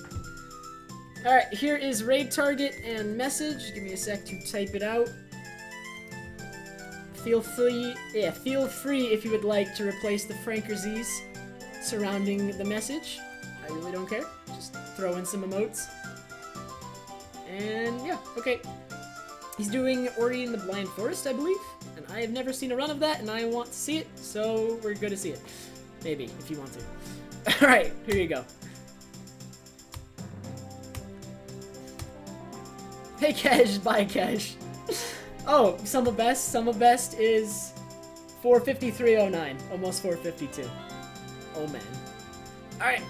Alright, here is raid target and message. Give me a sec to type it out. Feel free if you would like to replace the Frankerzes surrounding the message. I really don't care. Just throw in some emotes. And yeah, okay. He's doing Ori in the Blind Forest, I believe. And I have never seen a run of that, and I want to see it, so we're good to see it. Maybe, if you want to. Alright, here you go. Hey Kesh, bye Kesh. Oh, Summer Best is 453.09. Almost 452. Oh, man. Alright.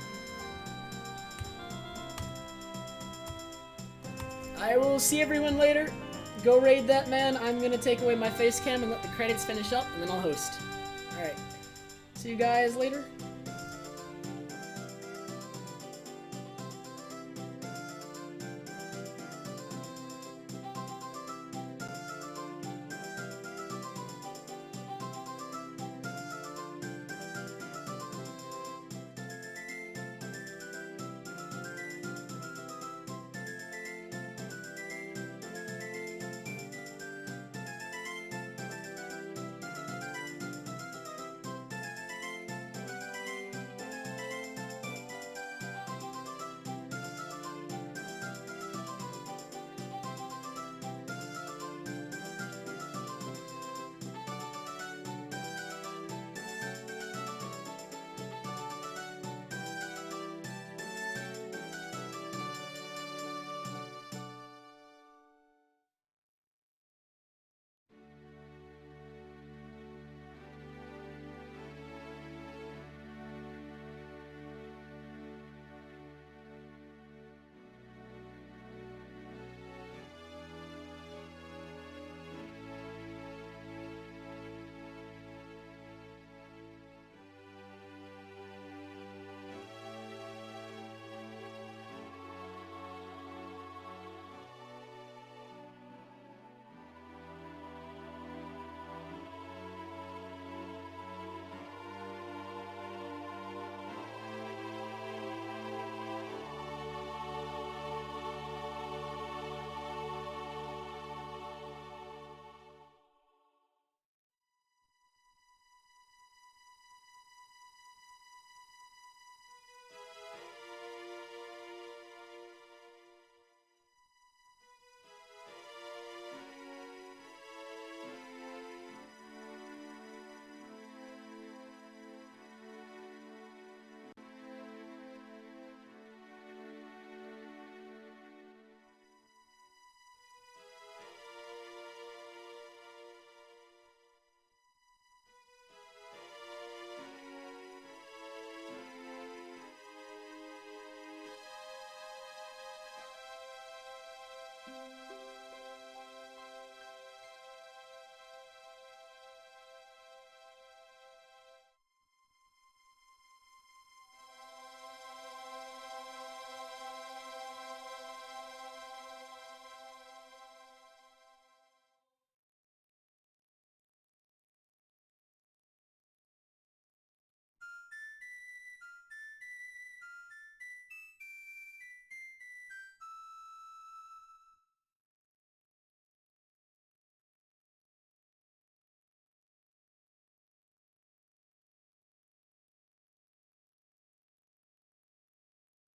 I will see everyone later. Go raid that man. I'm gonna take away my face cam and let the credits finish up, and then I'll host. Alright. See you guys later.